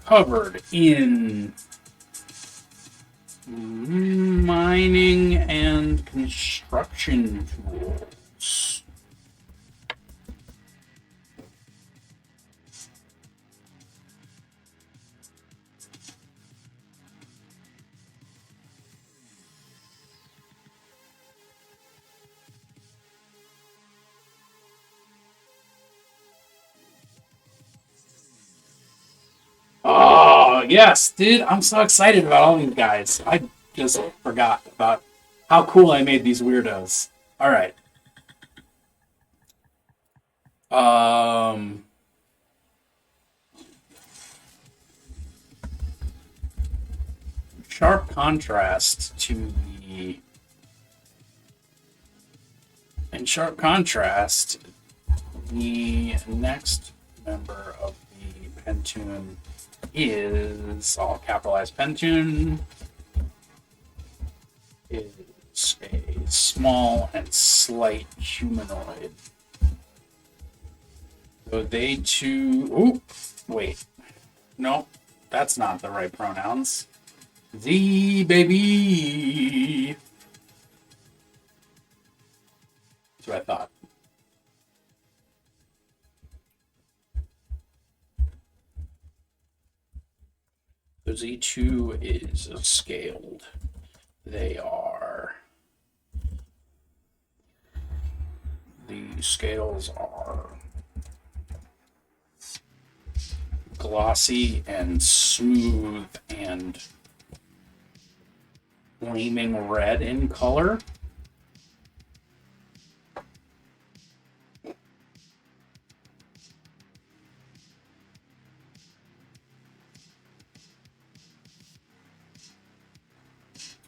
covered in mining and construction tools. Oh, yes, dude. I'm so excited about all these guys. I just forgot about how cool I made these weirdos. All right. Um, Sharp contrast to the. In sharp contrast, the next member of the Pentune is, all capitalized Pentune, is a small and slight humanoid. So they too. Oh, wait. No, that's not the right pronouns. The baby. That's what I thought. So Z2 is scaled. They are. The scales are glossy and smooth and gleaming red in color.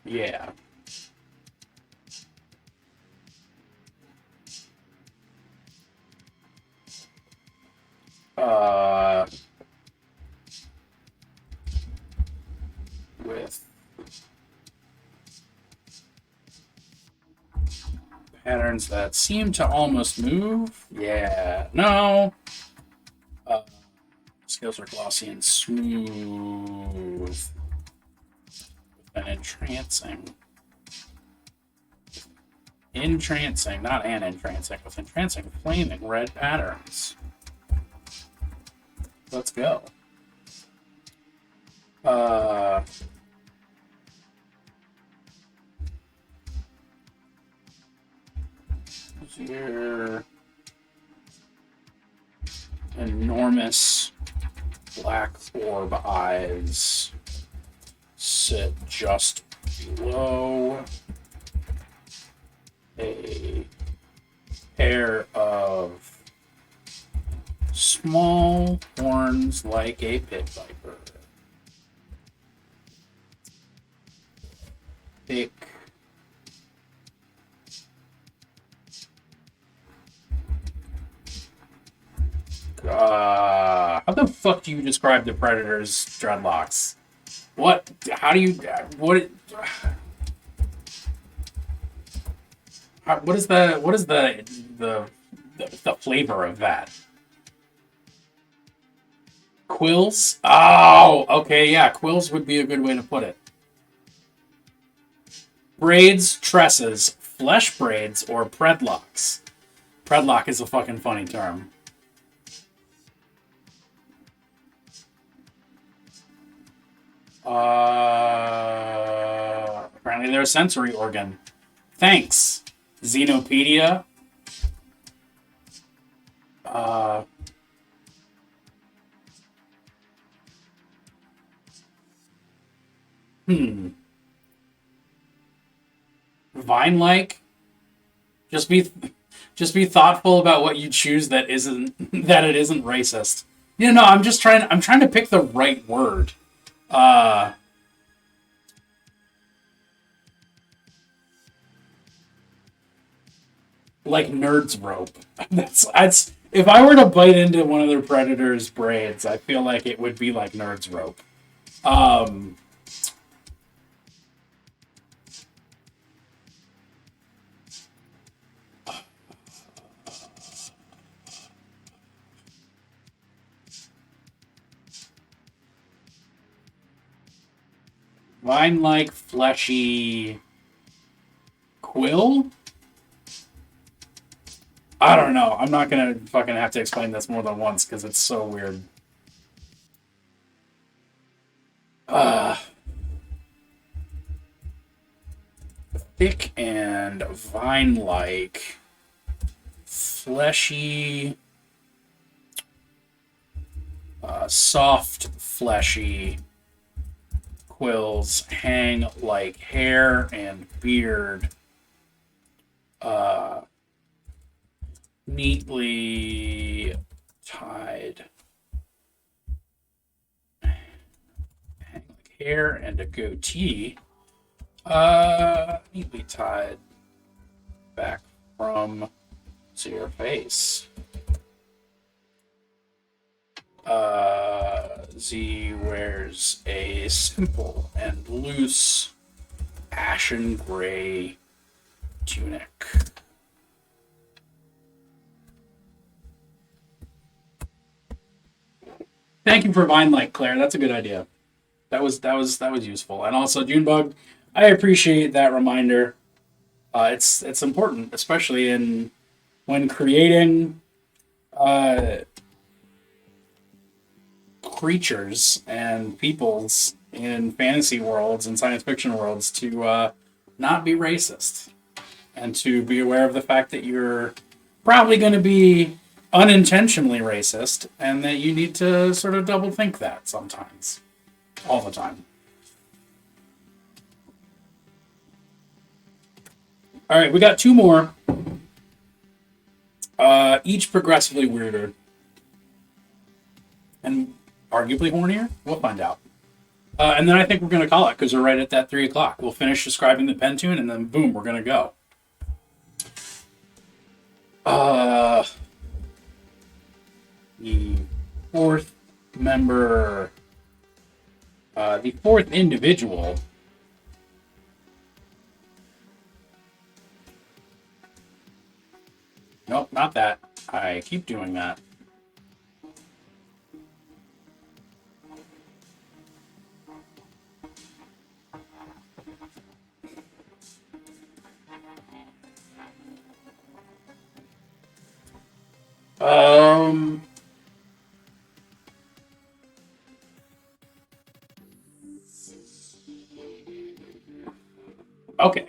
Yeah. With patterns that seem to almost move. Yeah. No. Scales are glossy and smooth. And entrancing. Entrancing, not an entrancing, with entrancing flaming red patterns. Let's go. Here, enormous black orb eyes sit just below a pair of small horns like a pit viper. Thick. How the fuck do you describe the Predator's dreadlocks? What? How do you? What? What is the flavor of that? Quills? Oh, okay, yeah. Quills would be a good way to put it. Braids, tresses, flesh braids, or predlocks. Predlock is a fucking funny term. Apparently they're a sensory organ. Thanks, Xenopedia. Vine-like. Just be thoughtful about what you choose that it isn't racist. You know, I'm trying to pick the right word. Like nerd's rope. That's if I were to bite into one of their predator's braids, I feel like it would be like nerd's rope. vine-like, fleshy quill? I don't know. I'm not gonna fucking have to explain this more than once because it's so weird. Thick and vine-like, fleshy, soft, fleshy quills hang like hair and beard, neatly tied. Hang like hair and a goatee, neatly tied back from your face. Z wears a simple and loose ashen gray tunic. Thank you for Vine Light, Claire. That's a good idea. That was useful. And also, Junebug, I appreciate that reminder. It's important, especially in when creating creatures and peoples in fantasy worlds and science fiction worlds to not be racist and to be aware of the fact that you're probably going to be unintentionally racist and that you need to sort of double think that sometimes. All the time. All right, we got two more. Each progressively weirder. And arguably hornier? We'll find out. And then I think we're going to call it because we're right at that 3 o'clock. We'll finish describing the Pentune and then boom, we're going to go. The fourth member, the fourth individual Nope, not that. I keep doing that. Okay.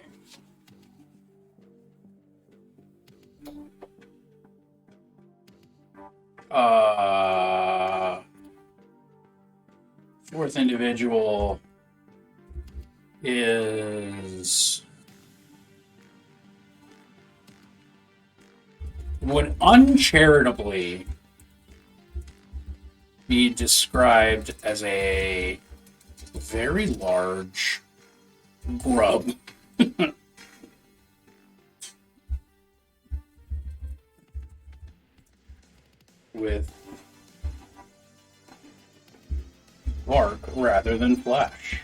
Fourth individual is would uncharitably be described as a very large grub. With bark rather than flesh.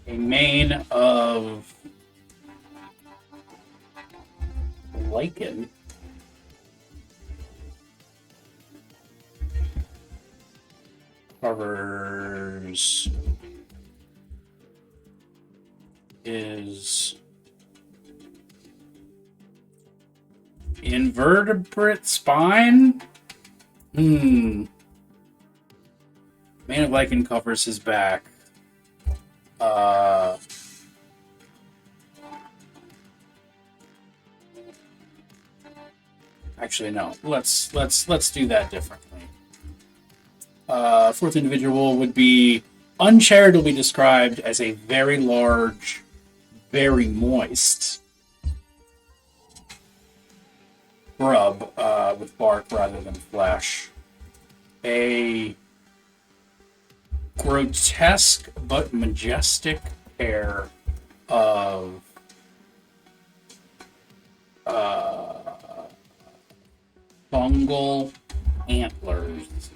A mane of lichen covers is invertebrate spine. Mane of lichen covers his back. Actually, no. Let's do that differently. Fourth individual would be uncharitably described as a very large, very moist grub with bark rather than flesh. A grotesque but majestic pair of fungal antlers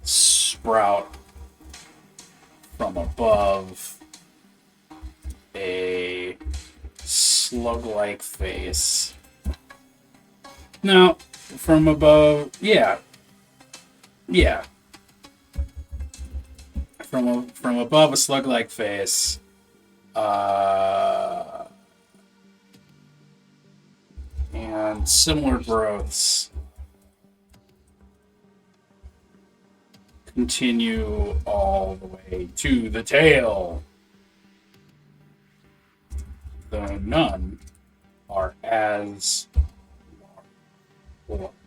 sprout from above a slug-like face. No, from above, yeah. From above a slug-like face, and similar growths continue all the way to the tail, though none are as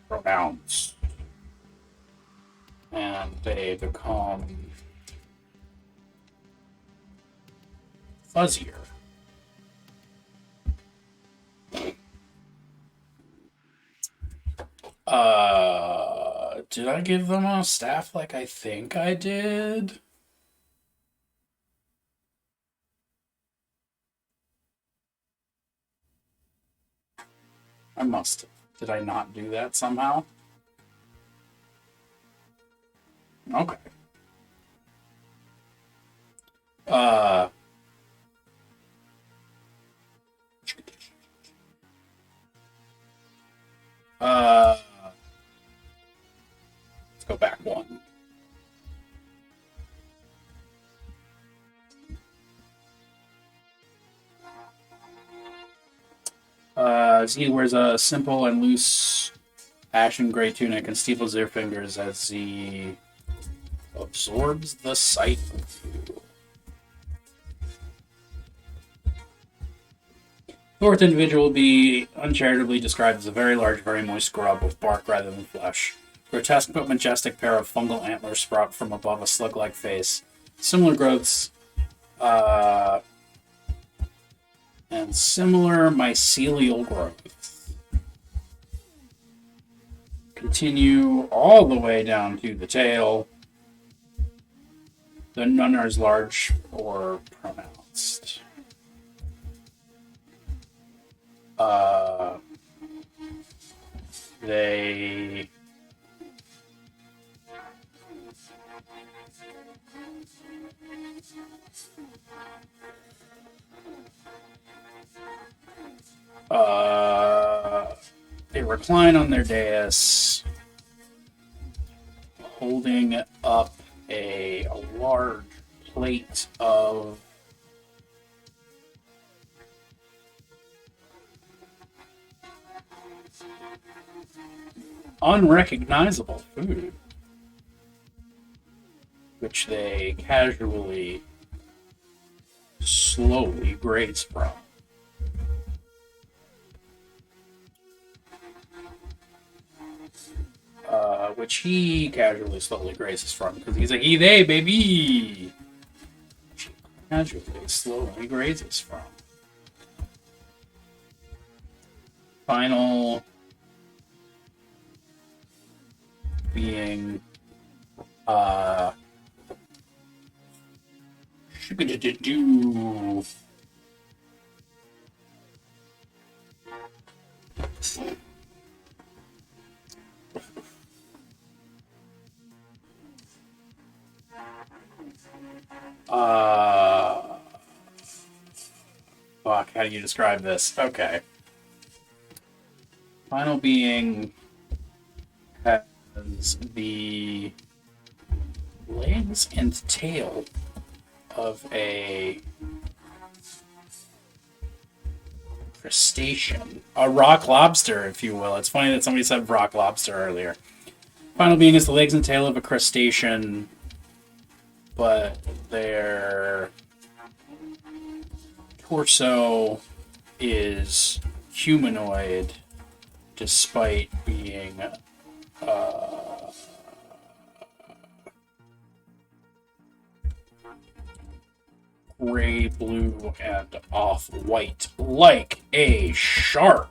pronounced, and they become fuzzier. Did I give them a staff like I think I did? I must have. Did I not do that somehow? Okay. Uh, let's go back one. Z wears a simple and loose ashen gray tunic and steeples their fingers as he absorbs the sight of you. The fourth individual will be uncharitably described as a very large, very moist grub with bark rather than flesh. Grotesque but majestic pair of fungal antlers sprout from above a slug-like face. Similar growths, and similar mycelial growth continue all the way down to the tail. The none are as large or pronounced. They they recline on their dais, holding up a large plate of unrecognizable food, which they casually, slowly graze from. Which he casually, slowly grazes from, because he's like, "Hey, baby!" Casually, slowly grazes from. Final being do fuck, how do you describe this? Okay. Final being has the legs and tail of a crustacean. A rock lobster, if you will. It's funny that somebody said rock lobster earlier. Final being is the legs and tail of a crustacean, but their torso is humanoid despite being gray, blue, and off-white, like a shark.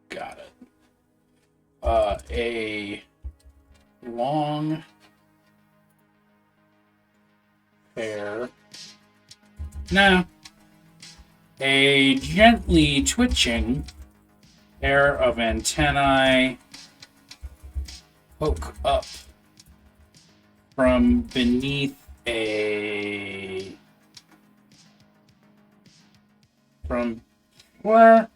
Got it. a long pair. No. A gently twitching pair of antennae poke up from beneath a... From where?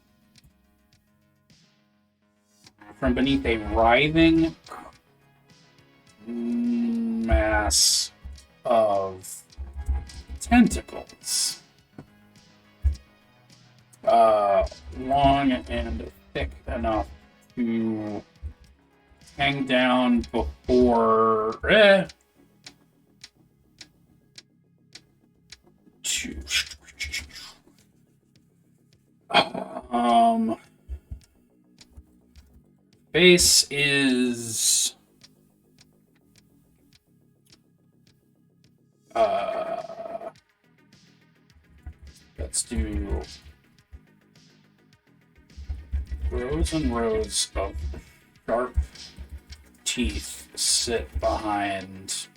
From beneath a writhing mass of tentacles. Long and thick enough to hang down before base is let's do rows and rows of sharp teeth sit behind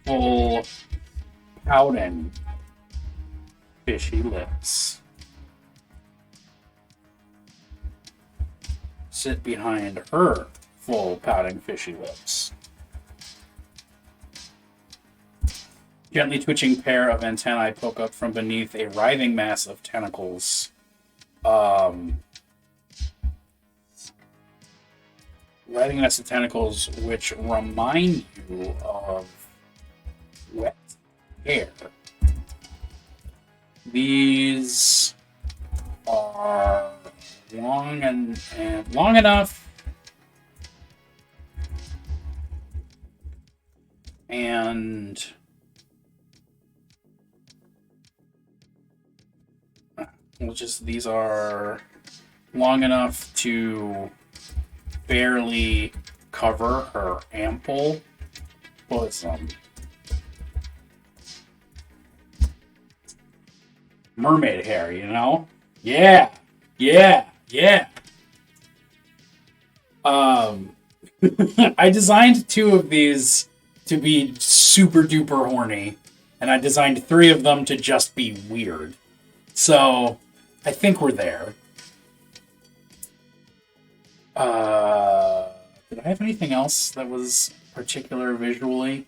full pouting fishy lips. Sit behind her full pouting fishy lips. Gently twitching pair of antennae poke up from beneath a writhing mass of tentacles. Writhing mass of tentacles which remind you of wet hair. These are long and long enough and these are long enough to barely cover her ample bosom. Mermaid hair, you know? Yeah. I designed 2 of these to be super duper horny, and I designed 3 of them to just be weird. So, I think we're there. Did I have anything else that was particular visually?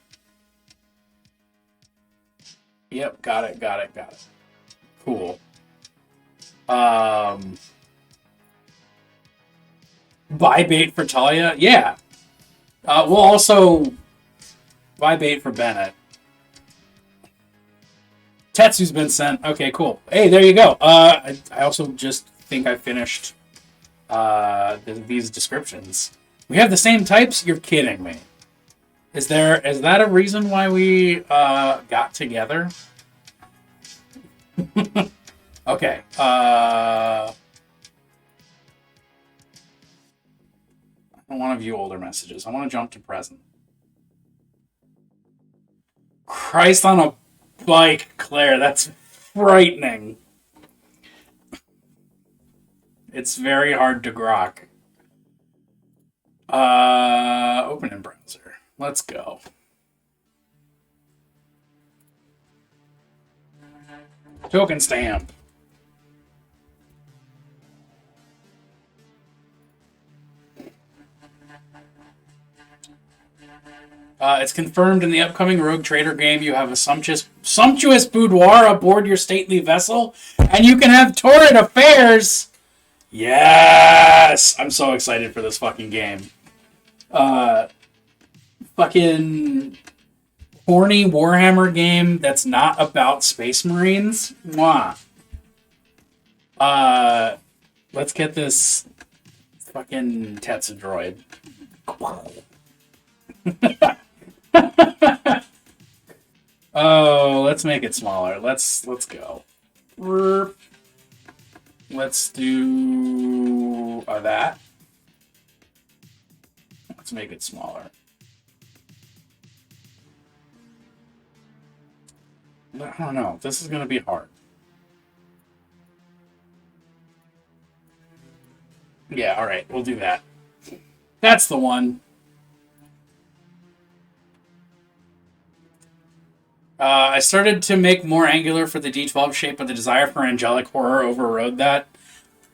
Yep, got it. Cool. Buy bait for Talia? Yeah. We'll also buy bait for Bennett. Tetsu's been sent. Okay, cool. Hey, there you go. I also just think I finished these descriptions. We have the same types? You're kidding me. Is that a reason why we got together? Okay. I don't want to view older messages. I want to jump to present. Christ on a bike, Claire. That's frightening. It's very hard to grok. Open in browser. Let's go. Token stamp. It's confirmed in the upcoming Rogue Trader game you have a sumptuous boudoir aboard your stately vessel, and you can have torrid affairs! Yes! I'm so excited for this fucking game. Fucking horny Warhammer game that's not about Space Marines. Mwah. Let's get this fucking Tetsu droid. Oh, let's make it smaller. Let's go. Let's do that. Let's make it smaller. I don't know. This is going to be hard. Yeah, all right, we'll do that. That's the one. I started to make more angular for the D12 shape, but the desire for angelic horror overrode that.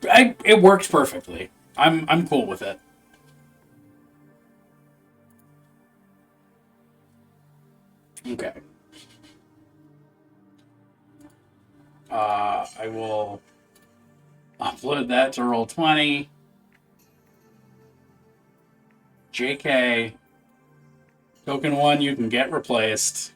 It worked perfectly. I'm cool with it. Okay. I will upload that to Roll20. JK. Token 1, you can get replaced.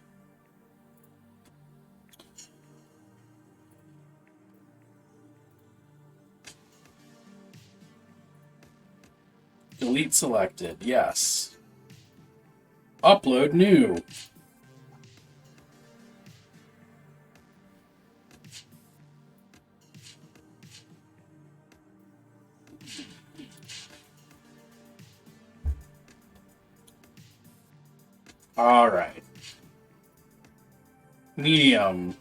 Delete selected. Yes. Upload new. All right. Medium.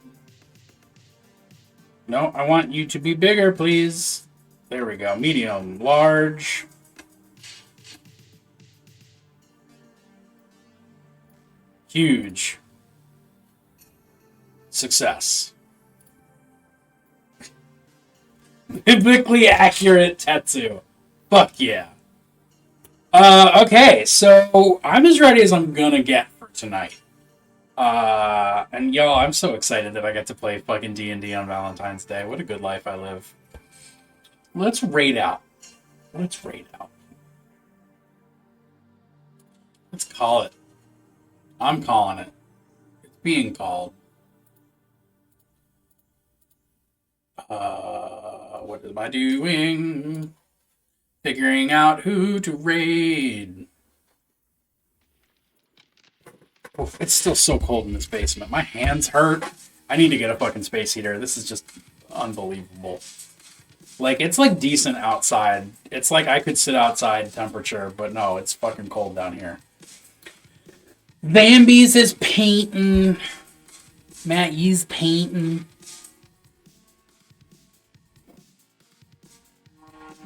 No, I want you to be bigger, please. There we go. Medium. Large. Huge. Success. Biblically accurate Tetsu. Fuck yeah. Okay, so I'm as ready as I'm gonna get for tonight. And y'all, I'm so excited that I get to play fucking D&D on Valentine's Day. What a good life I live. Let's raid out. Let's raid out. Let's call it. I'm calling it. It's being called. What am I doing? Figuring out who to raid. Oh, it's still so cold in this basement. My hands hurt. I need to get a fucking space heater. This is just unbelievable. Like, it's like decent outside. It's like I could sit outside temperature, but no, it's fucking cold down here. Bambies is painting. Matt Yee's painting.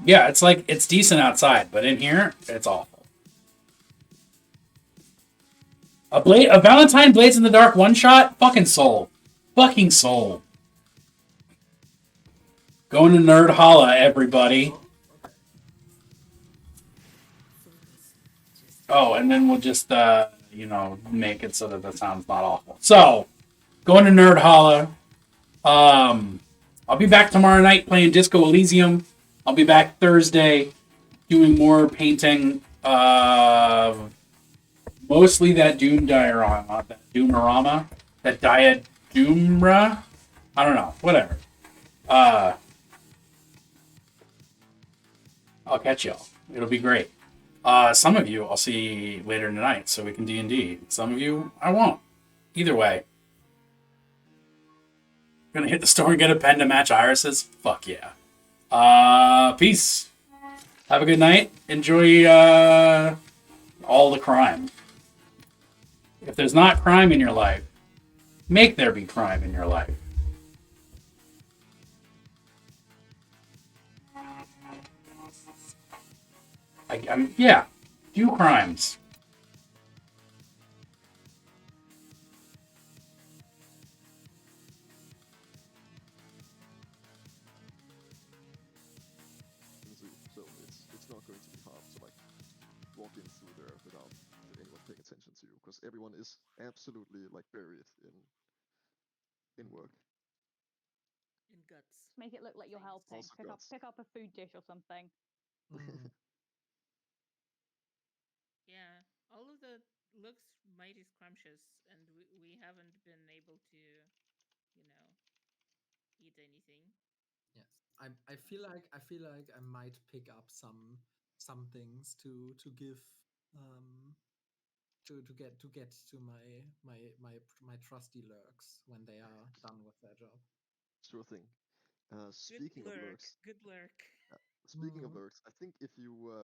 Yeah, it's like it's decent outside, but in here, it's awful. A Valentine Blades in the Dark one shot? Fucking soul. Fucking soul. Going to Nerd Holla, everybody. Oh, and then we'll just, make it so that the sound's not awful. So, going to Nerd Holla. I'll be back tomorrow night playing Disco Elysium. I'll be back Thursday doing more painting. Mostly that Doom diorama, that Doomerama, that Diadoomra. I don't know, whatever. Uh, I'll catch y'all. It'll be great. Some of you I'll see later tonight, so we can D&D. Some of you I won't. Either way, gonna hit the store and get a pen to match Iris's. Fuck yeah. Peace. Have a good night. Enjoy all the crime. If there's not crime in your life, make there be crime in your life. Yeah, do crimes. So it's not going to be hard to like walk in through there without anyone paying attention to you because everyone is absolutely like buried in work. In guts. Make it look like you're helping. Also Pick up, guts. pick up a food dish or something. Yeah, all of the looks mighty scrumptious, and we haven't been able to, eat anything. Yes, I feel like I might pick up some things to give to get to my trusty lurks when they are done with their job. Sure thing. Good Speaking of lurk. lurks, Good lurk. speaking of Mhm. lurks, I think if you